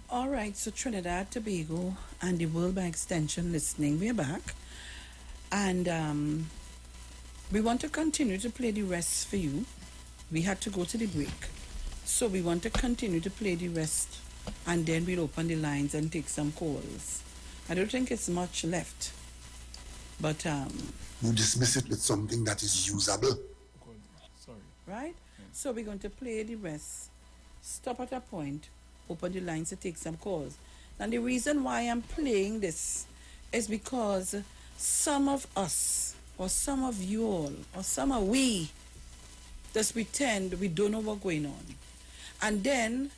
[SPEAKER 13] All right, so Trinidad, Tobago, and the World Bank Extension listening, we're back. And we want to continue to play the rest for you. We had to go to the break. So we want to continue to play the rest, and then we'll open the lines and take some calls. I don't think it's much left. But
[SPEAKER 5] you dismiss it with something that is usable.
[SPEAKER 13] Sorry. Right? Yeah. So we're going to play the rest. Stop at a point. Open the lines to take some calls. And the reason why I'm playing this is because some of us, or some of you all, or some of we, just pretend we don't know what's going on. And then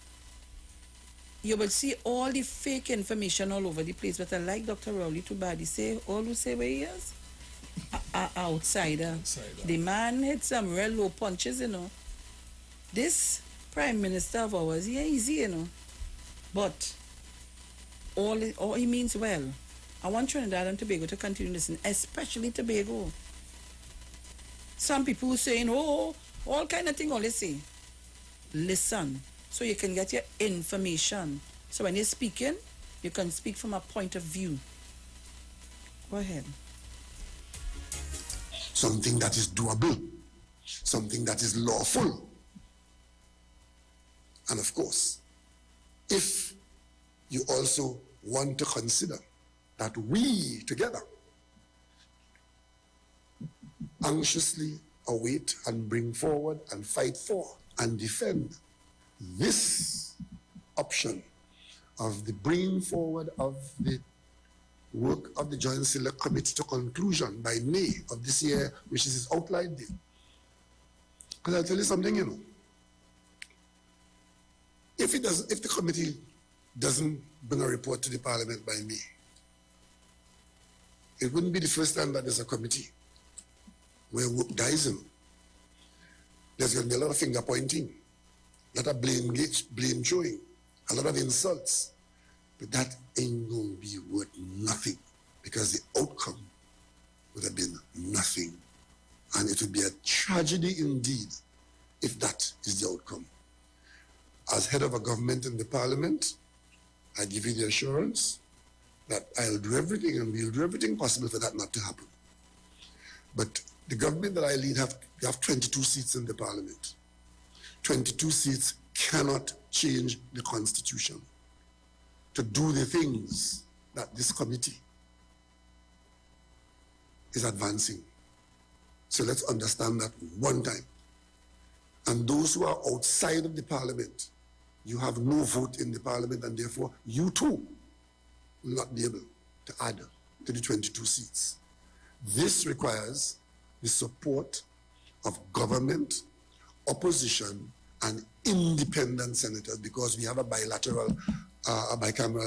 [SPEAKER 13] you will see all the fake information all over the place. But I like Dr. Rowley too bad. He say, all who say where he is? Outsider. The man hit some real low punches, you know. This Prime Minister of ours, yeah, easy, you know. But all he means well. I want Trinidad and Tobago to continue listening, especially Tobago. Some people saying, oh, all kind of thing, all they say. Listen, so you can get your information. So when you're speaking, you can speak from a point of view. Go ahead.
[SPEAKER 5] Something that is doable. Something that is lawful. And of course, if you also want to consider that we together anxiously await and bring forward and fight for and defend this option of the bringing forward of the work of the Joint Select Committee to conclusion by May of this year, which is its outline date. Because I'll tell you something, you know. If the committee doesn't bring a report to the Parliament by May, it wouldn't be the first time that there's a committee where work dies in. There's going to be a lot of finger pointing, a lot of blame showing, a lot of insults. But that ain't going to be worth nothing, because the outcome would have been nothing. And it would be a tragedy indeed if that is the outcome. As head of a government in the Parliament, I give you the assurance that I'll do everything and we'll do everything possible for that not to happen. But the government that I lead have 22 seats in the Parliament. 22 seats cannot change the Constitution to do the things that this committee is advancing. So let's understand that one time. And those who are outside of the Parliament, you have no vote in the Parliament, and therefore you too will not be able to add to the 22 seats. This requires the support of government, opposition, and independent senators, because we have a bicameral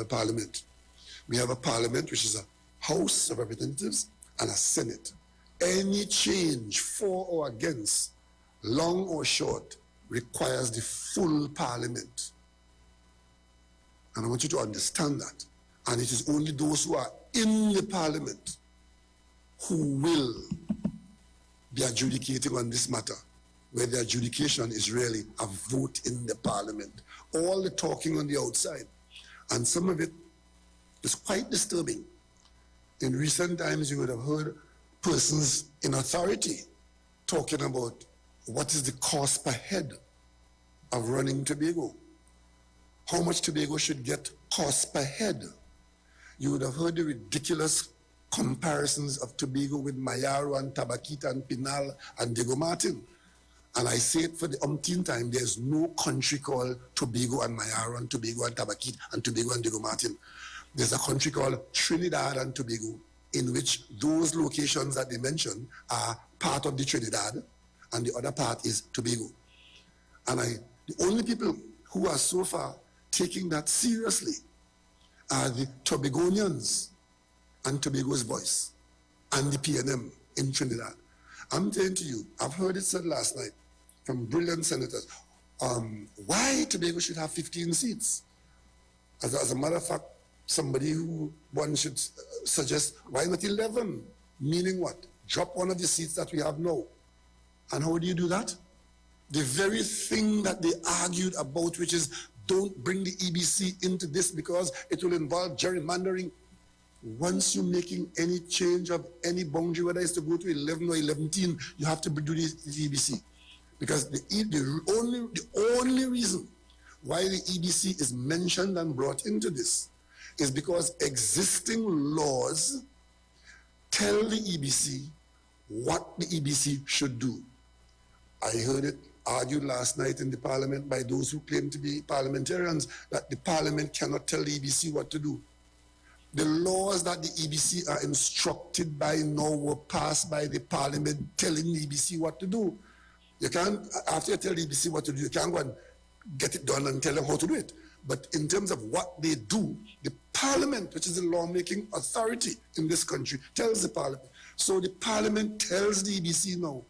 [SPEAKER 5] parliament. We have a parliament which is a House of Representatives and a Senate. Any change for or against, long or short, requires the full Parliament. And I want you to understand that. And it is only those who are in the Parliament who will be adjudicating on this matter, where the adjudication is really a vote in the parliament. All the talking on the outside, and some of it is quite disturbing. In recent times, you would have heard persons in authority talking about what is the cost per head of running Tobago, how much Tobago should get cost per head. You would have heard the ridiculous comparisons of Tobago with Mayaro and Tabaquita and Pinal and Diego Martin. And I say it for the umpteenth time, there's no country called Tobago and Mayaro and Tobago and Tabaquita and Tobago and Diego Martin. There's a country called Trinidad and Tobago, in which those locations that they mentioned are part of the Trinidad, and the other part is Tobago. And the only people who are so far taking that seriously are the Tobagonians and Tobago's Voice and the PNM in Trinidad. I'm saying to you, I've heard it said last night from brilliant senators, why Tobago should have 15 seats. As a matter of fact, somebody who one should suggest, why not 11? Meaning what? Drop one of the seats that we have now. And how do you do that? The very thing that they argued about, which is don't bring the EBC into this because it will involve gerrymandering. Once you're making any change of any boundary, whether it's to go to 11 or 11, you have to do the EBC. Because the only reason why the EBC is mentioned and brought into this is because existing laws tell the EBC what the EBC should do. I heard it argued last night in the parliament by those who claim to be parliamentarians that the parliament cannot tell the EBC what to do. The laws that the EBC are instructed by now were passed by the parliament telling the EBC what to do. You can't, after you tell the EBC what to do, you can't go and get it done and tell them how to do it. But in terms of what they do, the parliament, which is the lawmaking authority in this country, tells the parliament. So the parliament tells the EBC now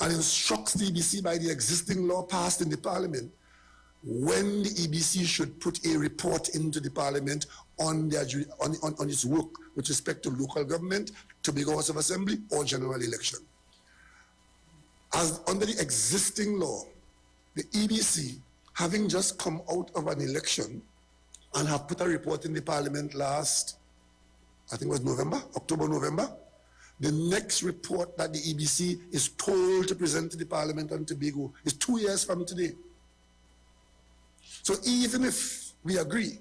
[SPEAKER 5] and instructs the EBC by the existing law passed in the parliament when the EBC should put a report into the parliament on its work with respect to local government, Tobago House of Assembly, or general election. As under the existing law, the EBC, having just come out of an election and have put a report in the parliament last, I think it was October, November, the next report that the EBC is told to present to the parliament on Tobago is 2 years from today. So even if we agree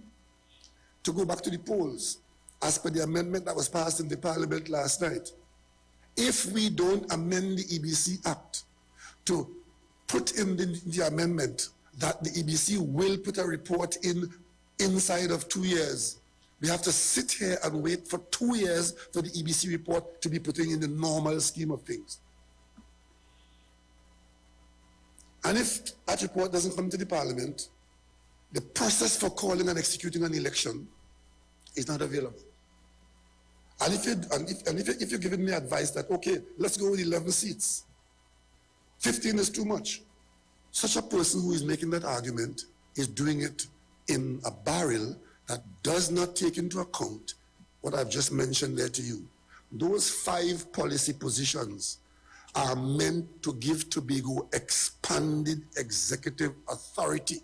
[SPEAKER 5] to go back to the polls, as per the amendment that was passed in the parliament last night, if we don't amend the EBC Act to put in the amendment that the EBC will put a report in inside of 2 years, we have to sit here and wait for 2 years for the EBC report to be put in the normal scheme of things. And if that report doesn't come to the parliament, the process for calling and executing an election is not available. And if you're giving me advice that, okay, let's go with 11 seats, 15 is too much, such a person who is making that argument is doing it in a barrel that does not take into account what I've just mentioned there to you. Those 5 policy positions are meant to give Tobago expanded executive authority.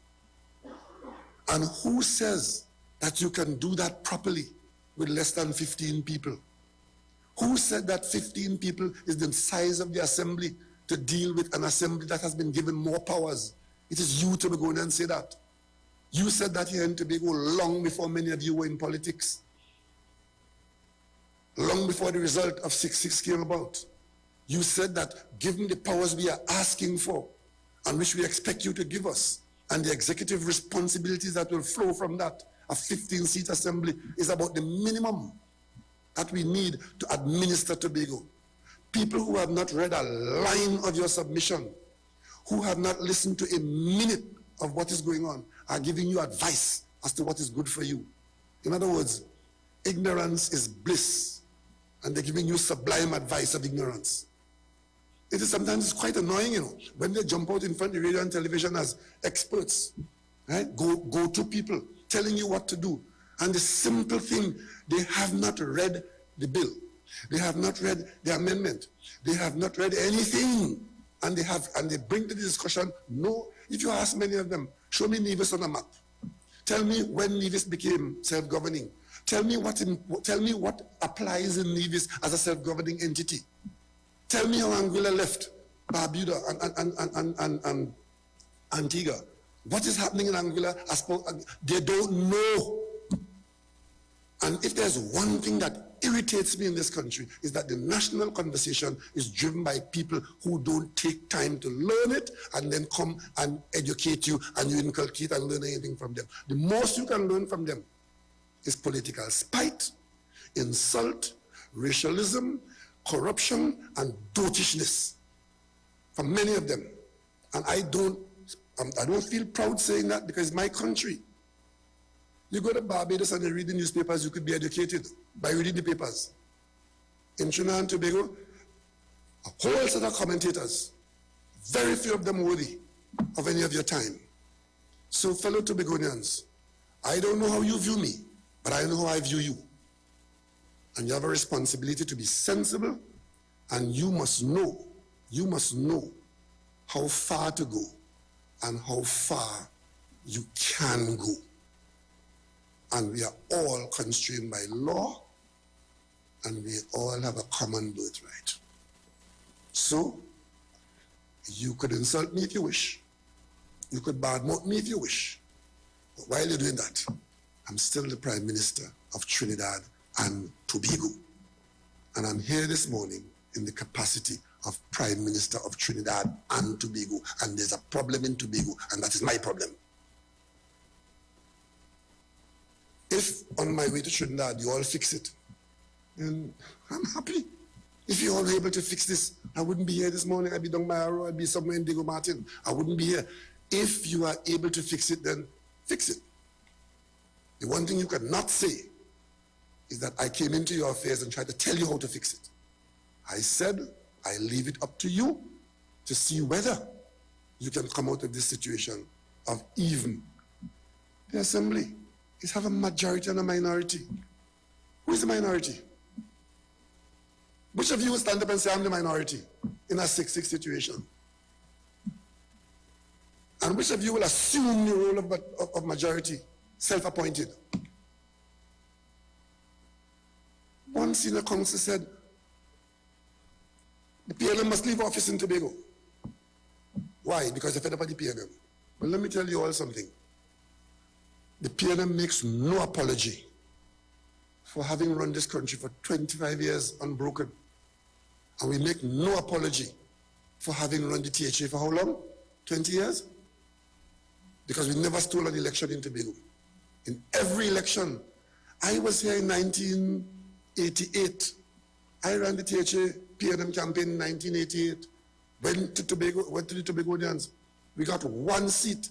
[SPEAKER 5] And who says that you can do that properly with less than 15 people? Who said that 15 people is the size of the assembly to deal with an assembly that has been given more powers? It is you, Tobagonians, say that. You said that here in Tobago long before many of you were in politics. Long before the result of 6-6 came about. You said that given the powers we are asking for and which we expect you to give us, and the executive responsibilities that will flow from that, a 15-seat assembly is about the minimum that we need to administer Tobago. People who have not read a line of your submission, who have not listened to a minute of what is going on, are giving you advice as to what is good for you. In other words, ignorance is bliss, and they're giving you sublime advice of ignorance. It is sometimes quite annoying, you know, when they jump out in front of the radio and television as experts, right? Go-to people telling you what to do. And the simple thing, they have not read the bill. They have not read the amendment. They have not read anything. And they bring to the discussion, no, if you ask many of them, show me Nevis on a map. Tell me when Nevis became self-governing. Tell me what applies in Nevis as a self-governing entity. Tell me how Anguilla left Barbuda and Antigua. What is happening in Anguilla? They don't know. And if there's one thing that irritates me in this country, is that the national conversation is driven by people who don't take time to learn it and then come and educate you and you inculcate and learn anything from them. The most you can learn from them is political spite, insult, racialism, corruption, and dotishness from many of them. And I don't feel proud saying that because it's my country. You go to Barbados and you read the newspapers, you could be educated by reading the papers. In Trinidad and Tobago, a whole set of commentators, very few of them worthy of any of your time. So fellow Tobagonians, I don't know how you view me, but I know how I view you. And you have a responsibility to be sensible, and you must know how far to go and how far you can go. And we are all constrained by law, and we all have a common birthright. So, you could insult me if you wish. You could badmouth me if you wish. But while you're doing that, I'm still the Prime Minister of Trinidad and Tobago. And I'm here this morning in the capacity of Prime Minister of Trinidad and Tobago. And there's a problem in Tobago, and that is my problem. If on my way to Trinidad you all fix it, then I'm happy. If you're all able to fix this, I wouldn't be here this morning. I'd be down by Arrow, I'd be somewhere in Diego Martin. I wouldn't be here. If you are able to fix it, then fix it. The one thing you cannot say is that I came into your affairs and tried to tell you how to fix it. I said, I leave it up to you to see whether you can come out of this situation of even. The Assembly is have a majority and a minority. Who is the minority? Which of you will stand up and say, I'm the minority in a 6-6 situation? And which of you will assume the role of majority, self-appointed? One senior counsel said, the PLM must leave office in Tobago. Why? Because they're fed up with the PLM. Well, let me tell you all something. The PLM makes no apology for having run this country for 25 years unbroken. And we make no apology for having run the THA for how long? 20 years? Because we never stole an election in Tobago. In every election, I was here in 1988. I ran the THA PLM campaign in 1988. Went to the Tobagonians. We got one seat.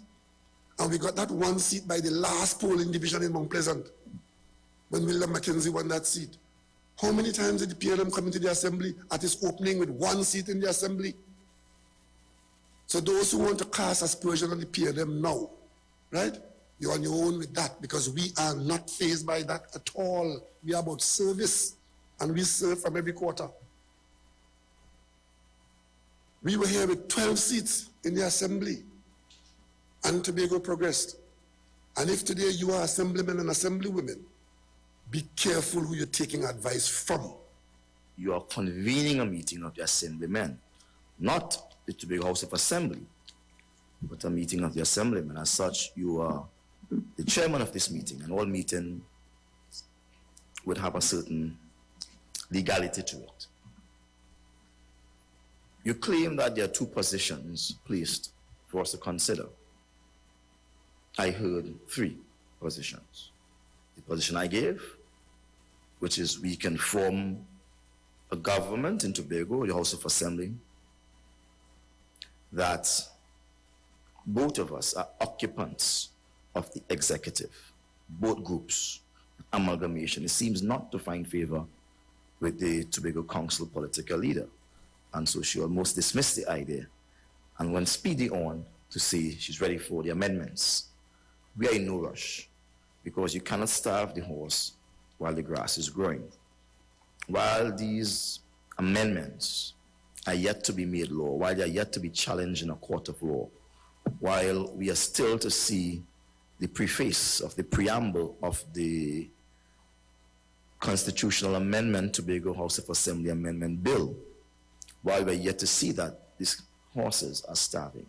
[SPEAKER 5] And we got that one seat by the last polling division in Mount Pleasant when William Mackenzie won that seat. How many times did the PLM come into the Assembly at its opening with one seat in the Assembly? So those who want to cast aspersion on the PLM now, right? You're on your own with that because we are not fazed by that at all. We are about service and we serve from every quarter. We were here with 12 seats in the Assembly. And Tobago progressed. And if today you are assemblymen and assemblywomen, be careful who you're taking advice from.
[SPEAKER 10] You are convening a meeting of the assemblymen, not the Tobago House of Assembly, but a meeting of the assemblymen. As such, you are the chairman of this meeting, and all meeting would have a certain legality to it. You claim that there are two positions placed for us to consider. I heard 3 positions. The position I gave, which is we can form a government in Tobago, the House of Assembly, that both of us are occupants of the executive, both groups, amalgamation. It seems not to find favor with the Tobago Council political leader. And so she almost dismissed the idea and went speedy on to say she's ready for the amendments. We are in no rush because you cannot starve the horse while the grass is growing. while these amendments are yet to be made law, while they are yet to be challenged in a court of law, while we are still to see the preface of the preamble of the Constitutional Amendment Tobago House of Assembly Amendment Bill, while we're yet to see that these horses are starving,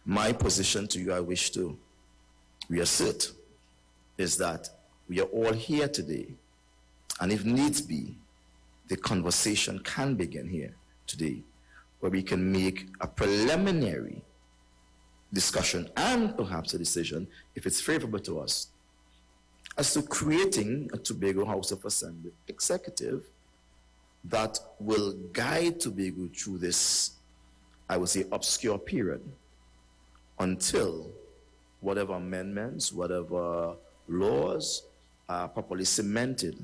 [SPEAKER 10] my position to you, I wish to reassert, is that we are all here today, and if needs be, the conversation can begin here today, where we can make a preliminary discussion and perhaps a decision, if it's favorable to us, as to creating a Tobago House of Assembly executive that will guide Tobago through this, I would say, obscure period until whatever amendments, whatever laws are properly cemented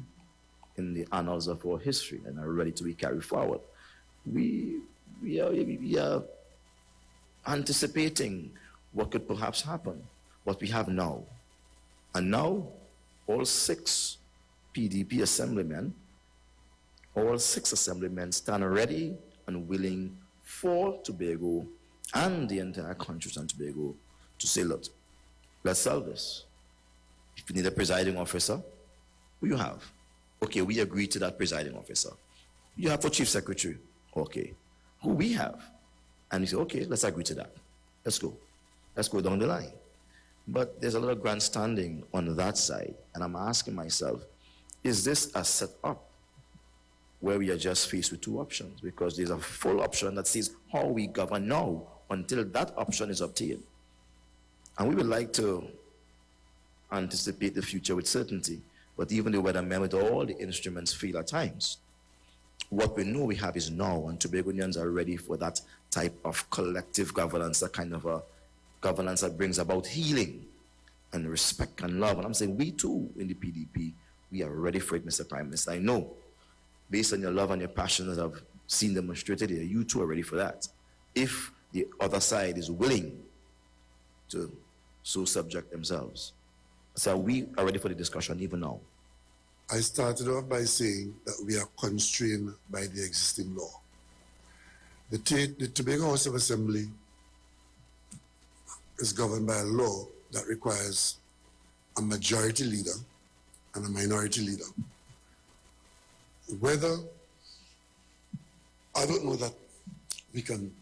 [SPEAKER 10] in the annals of our history and are ready to be carried forward. We are anticipating what could perhaps happen, what we have now. And now, all 6 PDP assemblymen, all 6 assemblymen stand ready and willing for Tobago and the entire country and Tobago to say, look, let's solve this. If you need a presiding officer, who you have? Okay, we agree to that presiding officer. You have for chief secretary. Okay. Who we have? And you say, okay, let's agree to that. Let's go. Let's go down the line. But there's a lot of grandstanding on that side. And I'm asking myself, is this a setup where we are just faced with 2 options? Because there's a full option that says how we govern now until that option is obtained. And we would like to anticipate the future with certainty. But even the weathermen with all the instruments fail at times. What we know we have is now, and Tobagonians are ready for that type of collective governance, that kind of a governance that brings about healing and respect and love. And I'm saying we too in the PDP, we are ready for it, Mr. Prime Minister. I know, based on your love and your passion that I've seen demonstrated here, you too are ready for that. If the other side is willing to so subject themselves. So we are ready for the discussion even now.
[SPEAKER 5] I started off by saying that we are constrained by the existing law. The Tobago House of Assembly is governed by a law that requires a majority leader and a minority leader. Whether, I don't know that we can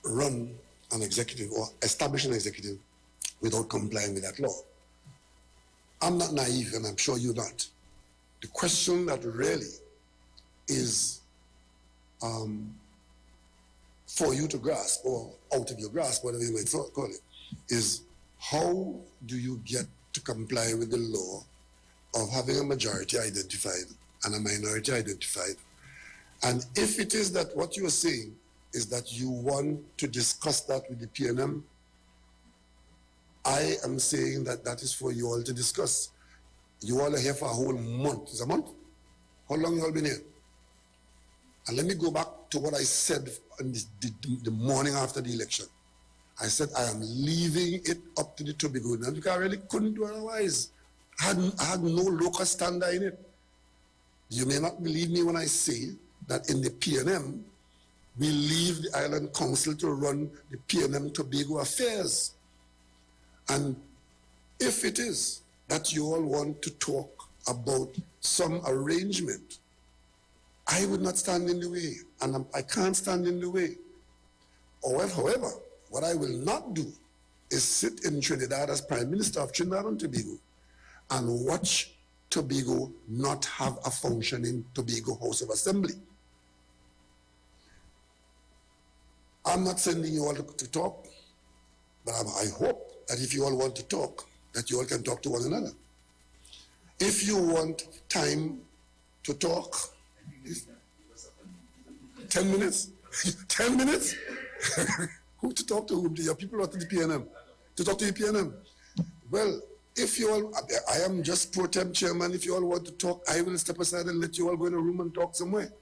[SPEAKER 5] run an executive or establish an executive without complying with that law. I'm not naive, and I'm sure you're not. The question that really is for you to grasp, or out of your grasp, whatever you might call it, is how do you get to comply with the law of having a majority identified and a minority identified? And if it is that what you are saying is that you want to discuss that with the PNM, I am saying that that is for you all to discuss. You all are here for a whole month. It's a month? How long you all been here? And let me go back to what I said on the morning after the election. I said I am leaving it up to the Tobagonians because I really couldn't do otherwise. I had no local standard in it. You may not believe me when I say that in the PNM, we leave the Island Council to run the PNM Tobago affairs. And if it is that you all want to talk about some arrangement, I would not stand in the way, and I can't stand in the way. However, what I will not do is sit in Trinidad as Prime Minister of Trinidad and Tobago and watch Tobago not have a functioning Tobago House of Assembly. I'm not sending you all to talk, but I hope that if you all want to talk, that you all can talk to one another. If you want time to talk, 10 minutes? 10 minutes? Who to talk to? Whom? Your people or to the PNM? To talk to the PNM? Well, if you all, I am just pro tem chairman. If you all want to talk, I will step aside and let you all go in a room and talk somewhere.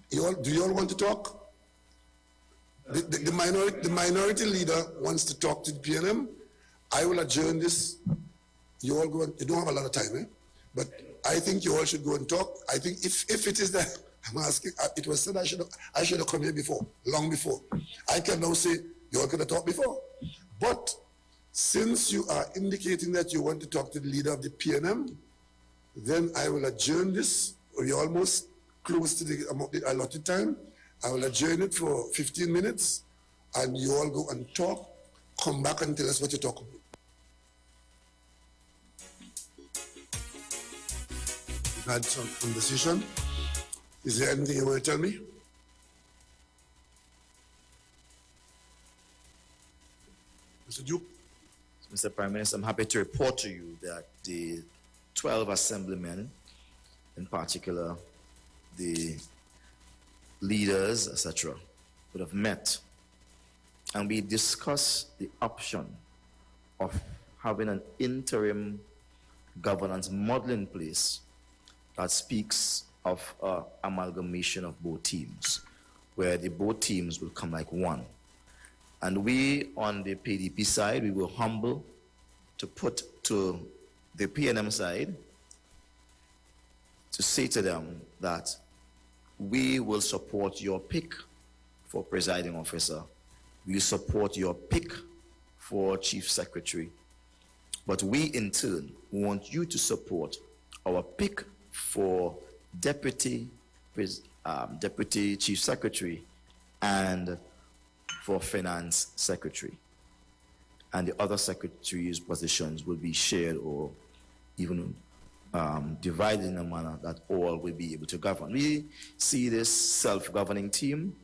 [SPEAKER 5] Do you all want to talk? The minority leader wants to talk to the PNM. I will adjourn this. You all go. You don't have a lot of time, eh? But I think you all should go and talk. I think if it is that, I'm asking, it was said I should have come here before, long before. I can now say, you all could have talked before. But since you are indicating that you want to talk to the leader of the PNM, then I will adjourn this. We're almost close to the allotted time. I will adjourn it for 15 minutes, and you all go and talk. Come back and tell us what you talk about. We've had some conversation. Is there anything you want to tell me? Mr. Duke?
[SPEAKER 10] Mr. Prime Minister, I'm happy to report to you that the 12 assemblymen, in particular the leaders, etc., would have met, and we discussed the option of having an interim governance model in place that speaks of amalgamation of both teams, where the both teams will come like one. And we, on the PDP side, we were humble to put to the PNM side to say to them that we will support your pick for presiding officer. We support your pick for chief secretary. But we, in turn, want you to support our pick for deputy chief secretary and for finance secretary. And the other secretaries' positions will be shared or even divided in a manner that all will be able to govern. We see this self-governing team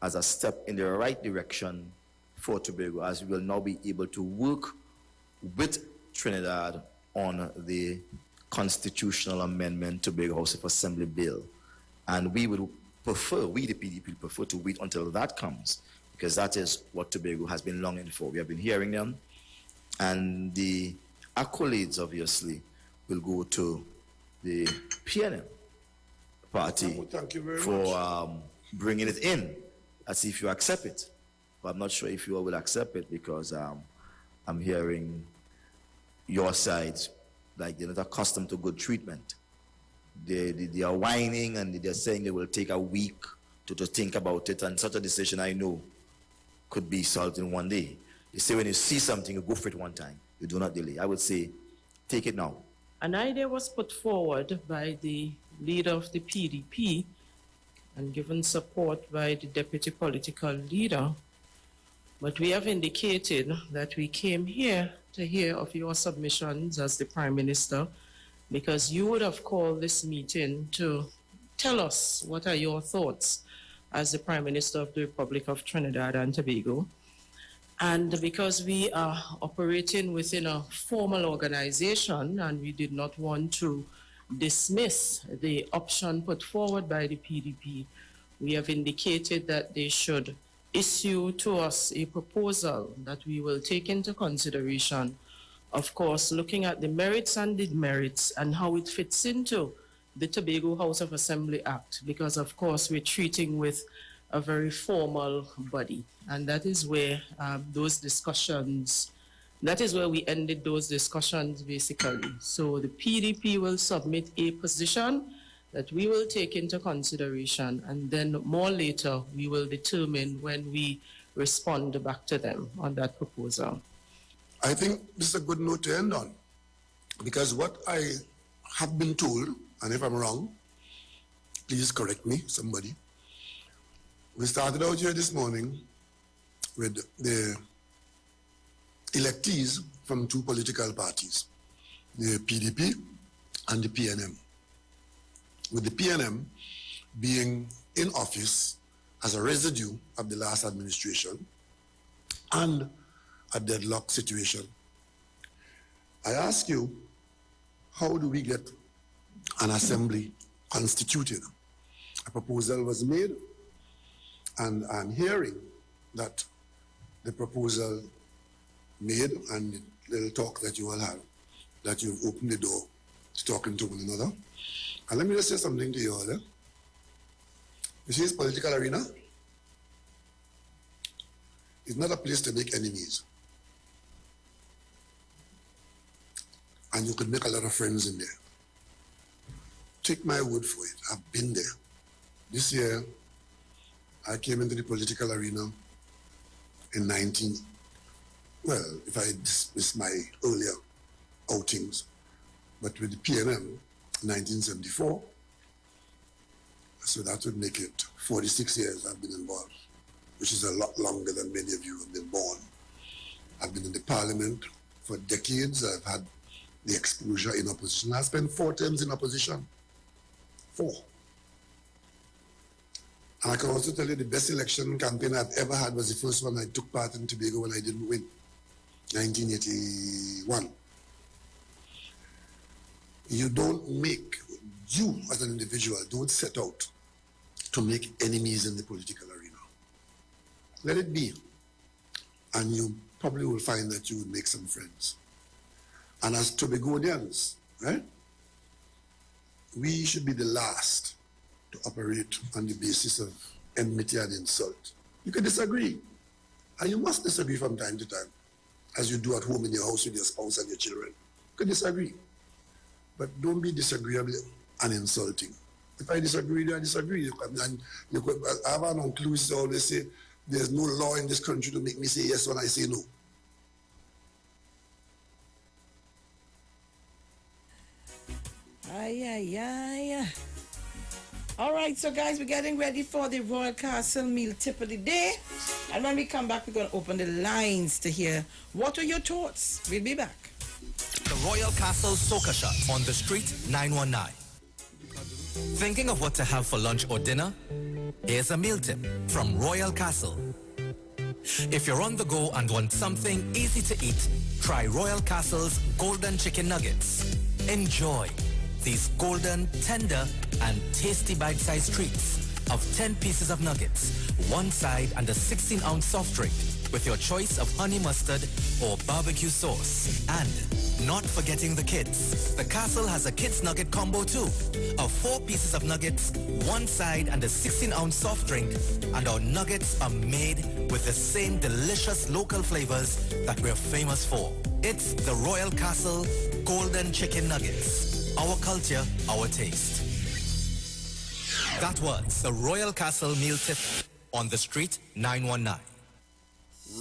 [SPEAKER 10] as a step in the right direction for Tobago, as we will now be able to work with Trinidad on the constitutional amendment to Tobago House of Assembly bill. And we would prefer, we the PDP prefer to wait until that comes, because that is what Tobago has been longing for. We have been hearing them, and the accolades obviously will go to the PNM party for bringing it in, as if you accept it. But I'm not sure if you all will accept it, because I'm hearing your side like they're not accustomed to good treatment. They are whining, and they're saying they will take a week to think about it, and such a decision, I know, could be solved in one day. They say when you see something, you go for it one time. You do not delay. I would say, take it now.
[SPEAKER 9] An idea was put forward by the leader of the PDP and given support by the deputy political leader. But we have indicated that we came here to hear of your submissions as the Prime Minister, because you would have called this meeting to tell us what are your thoughts as the Prime Minister of the Republic of Trinidad and Tobago. And because we are operating within a formal organization, and we did not want to dismiss the option put forward by the PDP, we have indicated that they should issue to us a proposal that we will take into consideration, of course, looking at the merits and demerits and how it fits into the Tobago House of Assembly Act, because of course we're treating with a very formal body, and that is where those discussions, that is where we ended those discussions basically. So the PDP will submit a position that we will take into consideration, and then more later we will determine when we respond back to them on that proposal.
[SPEAKER 5] I think this is a good note to end on, because what I have been told, and if I'm wrong, please correct me, somebody. We started out here this morning with the electees from two political parties, the PDP and the PNM. With the PNM being in office as a residue of the last administration and a deadlock situation. I ask you, how do we get an assembly constituted? A proposal was made, and I'm hearing that the proposal made and the little talk that you all have, that you've opened the door to talking to one another. And let me just say something to you all. You see, this political arena is not a place to make enemies. And you could make a lot of friends in there. take my word for it. I've been there. This year, I came into the political arena in if I dismiss my earlier outings, but with the PNM, 1974, so that would make it 46 years I've been involved, which is a lot longer than many of you have been born. I've been in the parliament for decades. I've had the exposure in opposition. I spent 4 terms in opposition. 4. And I can also tell you the best election campaign I've ever had was the first one I took part in Tobago when I didn't win, 1981. You as an individual, don't set out to make enemies in the political arena. Let it be. And you probably will find that you will make some friends. And as Tobagonians, right, we should be the last to operate on the basis of enmity and insult. You can disagree, and you must disagree from time to time, as you do at home in your house with your spouse and your children. You can disagree, but don't be disagreeable and insulting. If I disagree, I disagree. And I have an uncle who used to always say, there's no law in this country to make me say yes when I say no.
[SPEAKER 13] All right, so guys, we're getting ready for the Royal Castle meal tip of the day. And when we come back, we're going to open the lines to hear what are your thoughts. We'll be back.
[SPEAKER 12] The Royal Castle Soca Shot on the Street 919. Thinking of what to have for lunch or dinner? Here's a meal tip from Royal Castle. If you're on the go and want something easy to eat, try Royal Castle's Golden Chicken Nuggets. Enjoy these golden, tender, and tasty bite-sized treats of 10 pieces of nuggets, one side and a 16-ounce soft drink with your choice of honey mustard or barbecue sauce. And not forgetting the kids. The Castle has a kids nugget combo too, of 4 pieces of nuggets, one side and a 16-ounce soft drink, and our nuggets are made with the same delicious local flavors that we're famous for. It's the Royal Castle Golden Chicken Nuggets. Our culture, our taste. That was the Royal Castle meal tip on the Street 919.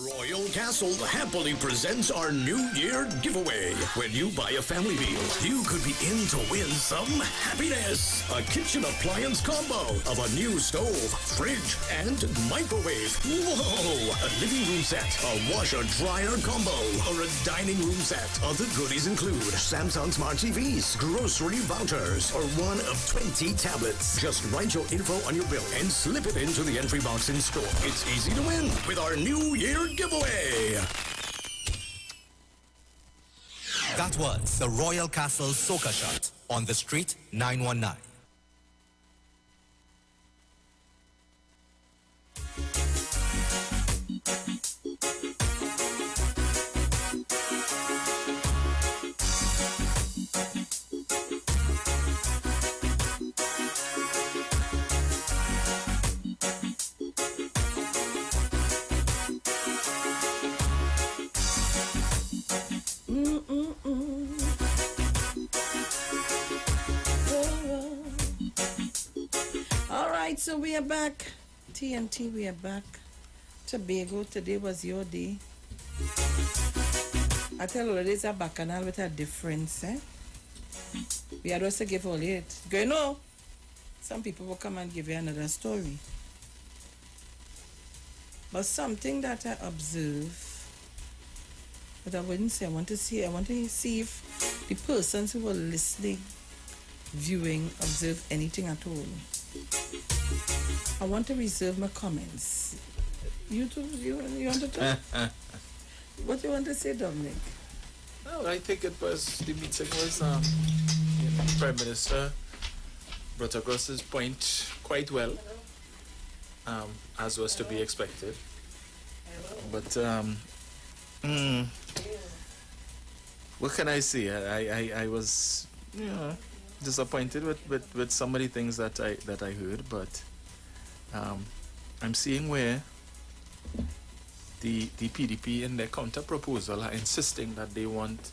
[SPEAKER 14] Royal Castle happily presents our New Year giveaway. When you buy a family meal, you could be in to win some happiness. A kitchen appliance combo of a new stove, fridge, and microwave. Whoa! A living room set, a washer-dryer combo, or a dining room set. Other goodies include Samsung Smart TVs, grocery vouchers, or one of 20 tablets. Just write your info on your bill and slip it into the entry box in store. It's easy to win with our New Year giveaway.
[SPEAKER 12] That was the Royal Castle Soca Shot on the Street 919.
[SPEAKER 13] All right, so we are back. TNT, we are back. Tobago, today was your day. I tell you, it is a bacchanal with a difference, eh? We are also give all it. You know, some people will come and give you another story. But something that I observe, but I wouldn't say, I want to see if the persons who were listening, viewing, observe anything at all. I want to reserve my comments. You want to talk? What do you want to say, Dominic?
[SPEAKER 22] No, I think it was, the meeting was, Prime Minister brought across his point quite well, as was to be expected. But, what can I say? I was, disappointed with some of the things that I heard, but I'm seeing where the PDP in their counter proposal are insisting that they want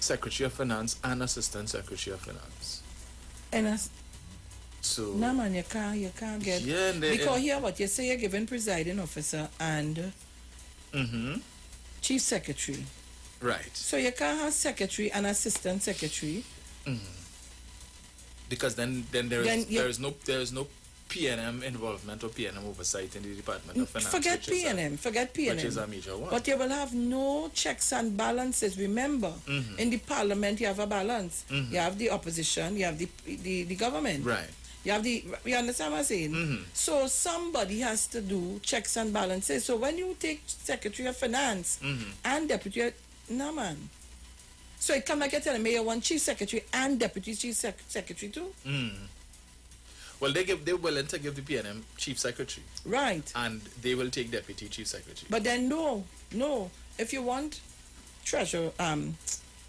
[SPEAKER 22] Secretary of Finance and Assistant Secretary of Finance.
[SPEAKER 13] And
[SPEAKER 22] so
[SPEAKER 13] no man, you can't get because here what you say you're giving presiding officer and chief secretary.
[SPEAKER 22] Right.
[SPEAKER 13] So you can't have secretary and assistant secretary.
[SPEAKER 22] Because then there is no PNM involvement or PNM oversight in the Department of Finance.
[SPEAKER 13] Forget PNM.
[SPEAKER 22] Which is a major one.
[SPEAKER 13] But you will have no checks and balances. Remember, in the parliament you have a balance. You have the opposition, you have the government.
[SPEAKER 22] Right.
[SPEAKER 13] You understand what I'm saying? So somebody has to do checks and balances. So when you take Secretary of Finance and Deputy, no man. So it come like you're telling me you want Chief Secretary and Deputy Chief Secretary too?
[SPEAKER 22] Well, they're willing to give the PNM Chief Secretary.
[SPEAKER 13] Right.
[SPEAKER 22] And they will take Deputy Chief Secretary.
[SPEAKER 13] But then no. If you want Treasurer,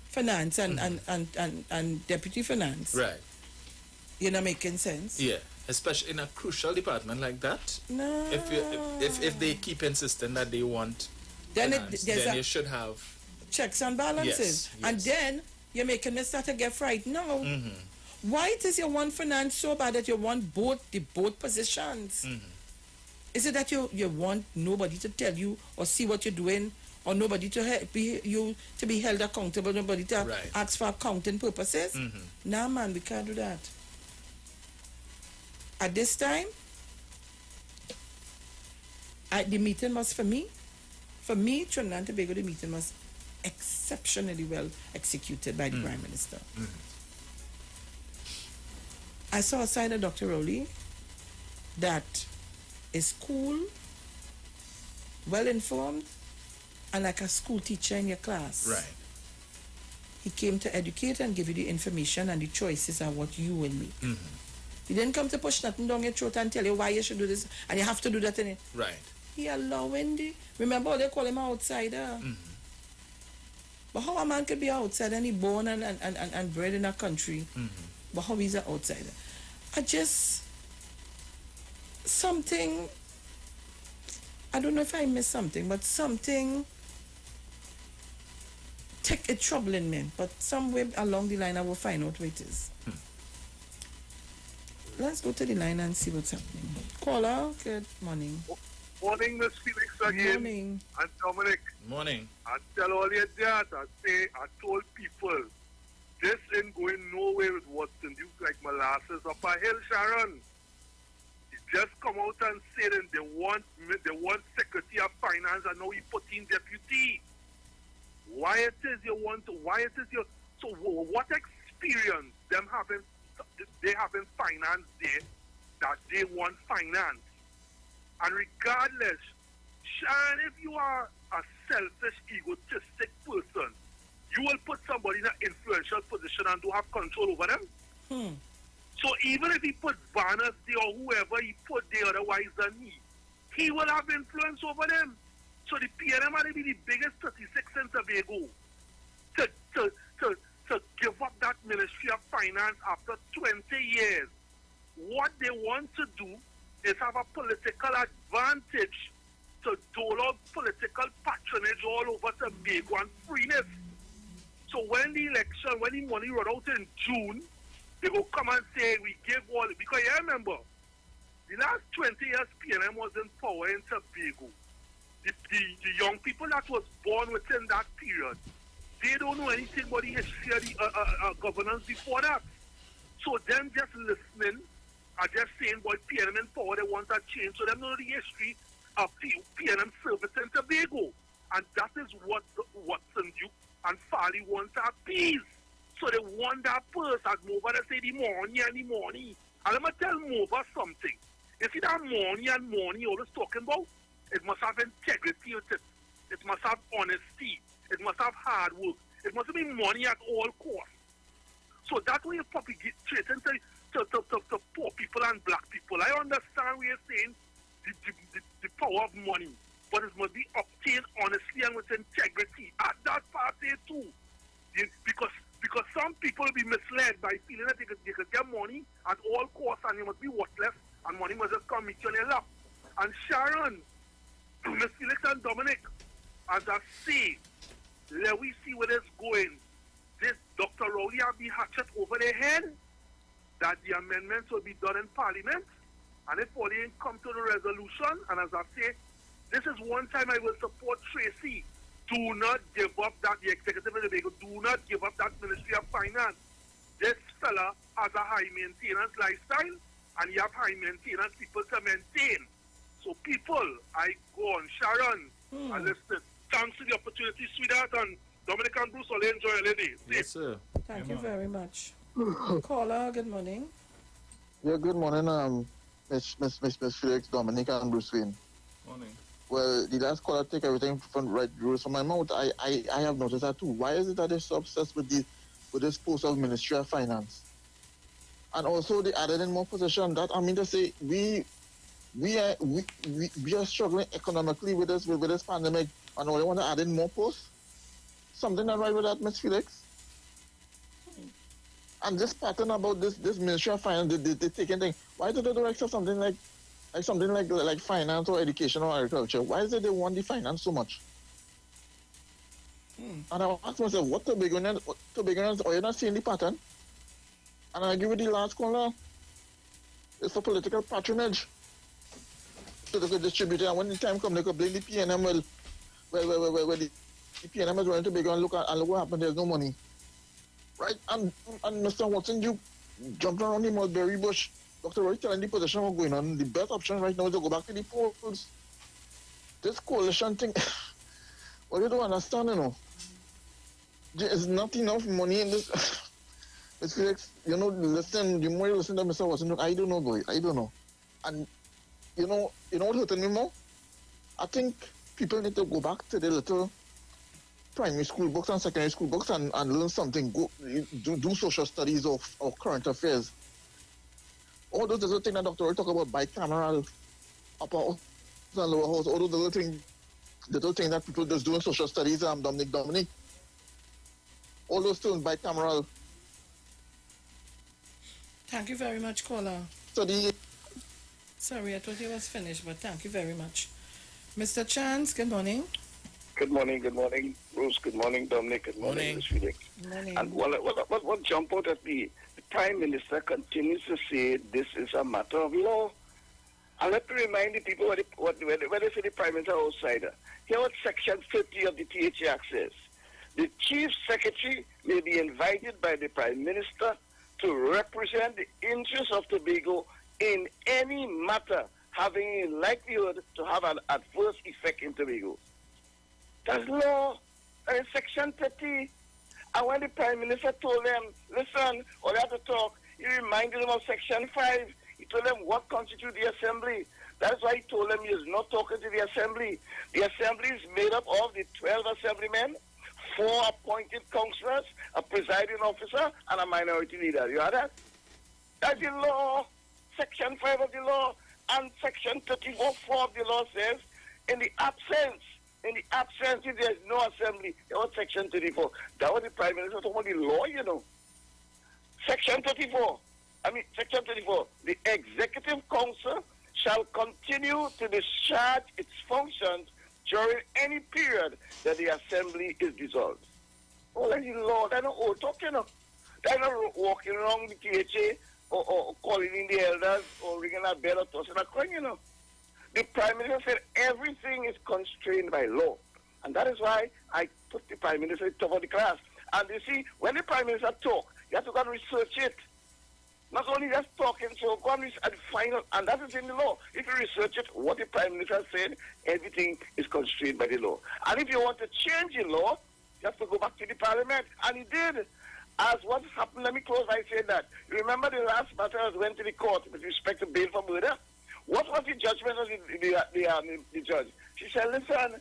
[SPEAKER 13] Finance and Deputy Finance.
[SPEAKER 22] Right.
[SPEAKER 13] You're not making sense.
[SPEAKER 22] Yeah. Especially in a crucial department like that.
[SPEAKER 13] No.
[SPEAKER 22] If they keep insisting that they want
[SPEAKER 13] then
[SPEAKER 22] finance, you should have
[SPEAKER 13] checks and balances.
[SPEAKER 22] Yes.
[SPEAKER 13] And then you're making me start to get frightened. No. Why it is you want finance so bad that you want both positions? Is it that you want nobody to tell you or see what you're doing, or nobody to help you to be held accountable, nobody to ask for accounting purposes? Nah, man, we can't do that. At this time, the meeting was for me, Trinidad and Tobago, the meeting was exceptionally well executed by the Prime Minister. I saw a side of Dr. Rowley that is cool, well informed, and like a school teacher in your class.
[SPEAKER 22] Right.
[SPEAKER 13] He came to educate and give you the information, and the choices are what you will make. He didn't come to push nothing down your throat and tell you why you should do this and you have to do that in it.
[SPEAKER 22] Right.
[SPEAKER 13] He allowing remember they call him an outsider. But how a man could be outsider and he born and bred in a country, but how he's an outsider? Something, I don't know if I missed something, but something take it troubling me, but somewhere along the line I will find out what it is. Let's go to the line and see what's happening. Caller, good morning.
[SPEAKER 7] Morning, Miss Felix again.
[SPEAKER 13] Morning.
[SPEAKER 7] And Dominic.
[SPEAKER 22] Morning.
[SPEAKER 7] I tell all you that, I told people, this ain't going nowhere with Watson. You like molasses up a hill, Sharon. He just come out and say that they want Secretary of Finance and now he put in Deputy. Why it is so what experience they have in finance there that they want finance? And regardless, Sharon, if you are a selfish, egotistic person, you will put somebody in an influential position and don't have control over them. So even if he put banners there or whoever he put there otherwise than he will have influence over them. So the PNM might be the biggest 36 in Tobago to give up that Ministry of Finance after 20 years. What they want to do is have a political advantage to dole out political patronage all over Tobago and freeness. So when the money run out in June, they will come and say, we give all, because you remember, the last 20 years PNM was in power in Tobago. The young people that was born within that period, they don't know anything about the history of the governance before that. So them just listening are just saying, boy, PNM in power, they want a change. So them know the history of PNM service in Tobago. And that is what Watson Duke and Farley want to appease. So they want that purse as Mova to say the money. And let me tell Mova something. You see that money always talking about? It must have integrity with it. It must have honesty. It must have hard work. It must be money at all costs. So that way you probably get straight into to poor people and black people. I understand what you're saying, the power of money, but it must be obtained honestly and with integrity. At that part there too. Because some people will be misled by feeling that they could get money at all costs and you must be worthless and money must just come meet you on your lap. And Sharon, Miss Felix and Dominic, as I say, let we see where it's going. This the hatchet over their head, that the amendments will be done in Parliament, and if all they come to the resolution, and as I say, this is one time I will support Tracy. Do not give up that, the executive of Tobago, do not give up that Ministry of Finance. This fella has a high maintenance lifestyle, and he have high maintenance people to maintain. So people, I go on, Sharon, and listen, thanks for the opportunity, sweetheart, and Dominic and Bruce, all enjoy your lady.
[SPEAKER 22] Yes, sir.
[SPEAKER 13] Thank you very much. Caller, good morning.
[SPEAKER 15] Yeah, good morning, Miss Felix, Dominic, and Bruce Wayne.
[SPEAKER 22] Morning.
[SPEAKER 15] Well, the last caller take everything from right from my mouth. I have noticed that too. Why is it that they're so obsessed with this post of Ministry of Finance? And also they added in more position. That I mean to say we are struggling economically with this pandemic, and all they want to add in more posts. Something not right with that, Miss Felix. And this pattern about this Ministry of Finance, they taking thing. Why do they do accept something like finance or education or agriculture? Why is it they want the finance so much? And I ask myself, what Tobagonians, are you not seeing the pattern? And I give you the last caller. It's for political patronage. So they could distribute it, and when the time comes, they could blame the PNM. Well, the PNM is running Tobago and look what happened. There's no money, right? And Mr. Watson, you jumped around the mulberry bush. Dr. Roy telling the position what's going on. The best option right now is to go back to the polls. This coalition thing, what you don't understand, you know, there is not enough money in this. Miss Felix, you know, listen, the more you listen to Mr. Watson, I don't know, boy, I don't know. And you know what hurting me more? I think people need to go back to the little primary school books and secondary school books and learn something. Go do social studies of current affairs. All those little things that Dr. Roy talk about, bicameral, upper house and lower house, all those little things that people just do in social studies, Dominic. All those things, bicameral.
[SPEAKER 13] Thank you very much, caller.
[SPEAKER 15] Study.
[SPEAKER 13] Sorry, I thought he was finished, but thank you very much. Mr. Chance, good morning.
[SPEAKER 17] Good morning, Bruce. Good morning, Dominic. Good morning, Ms. Felix.
[SPEAKER 13] Good morning.
[SPEAKER 17] And what jump out at me, the Prime Minister continues to say this is a matter of law. And let me remind the people when they say the Prime Minister outsider. Here what Section 50 of the THA Act says. The Chief Secretary may be invited by the Prime Minister to represent the interests of Tobago in any matter having a likelihood to have an adverse effect in Tobago. That's law. That is Section 30. And when the Prime Minister told them, listen, or they had to talk, he reminded them of Section 5. He told them what constitutes the Assembly. That's why he told them he is not talking to the Assembly. The Assembly is made up of the 12 Assemblymen, 4 appointed councillors, a presiding officer, and a minority leader. You heard that? That's the law. Section 5 of the law. And Section 34(4) of the law says, in the absence, if there is no assembly, there was Section 34. That was the Prime Minister talking about the law, you know. Section 34, the Executive Council shall continue to discharge its functions during any period that the Assembly is dissolved. Oh, that's the law. They're not old talk, you know. They're not walking around the THA or calling in the elders or ringing a bell or tossing a coin, you know. The Prime Minister said everything is constrained by law. And that is why I put the Prime Minister at the top of the class. And you see, when the Prime Minister talk, you have to go and research it. Not only just talking, so go and research at the final, and that is in the law. If you research it, what the Prime Minister said, everything is constrained by the law. And if you want to change the law, you have to go back to the Parliament. And he did. As what happened, let me close by saying that. You remember the last matter that went to the court with respect to bail for murder? What was the judgment of the judge? She said, listen,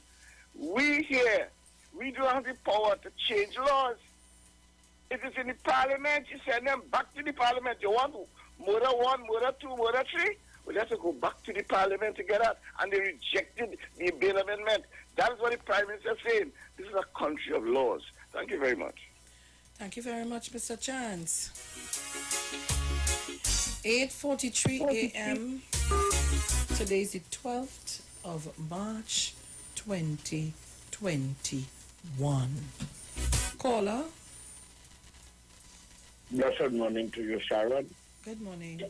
[SPEAKER 17] we here, we don't have the power to change laws. It is in the Parliament. She sent them back to the Parliament. You want murder 1, murder 2, murder 3? We have to go back to the Parliament to get that. And they rejected the bail amendment. That is what the Prime Minister is saying. This is a country of laws. Thank you very much.
[SPEAKER 13] Thank you very much, Mr. Chance. 8:43 a.m. Today is the 12th of March, 2021. Caller.
[SPEAKER 18] Blessed morning to you, Sharon.
[SPEAKER 13] Good morning.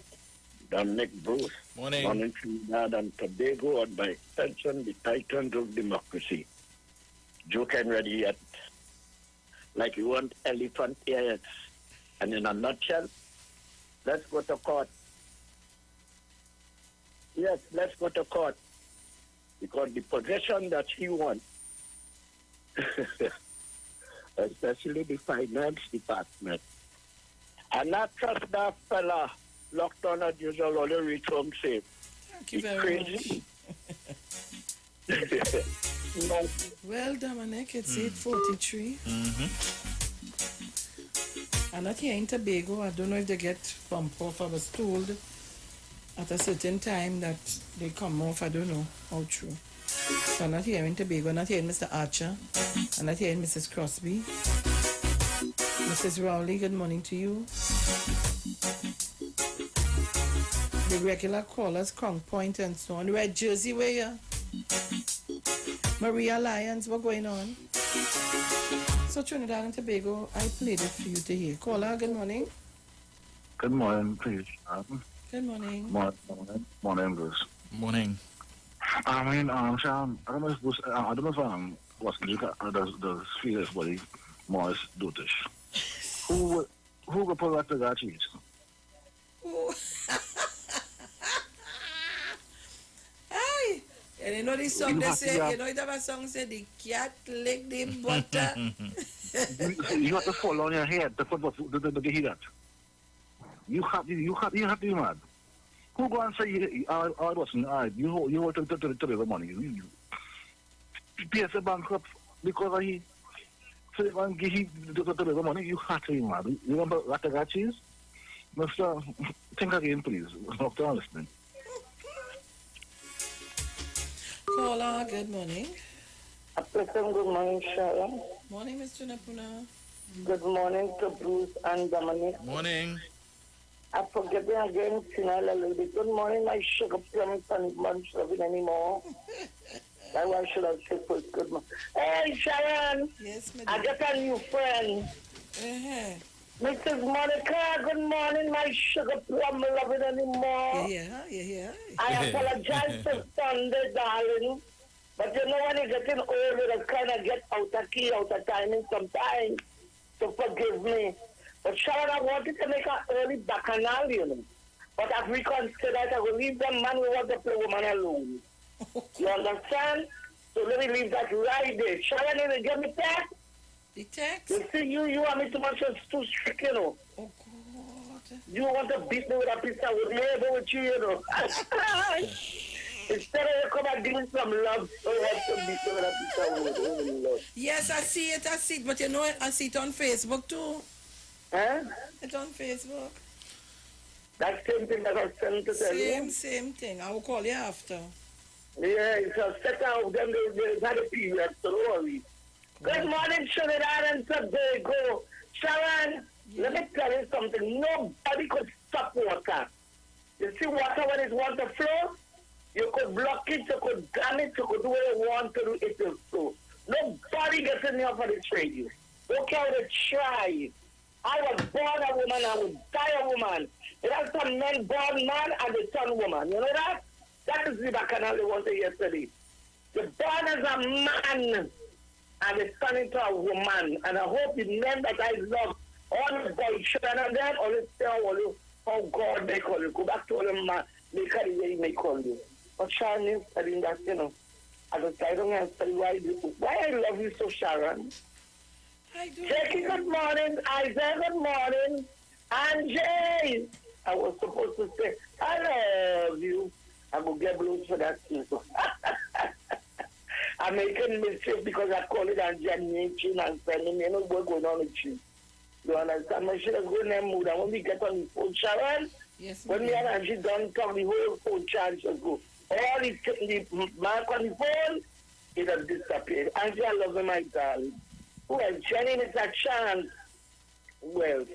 [SPEAKER 18] Dominic, Bruce.
[SPEAKER 22] Morning.
[SPEAKER 18] Morning, Trinidad and Tobago, and by extension, the titans of democracy. Joke ain't ready yet. Like you want elephant ears. And in a nutshell, let's go to court. Yes, let's go to court. Because the possession that he wants, especially the finance department, and not trust that fella locked on as usual, only reach home safe.
[SPEAKER 13] Thank you
[SPEAKER 18] He's
[SPEAKER 13] very
[SPEAKER 18] crazy.
[SPEAKER 13] much. Well, Dominic, it's 8:43. And not here in Tobago, I don't know if they get pump off. I was told at a certain time that they come off. I don't know how true. So I'm not here in Tobago, I'm not here in Mr. Archer, I'm not here in Mrs. Crosby. Mrs. Rowley, good morning to you. The regular callers, Crown Point and so on. Red Jersey, where you? Maria Lyons, what going on? So Trinidad and Tobago, I played it for you to hear. Caller, good morning.
[SPEAKER 20] Good morning, please.
[SPEAKER 13] Good morning.
[SPEAKER 20] Morning, Bruce.
[SPEAKER 22] Morning.
[SPEAKER 20] I mean, Sharon, I don't know if Bruce, I don't know if what's the Felix body, Morris Dotish. Who could pull out the guy cheese?
[SPEAKER 13] Hey, and you know the song they say, you know the song say the cat lick the butter.
[SPEAKER 20] You have to fall on your head to hear that. You have to be mad. Who go and say I wasn't alright? You want to the money. You pay the bankrupt because he so when he the money, you have to be mad. You remember what the guy is? Mister, think again, please. Doctor, listening.
[SPEAKER 13] Caller, good morning.
[SPEAKER 18] Good morning, Sharon.
[SPEAKER 13] Morning, Mr. Napuna.
[SPEAKER 18] Good morning to Bruce and Dominic.
[SPEAKER 22] Morning.
[SPEAKER 18] I forget it again, Sinala lady. Good morning, my sugar plum and munch loving anymore. That's why should I say first good morning. Hey, Sharon.
[SPEAKER 13] Yes, madam.
[SPEAKER 18] I got a new friend. Mrs. Monica, good morning, my sugar plum loving anymore.
[SPEAKER 13] Yeah.
[SPEAKER 18] I apologize for Sunday, darling. But you know when you're getting older, you kind of get out of key, out of timing sometimes. So forgive me. But Sharon, I wanted to make an early bacchanal, you know. But I've reconsidered, I will leave the man who wants to play woman alone. You understand? So let me leave that right there. Sharon, you give me that?
[SPEAKER 13] The text?
[SPEAKER 18] You see, you want me too much, it's too strict, you know.
[SPEAKER 13] Oh, God.
[SPEAKER 18] You want to beat me with a piece of wood, maybe with you, you know. Instead of you come and give me some love, so you want to beat me with a piece of wood. Oh, Lord.
[SPEAKER 13] Yes, I see it. But you know, I see it on Facebook too.
[SPEAKER 18] Huh?
[SPEAKER 13] It's on Facebook.
[SPEAKER 18] That same thing that I sent to tell you?
[SPEAKER 13] Same thing. I will call you after.
[SPEAKER 18] Yeah, it's a set of them. They had a period, so don't worry. Good morning, Trinidad and Tobago. Sharon, let me tell you something. Nobody could stop water. You see water when it wants to flow? You could block it, you could dam it, you could do what you want to do, it will flow. Nobody gets in here for this radio. Don't care how they try. I was born a woman, I will die a woman. There are some men born man and they turn woman. You know that? That is the bacchanal they wanted yesterday. You're born as a man and they turn into a woman. And I hope the men that I love, all the boys, Sharon and them, always tell you how God may call you. Go back to all the man, they call you where he may call you. But Sharon is telling that, you know, I don't answer why I love you so, Sharon.
[SPEAKER 13] I do.
[SPEAKER 18] Jackie, good morning. Isaiah, good morning. And Jay, I was supposed to say, I love you. I will get blues for that too. I'm making mischief because I call it and Chin and sending me, you know what's going on with you. You understand? I should have gone in that mood. And when we get on the phone, Sharon, when me and Angie done talk, the whole phone charge should go. All the mark on the phone, it has disappeared. Angie, I love you, my darling. Well, Jenny, it's a chance. Well,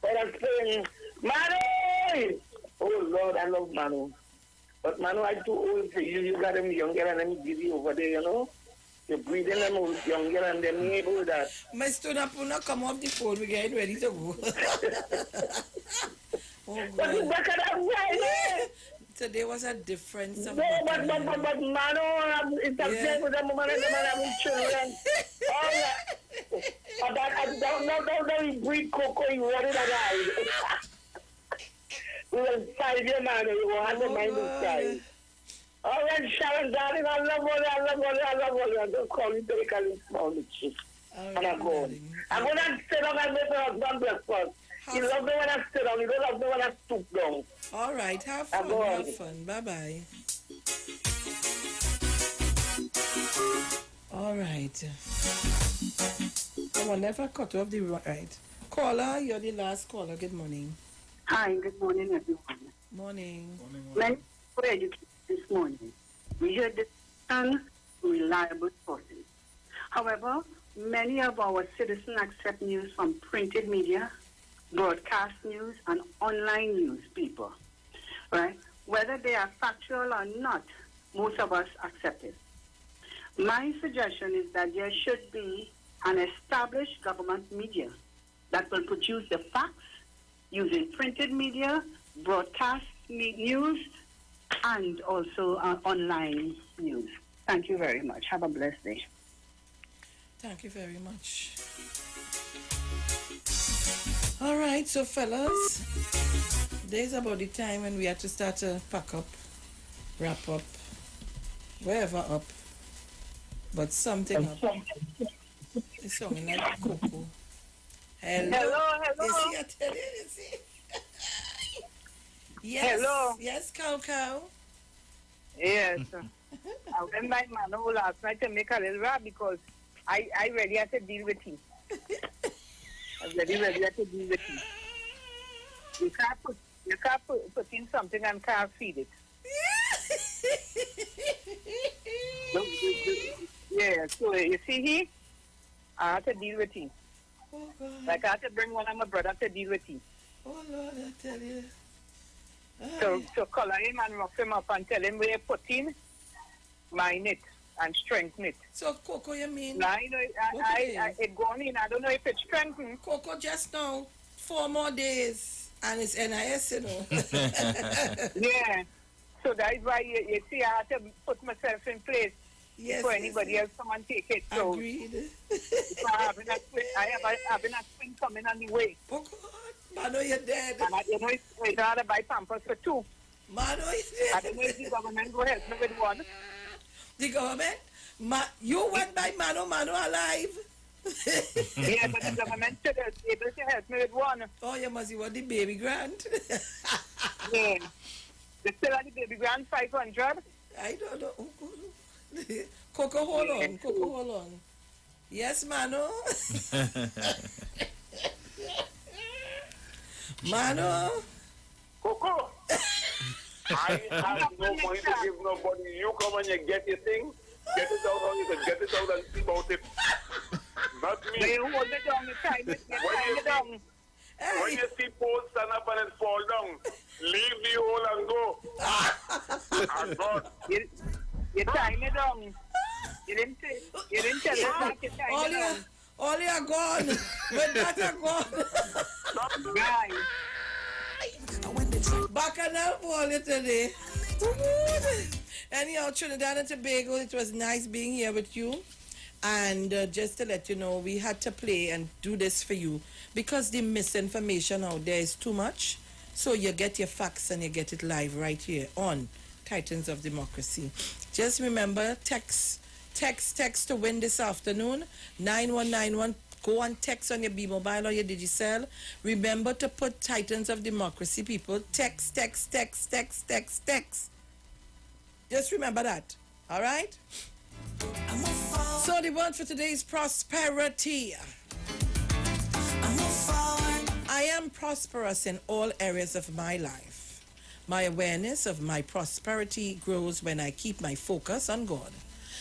[SPEAKER 18] but I'm saying, Manu! Oh, Lord, I love Manu. But Manu, I'm too old for you. You got him younger and I'm busy over there, you know? You're breeding them out younger and they're able with that.
[SPEAKER 13] My student Puna come off the phone, we're getting ready to go. Oh, God.
[SPEAKER 18] But back at that right,
[SPEAKER 13] Today was a difference of
[SPEAKER 18] no, but man, it's a place with them woman and the man having children. All that. I don't know he breed cocoa, he run it alive. We will 5 year man, you will have the mind this time. All right, Sharon, darling, I love all. I don't call you to the calling small the chief. And I go. I'm going to sit down and make my husband breakfast. He loves me when I sit down. He don't love me when I stoop down.
[SPEAKER 13] All right, have fun. Have fun. Bye-bye. All right. I will never cut off the right. Caller, you're the last caller. Good morning.
[SPEAKER 3] Hi, good morning, everyone.
[SPEAKER 13] Morning.
[SPEAKER 3] When we educated this morning, we heard the unreliable sources. However, many of our citizens accept news from printed media, broadcast news, and online news people, right? Whether they are factual or not, most of us accept it. My suggestion is that there should be an established government media that will produce the facts using printed media, broadcast news, and also online news. Thank you very much. Have a blessed day.
[SPEAKER 13] Thank you very much. All right, so fellas, there's about the time when we have to start to pack up, wrap up, wherever up, but something up. It's something like Coco.
[SPEAKER 3] Hello.
[SPEAKER 13] You see, I tell you, you see. Yes.
[SPEAKER 3] Hello.
[SPEAKER 13] Yes, Coco.
[SPEAKER 3] Yes. I went by Mano last night to make a little rap because I really had to deal with him. I really had to deal with him. You can't put in something and can't feed it. Yeah, so you see I had to deal with him.
[SPEAKER 13] Oh, God.
[SPEAKER 3] Like I had to bring one of my brother to deal with him.
[SPEAKER 13] Oh, Lord, I tell you.
[SPEAKER 3] So color him and rough him up and tell him where you put in, mine it and strengthen it.
[SPEAKER 13] So Coco, you mean?
[SPEAKER 3] Now, you know, it gone in. I don't know if it's strengthened.
[SPEAKER 13] Coco, just now, 4 more days, and it's NIS, you know.
[SPEAKER 3] Yeah. So that's why you see, I had to put myself in place before anybody else come and take it. So
[SPEAKER 13] agreed.
[SPEAKER 3] So I have a swing coming on the way.
[SPEAKER 13] Oh, God. Mano, you're dead.
[SPEAKER 3] And I don't know if I had to buy Pampers for 2.
[SPEAKER 13] Mano, you're dead.
[SPEAKER 3] I don't know if the government will help me with 1.
[SPEAKER 13] The government? You went by Mano alive.
[SPEAKER 3] Yeah, but the government should be able to help me with 1.
[SPEAKER 13] Oh, you must want the baby grant.
[SPEAKER 3] Yeah. They still have the baby grant 500.
[SPEAKER 13] I don't know. Coco, hold on. Coco, hold on. Yes, Mano. Mano.
[SPEAKER 19] Coco. I have no money to give nobody. You come and you get your thing, get it out on you, get it out and see about it. Not me.
[SPEAKER 3] You hold it down, you tie it down.
[SPEAKER 19] When you see poles stand up and it fall down, leave the hole and go. And God.
[SPEAKER 3] You tie it down. You didn't tell us that you tie it down.
[SPEAKER 13] All you are gone. But that are gone.
[SPEAKER 3] Guys.
[SPEAKER 13] Bacchanal for you today. Anyhow, Trinidad and Tobago, it was nice being here with you. And just to let you know, we had to play and do this for you because the misinformation out there is too much. So you get your facts and you get it live right here on Titans of Democracy. Just remember, text to win this afternoon, 9191. Go and text on your B-Mobile or your Digicel. Remember to put Titans of Democracy, people. Text. Just remember that. All right? So the word for today is prosperity. I am prosperous in all areas of my life. My awareness of my prosperity grows when I keep my focus on God,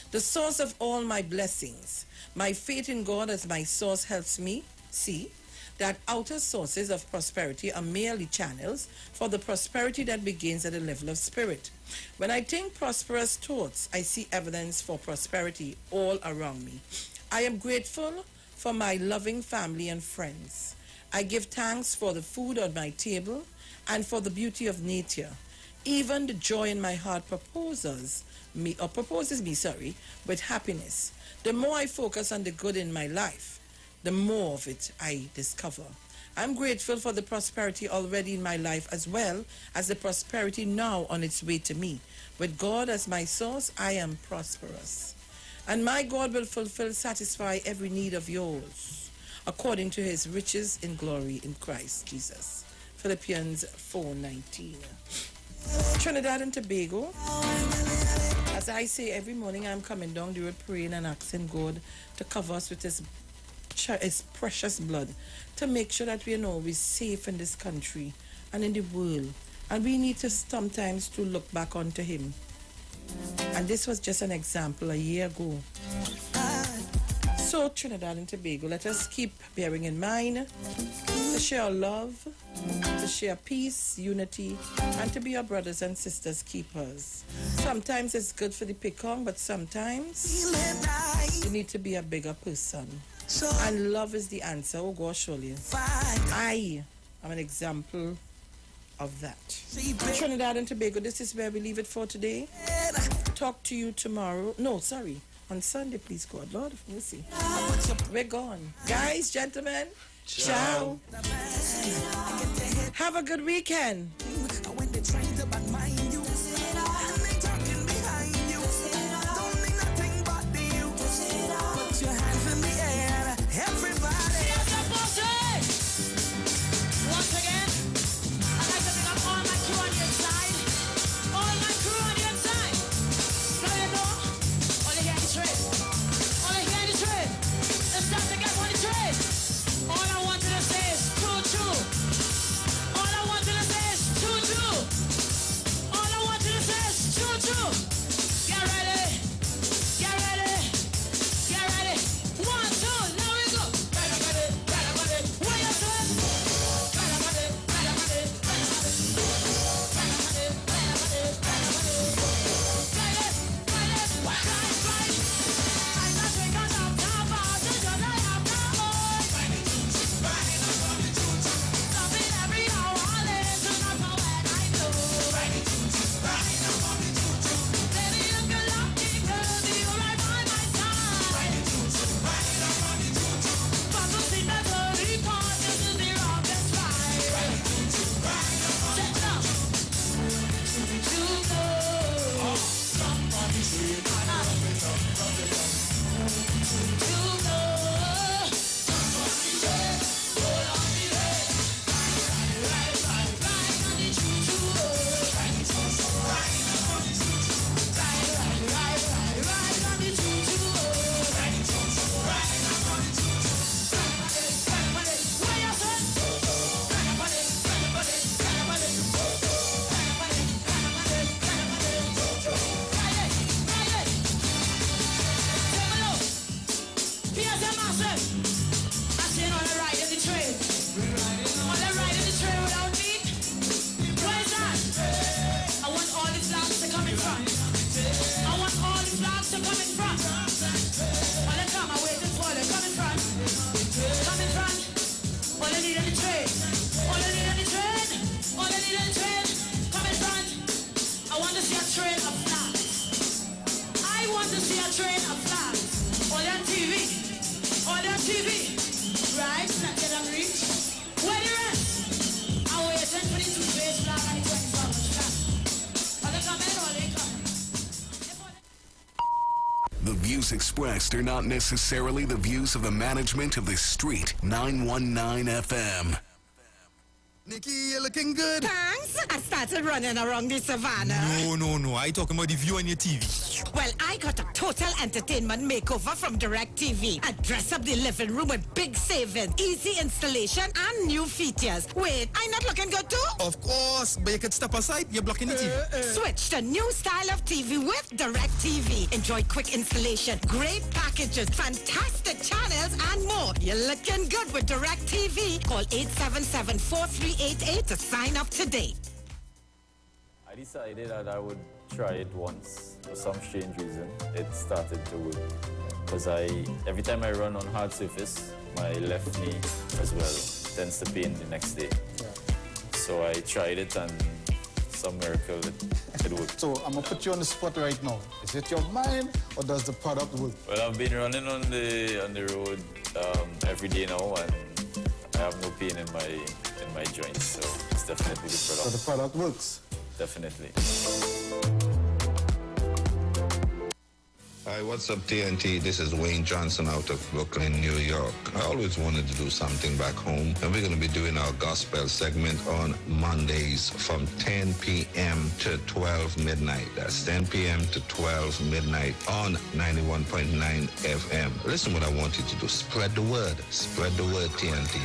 [SPEAKER 13] the source of all my blessings. My faith in God as my source helps me see that outer sources of prosperity are merely channels for the prosperity that begins at the level of spirit. When I think prosperous thoughts, I see evidence for prosperity all around me. I am grateful for my loving family and friends. I give thanks for the food on my table and for the beauty of nature. Even the joy in my heart proposes me with happiness. The more I focus on the good in my life, the more of it I discover. I'm grateful for the prosperity already in my life as well as the prosperity now on its way to me. With God as my source, I am prosperous. And my God will satisfy every need of yours according to his riches in glory in Christ Jesus. Philippians 4:19. Trinidad and Tobago. As I say every morning, I'm coming down the road praying and asking God to cover us with his precious blood, to make sure that we are always safe in this country and in the world. And we need to sometimes to look back onto him. And this was just an example a year ago. So Trinidad and Tobago, let us keep bearing in mind to share love, to share peace, unity, and to be our brothers and sisters keepers. Sometimes it's good for the picong, but sometimes you need to be a bigger person. And love is the answer. Oh gosh, surely. I am an example of that. Trinidad and Tobago, this is where we leave it for today. Talk to you tomorrow. No, sorry. On Sunday, please, God. Lord of mercy. We're gone. Guys, gentlemen, ciao. Have a good weekend.
[SPEAKER 2] The views expressed are not necessarily the views of the management of the Street 919 FM.
[SPEAKER 4] Nikki, you're looking good.
[SPEAKER 16] Thanks. I started running around the savannah.
[SPEAKER 4] No. I talking about the view on your TV.
[SPEAKER 16] Well, I got a total entertainment makeover from DirecTV. I dress up the living room with big savings, easy installation, and new features. Wait, I'm not looking good too?
[SPEAKER 4] Of course, but you could step aside. You're blocking the TV.
[SPEAKER 16] Switch to new style of TV with DirecTV. Enjoy quick installation, great packages, fantastic channels, and more. You're looking good with DirecTV. Call 877-4388 to sign up today.
[SPEAKER 23] I decided that I would try it once. For some strange reason, it started to work. Because every time I run on hard surface, my left knee as well tends to pain the next day. Yeah. So I tried it, and some miracle it worked.
[SPEAKER 24] So I'm gonna put you on the spot right now. Is it your mind or does the product work?
[SPEAKER 23] Well, I've been running on the road every day now, and I have no pain in my joints. So it's definitely the product.
[SPEAKER 24] So the product works.
[SPEAKER 23] Definitely.
[SPEAKER 25] Hi, what's up, TNT? This is Wayne Johnson out of Brooklyn, New York. I always wanted to do something back home, and we're going to be doing our gospel segment on Mondays from 10 p.m. to 12 midnight. That's 10 p.m. to 12 midnight on 91.9 FM. Listen what I want you to do. Spread the word. Spread the word, TNT.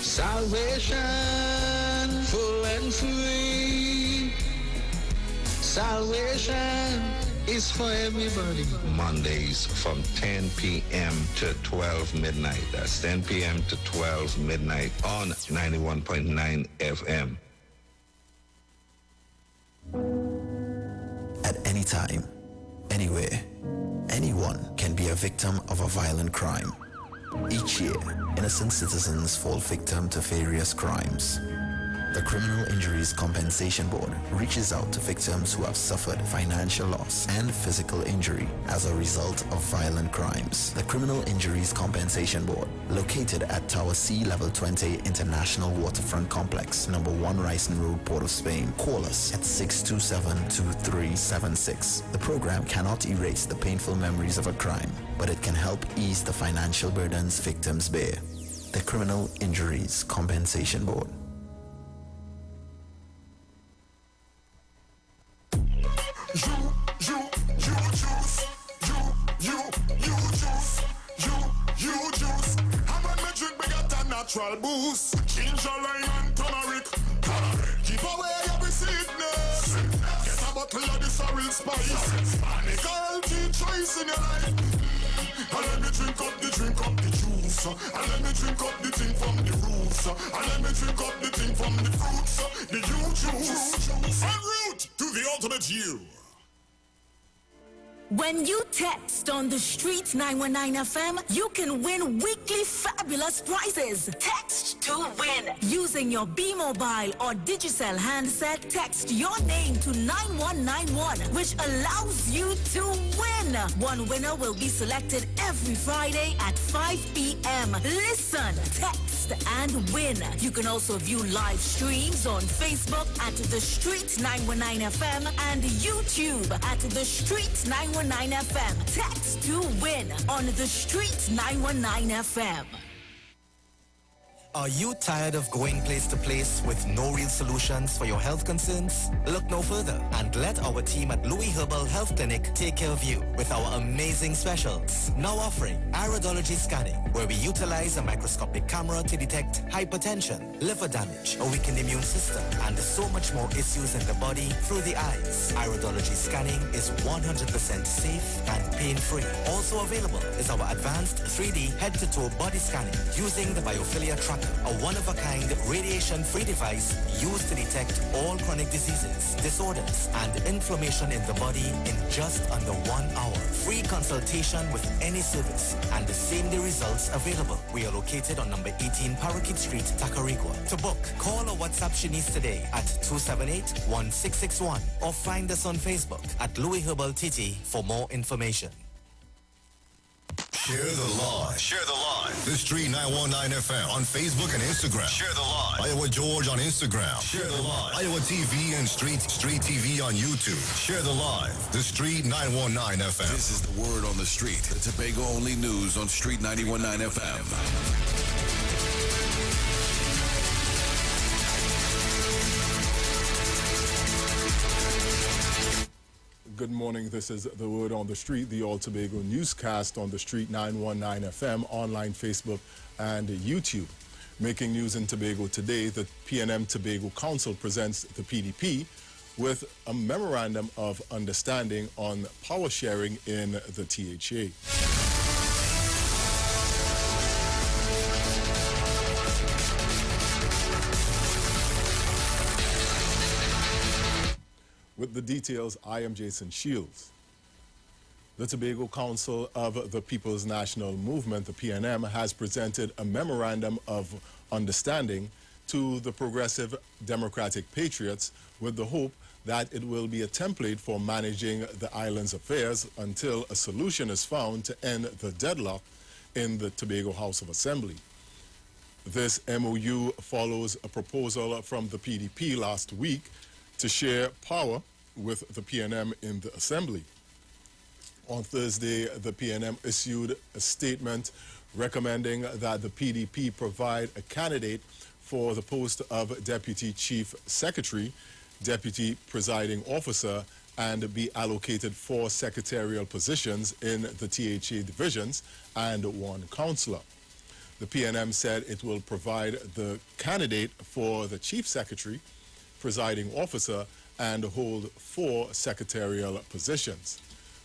[SPEAKER 26] Salvation, full and free. Salvation is for everybody.
[SPEAKER 25] Mondays from 10 p.m. to 12 midnight. That's 10 p.m. to 12 midnight on 91.9 FM.
[SPEAKER 27] At any time, anywhere, anyone can be a victim of a violent crime. Each year, innocent citizens fall victim to various crimes. The Criminal Injuries Compensation Board reaches out to victims who have suffered financial loss and physical injury as a result of violent crimes. The Criminal Injuries Compensation Board, located at Tower C Level 20 International Waterfront Complex, number 1 Ryson Road, Port of Spain. Call us at 627-2376. The program cannot erase the painful memories of a crime, but it can help ease the financial burdens victims bear. The Criminal Injuries Compensation Board.
[SPEAKER 1] You juice. How about me drink bigger than natural boost? Ginger, lime, and turmeric. Keep away every sickness. Get a bottle of this real spice. Make a healthy choice in your life. And let me drink up the juice. And let me drink up the thing from the roots. And let me drink up the thing from the fruits. The you juice. En route to the ultimate you.
[SPEAKER 6] When you text on the street 919 FM, you can win weekly fabulous prizes. Text to win. Using your B-Mobile or Digicel handset, text your name to 9191, which allows you to win. One winner will be selected every Friday at 5 p.m. Listen, text, and win. You can also view live streams on Facebook at The Street 919 FM and YouTube at The Street 919 FM. Text to win on The Street 919 FM.
[SPEAKER 12] Are you tired of going place to place with no real solutions for your health concerns? Look no further and let our team at Louis Herbal Health Clinic take care of you with our amazing specials. Now offering Aerodology Scanning, where we utilize a microscopic camera to detect hypertension, liver damage, a weakened immune system, and so much more issues in the body through the eyes. Aerodology Scanning is 100% safe and pain-free. Also available is our advanced 3D head-to-toe body scanning using the biophilia tracker, a one-of-a-kind radiation-free device used to detect all chronic diseases, disorders, and inflammation in the body in just under 1 hour. Free consultation with any service and the same-day results available. We are located on number 18 Parakeet Street, Tacarigua. To book, call or WhatsApp Shanice today at 278-1661 or find us on Facebook at Louis Herbal TT for more information.
[SPEAKER 21] Share the live. Share the live. The Street 919 FM on Facebook and Instagram. Share the live. Iowa George on Instagram. Share the live. Iowa TV and Street TV on YouTube. Share the live. The Street 919 FM.
[SPEAKER 2] This is the word on the street. The Tobago only news on Street 919 FM.
[SPEAKER 5] Good morning. This is The Word on the Street, the All Tobago newscast on the Street 919 FM, online, Facebook, and YouTube. Making news in Tobago today, the PNM Tobago Council presents the PDP with a memorandum of understanding on power sharing in the THA. With the details, I am Jason Shields. The Tobago Council of the People's National Movement, the PNM, has presented a memorandum of understanding to the Progressive Democratic Patriots with the hope that it will be a template for managing the island's affairs until a solution is found to end the deadlock in the Tobago House of Assembly. This MOU follows a proposal from the PDP last week to share power with the PNM in the Assembly. On Thursday, the PNM issued a statement recommending that the PDP provide a candidate for the post of Deputy Chief Secretary, Deputy Presiding Officer, and be allocated 4 secretarial positions in the THA divisions and 1 councillor. The PNM said it will provide the candidate for the Chief Secretary, Presiding Officer, and hold 4 secretarial positions.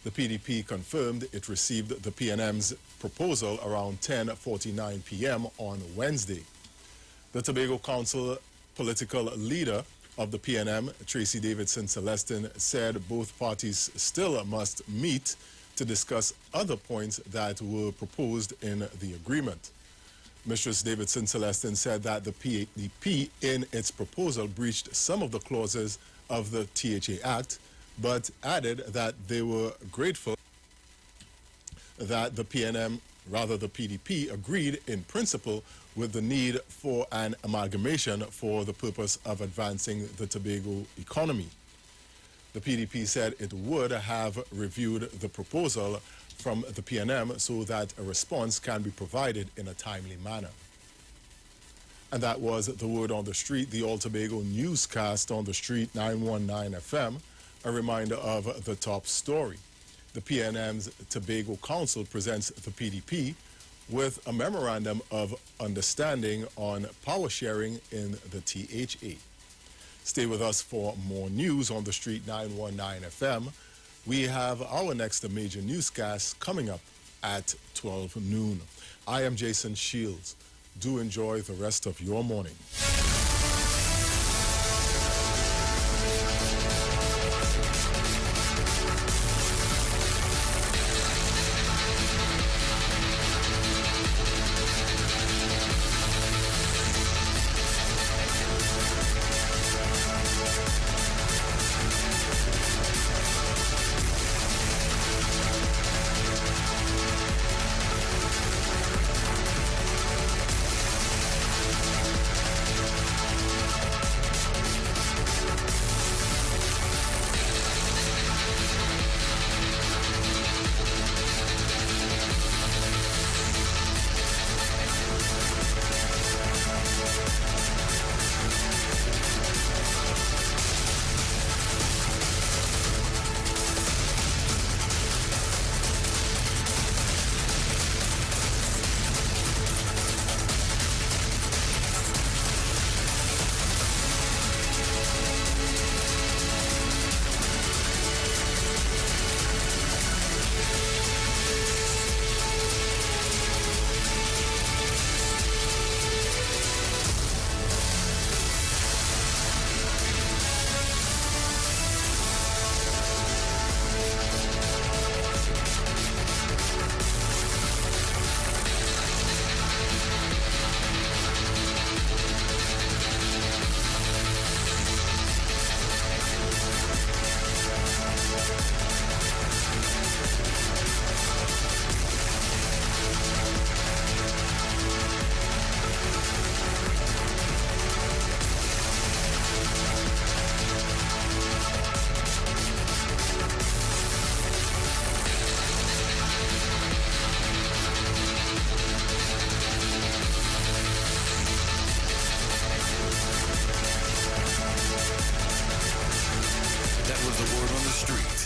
[SPEAKER 5] The PDP confirmed it received the PNM's proposal around 10:49 p.m. on Wednesday. The Tobago Council political leader of the PNM, Tracy Davidson Celestin, said both parties still must meet to discuss other points that were proposed in the agreement. Mistress Davidson Celestin said that the PDP in its proposal breached some of the clauses of the THA Act, but added that they were grateful that the PDP agreed in principle with the need for an amalgamation for the purpose of advancing the Tobago economy. The PDP said it would have reviewed the proposal from the PNM so that a response can be provided in a timely manner. And that was The Word on the Street, the All Tobago newscast on the Street 919 FM. A reminder of the top story. The PNM's Tobago Council presents the PDP with a memorandum of understanding on power sharing in the THA. Stay with us for more news on the Street 919 FM. We have our next major newscast coming up at 12 noon. I am Jason Shields. Do enjoy the rest of your morning.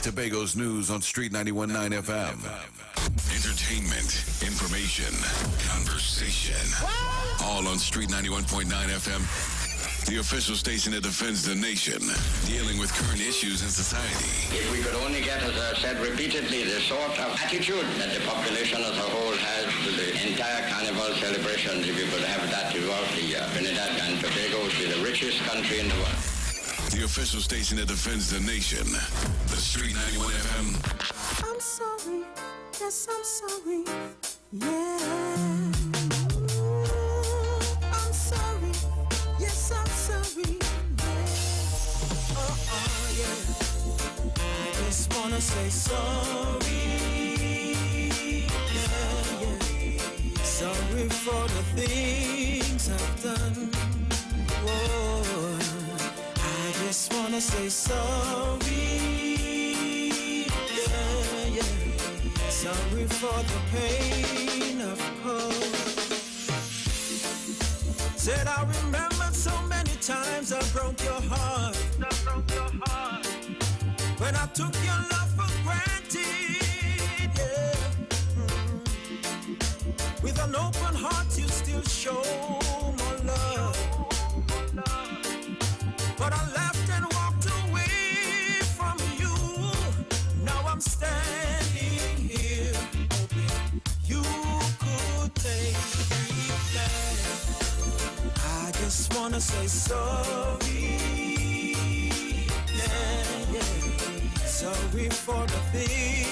[SPEAKER 2] Tobago's news on Street 91.9 FM. Entertainment, information, conversation. All on Street 91.9 FM. The official station that defends the nation, dealing with current issues in society.
[SPEAKER 7] If we could only get, as I've said repeatedly, the sort of attitude that the population as a whole has to the entire carnival celebration, if you could have that throughout the Trinidad and Tobago, would be the richest country in the world.
[SPEAKER 2] The official station that defends the nation, the Street 91 FM.
[SPEAKER 1] I'm sorry, yes I'm sorry, yeah. I'm sorry, yes I'm sorry, yeah. Yeah. I just wanna say sorry, yeah. Sorry for the things I've done. Whoa. I just wanna say sorry, yeah. Sorry for the pain I've caused. Said I remembered so many times I broke your heart. When I took your love for granted, yeah. With an open heart you still show more love. But I left and walked away from you. Now I'm standing here hoping you could take me back. I just wanna say sorry, yeah. Sorry for the things